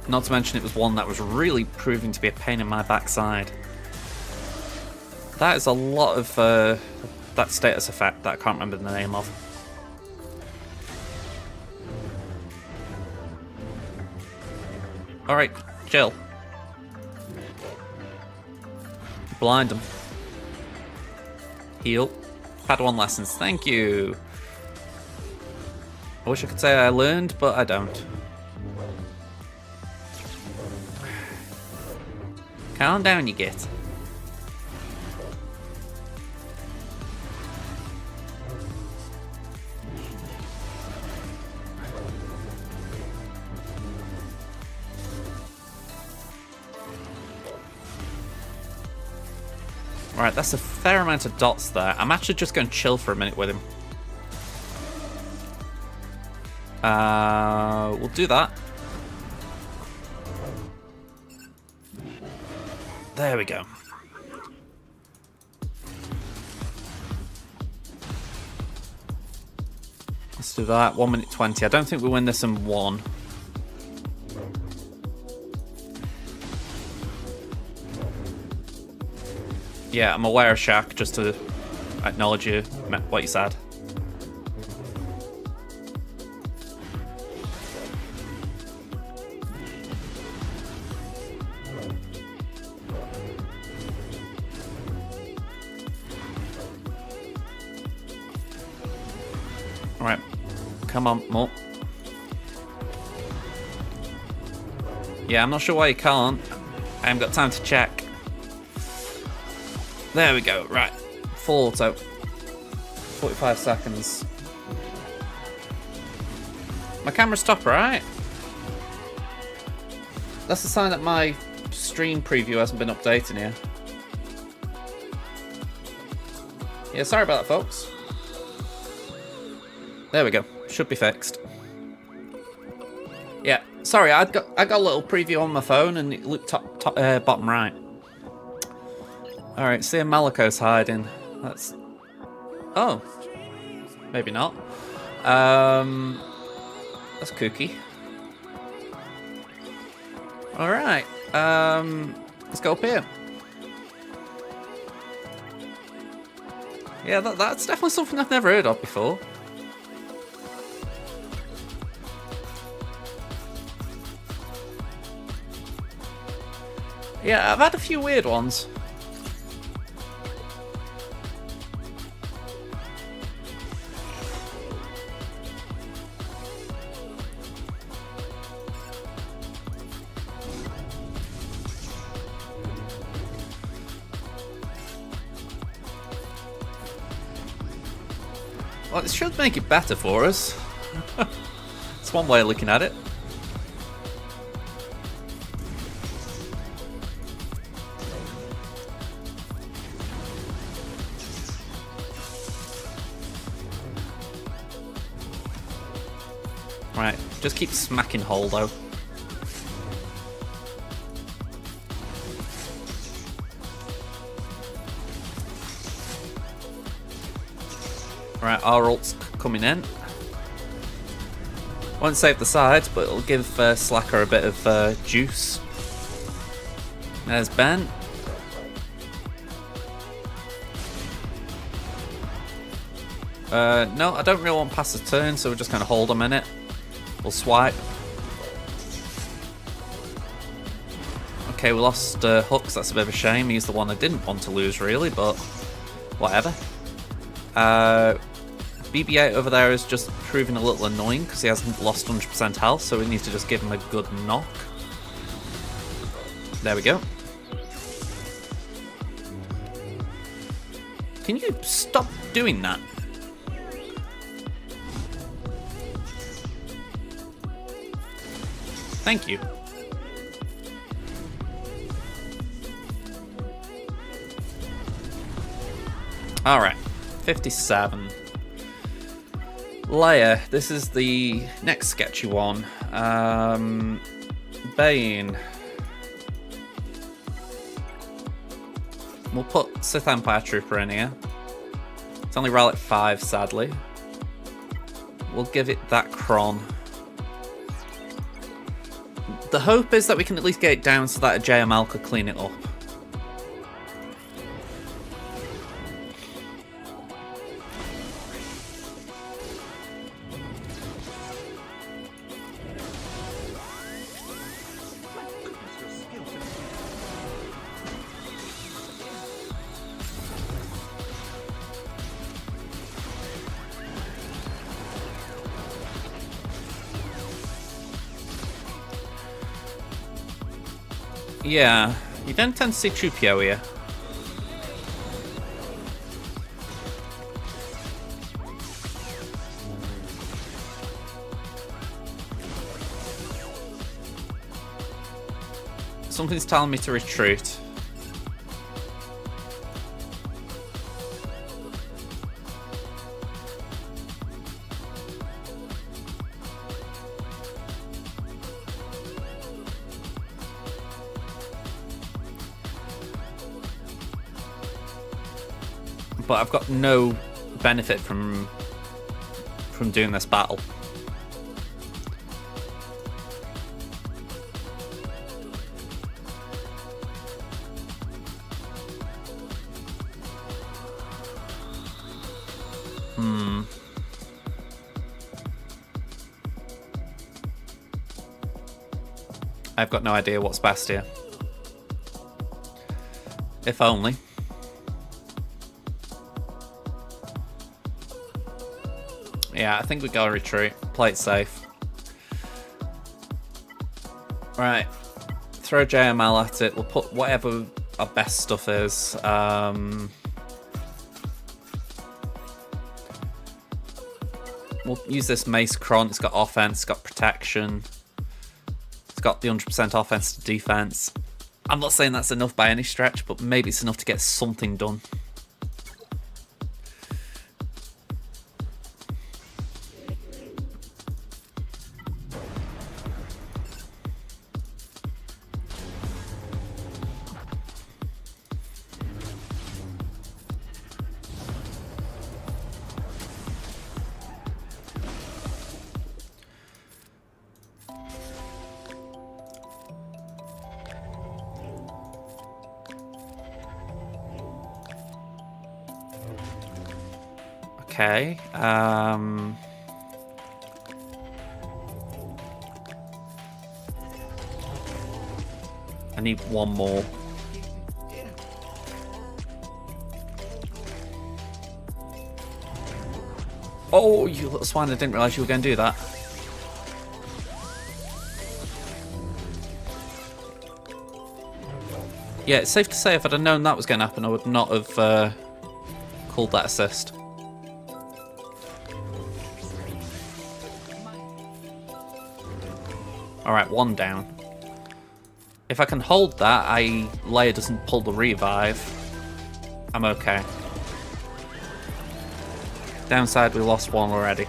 Not to mention it was one that was really proving to be a pain in my backside. That is a lot of that status effect that I can't remember the name of. Alright, chill. Blind them. Heal. Padawan lessons, thank you. I wish I could say I learned, but I don't. Calm down, you git. Right, that's a fair amount of dots there. I'm actually just going to chill for a minute with him. We'll do that. There we go. Let's do that. 1 minute 20. I don't think we win this in one. Yeah, I'm aware of Shaq, just to acknowledge you, what you said. Alright, come on, more. Yeah, I'm not sure why you can't. I haven't got time to check. There we go, right. Full auto. 45 seconds. My camera stopped, right? That's a sign that my stream preview hasn't been updating here. Yeah, sorry about that, folks. There we go. Should be fixed. Yeah, sorry, I got a little preview on my phone and it looked bottom right. Alright, see Maliko's hiding. That's... Oh. Maybe not. That's kooky. Alright. Let's go up here. Yeah, that's definitely something I've never heard of before. Yeah, I've had a few weird ones. Well, it should make it better for us. It's one way of looking at it. Right, just keep smacking hole though. Right, our ult's coming in. Won't save the sides, but it'll give Slacker a bit of juice. There's Ben. No, I don't really want to pass the turn, so we're just going to hold a minute. We'll swipe. Okay, we lost Hooks, that's a bit of a shame. He's the one I didn't want to lose, really, but whatever. BB-8 over there is just proving a little annoying because he hasn't lost 100% health, so we need to just give him a good knock. There we go. Can you stop doing that? Thank you. Alright, 57. Layer, this is the next sketchy one. Bane. We'll put Sith Empire Trooper in here. It's only relic 5, sadly. We'll give it that Kron. The hope is that we can at least get it down so that a JML could clean it up. Yeah, you don't tend to see Chupio here. Something's telling me to retreat. But I've got no benefit from doing this battle. I've got no idea what's best here. If only. Yeah, I think we gotta retreat. Play it safe. Right. Throw JML at it. We'll put whatever our best stuff is. We'll use this Mace Cron. It's got offense, it's got protection. It's got the 100% offense to defense. I'm not saying that's enough by any stretch, but maybe it's enough to get something done. Okay. I need one more. Oh, you little swine, I didn't realise you were going to do that. Yeah, it's safe to say if I'd have known that was going to happen, I would not have called that assist. Alright, one down. If I can hold that, Leia doesn't pull the revive, I'm okay. Downside, we lost one already.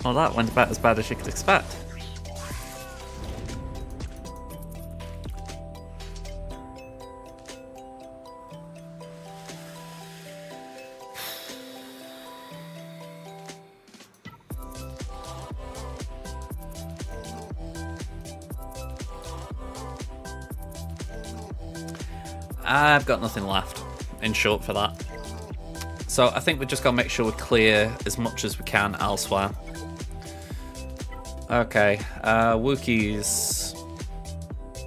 Well, that went about as bad as you could expect. I've got nothing left, in short, for that. So I think we've just got to make sure we clear as much as we can elsewhere. Okay, Wookiees.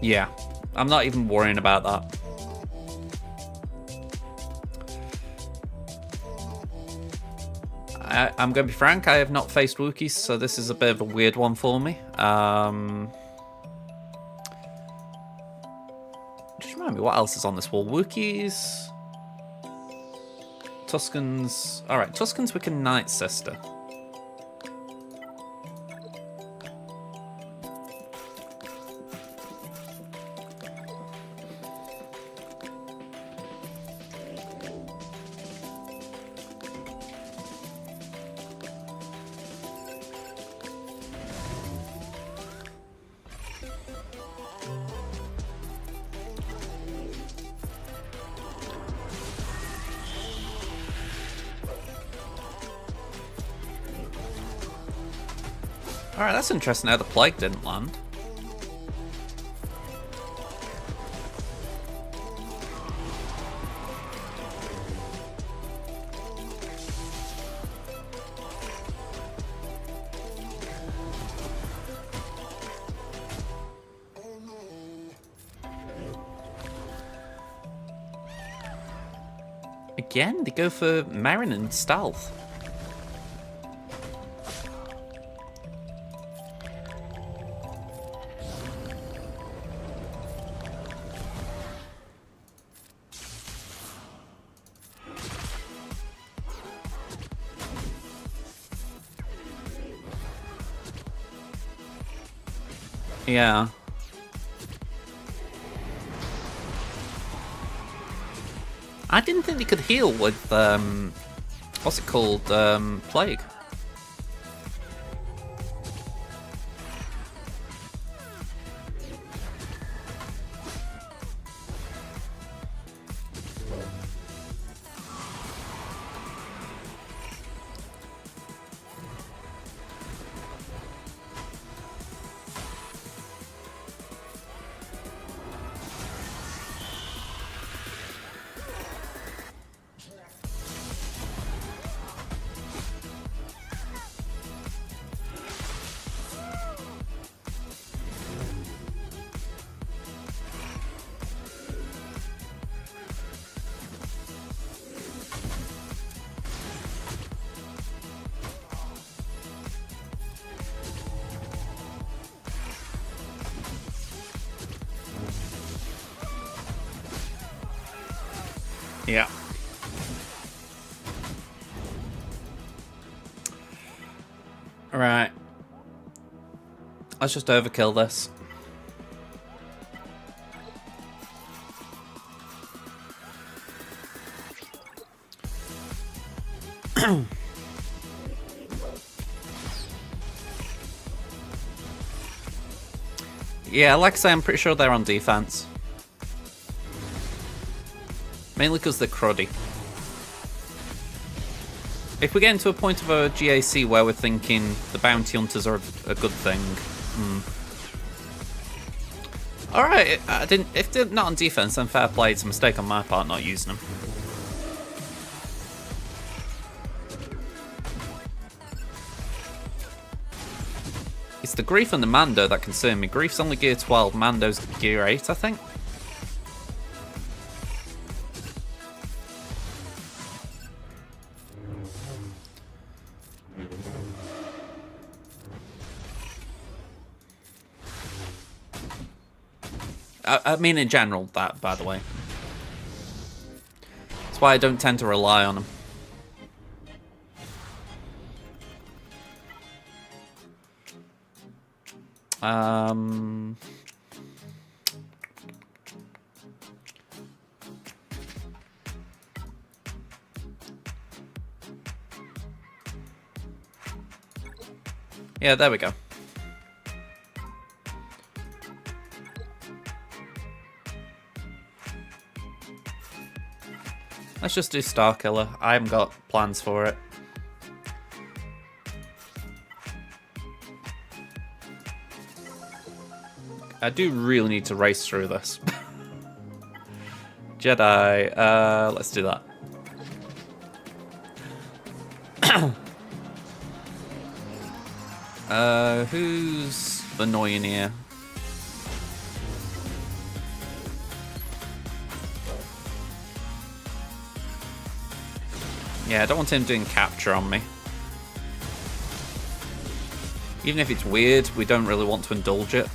Yeah, I'm not even worrying about that. I'm going to be frank, I have not faced Wookiees, so this is a bit of a weird one for me. Just remind me, what else is on this wall? Wookiees, Tuskens. Alright, Tuskens, Wiccan Night Sister. Alright, that's interesting how the plague didn't land. Again, they go for Marin and Stealth. Yeah. I didn't think they could heal with, what's it called, Plague. Yeah. Alright. Let's just overkill this. Yeah, like I say, I'm pretty sure they're on defense. Mainly because they're cruddy. If we get into a point of a GAC where we're thinking the bounty hunters are a good thing. Alright, if they're not on defense, then fair play. It's a mistake on my part not using them. It's the Grief and the Mando that concern me. Grief's only gear 12, Mando's gear 8, I think. I mean in general, that, by the way. That's why I don't tend to rely on them. Yeah, there we go. Let's just do Starkiller. I haven't got plans for it. I do really need to race through this. Jedi, let's do that. Who's annoying here? Yeah, I don't want him doing capture on me. Even if it's weird, we don't really want to indulge it.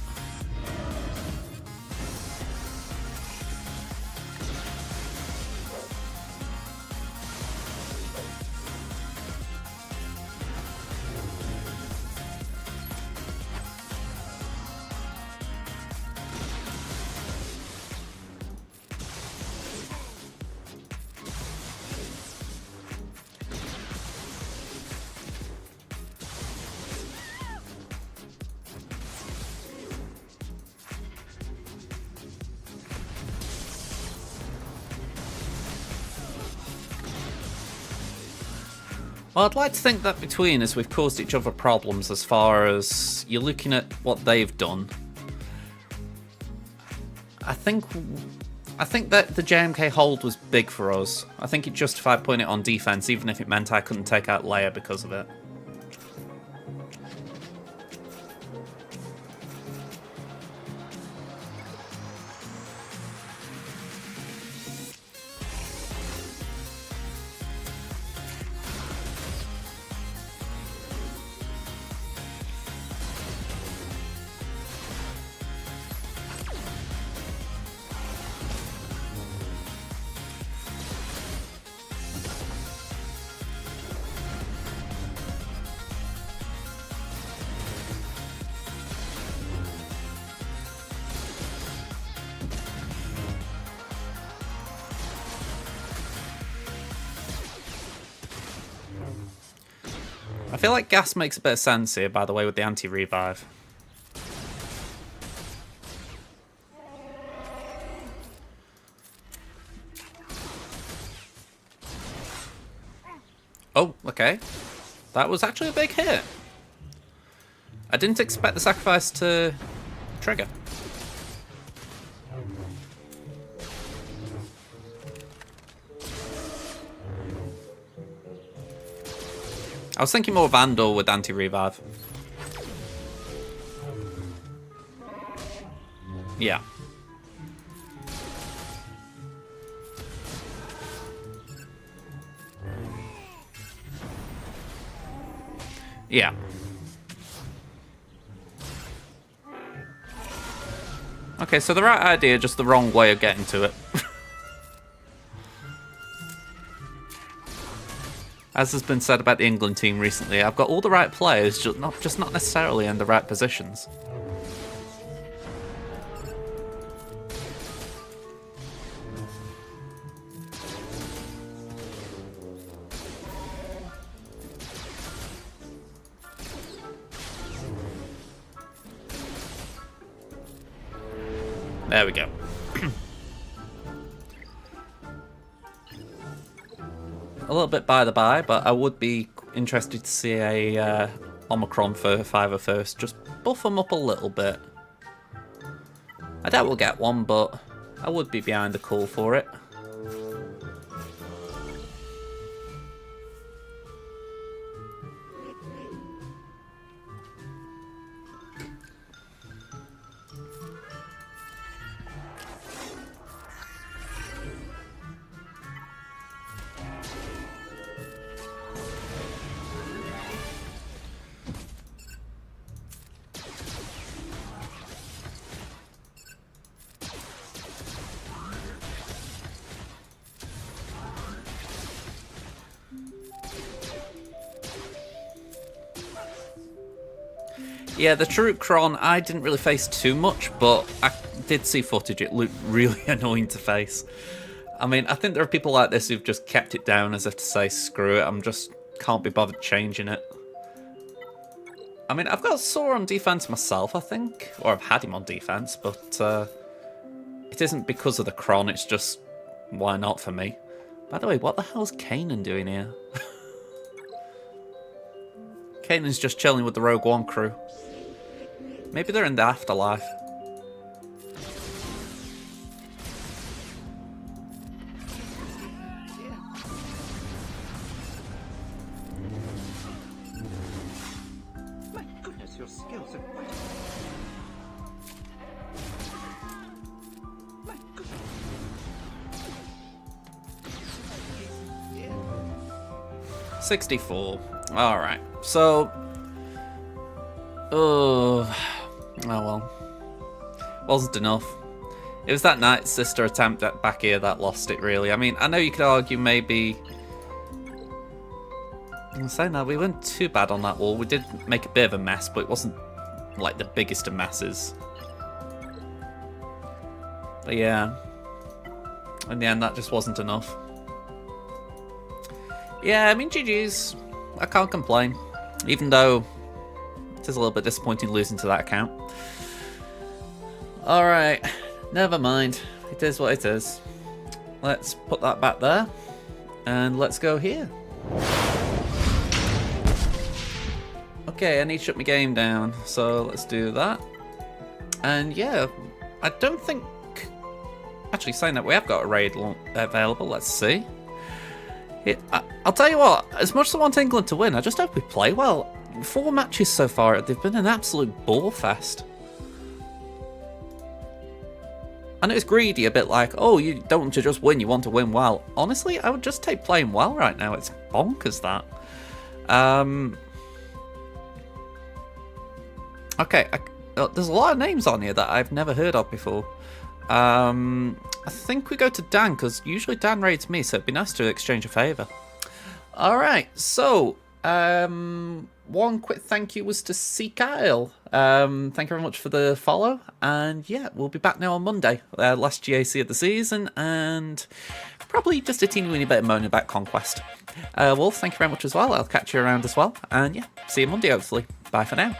Well, I'd like to think that between us we've caused each other problems as far as you're looking at what they've done. I think that the JMK hold was big for us. I think it justified putting it on defense, even if it meant I couldn't take out Leia because of it. I feel like gas makes a bit of sense here, by the way, with the anti-revive. Oh, okay. That was actually a big hit. I didn't expect the sacrifice to trigger. I was thinking more Vandal with anti-revive. Yeah. Yeah. Okay, so the right idea, just the wrong way of getting to it. As has been said about the England team recently, I've got all the right players, just not necessarily in the right positions. There we go. A little bit by the by, but I would be interested to see a Omicron for 501st. Just buff them up a little bit. I doubt we'll get one, but I would be behind the call for it. Yeah, the Taruk Kron, I didn't really face too much, but I did see footage. It looked really annoying to face. I mean, I think there are people like this who've just kept it down as if to say, screw it, I'm just can't be bothered changing it. I mean, I've got Sora on defense myself, I think, or I've had him on defense, but it isn't because of the Kron, it's just why not for me. By the way, what the hell's Kanan doing here? Kanan's just chilling with the Rogue One crew. Maybe they're in the afterlife. My goodness, your skills are quite... My goodness. 64. Alright, so... Oh well. Wasn't enough. It was that Night Sister attempt at back here that lost it, really. I mean, I know you could argue maybe... I'm saying that we weren't too bad on that wall. We did make a bit of a mess, but it wasn't like the biggest of messes. But yeah. In the end, that just wasn't enough. Yeah, I mean, GG's. I can't complain. Even though it is a little bit disappointing losing to that account. Alright, never mind. It is what it is. Let's put that back there. And let's go here. Okay, I need to shut my game down, so let's do that. And yeah, I don't think... Actually, saying that, we have got a raid available. Let's see. I'll tell you what, as much as I want England to win, I just hope we play well. 4 matches so far, they've been an absolute bore fest. I know it's greedy, a bit like, oh, you don't want to just win, you want to win well. Honestly, I would just take playing well right now. It's bonkers, that. Okay, there's a lot of names on here that I've never heard of before. I think we go to Dan, because usually Dan raids me, so it'd be nice to exchange a favour. Alright, so, one quick thank you was to C. Kyle. Thank you very much for the follow, and yeah, we'll be back now on Monday, last GAC of the season, and probably just a teeny weeny bit of moaning about Conquest. Wolf, thank you very much as well, I'll catch you around as well, and yeah, see you Monday hopefully. Bye for now.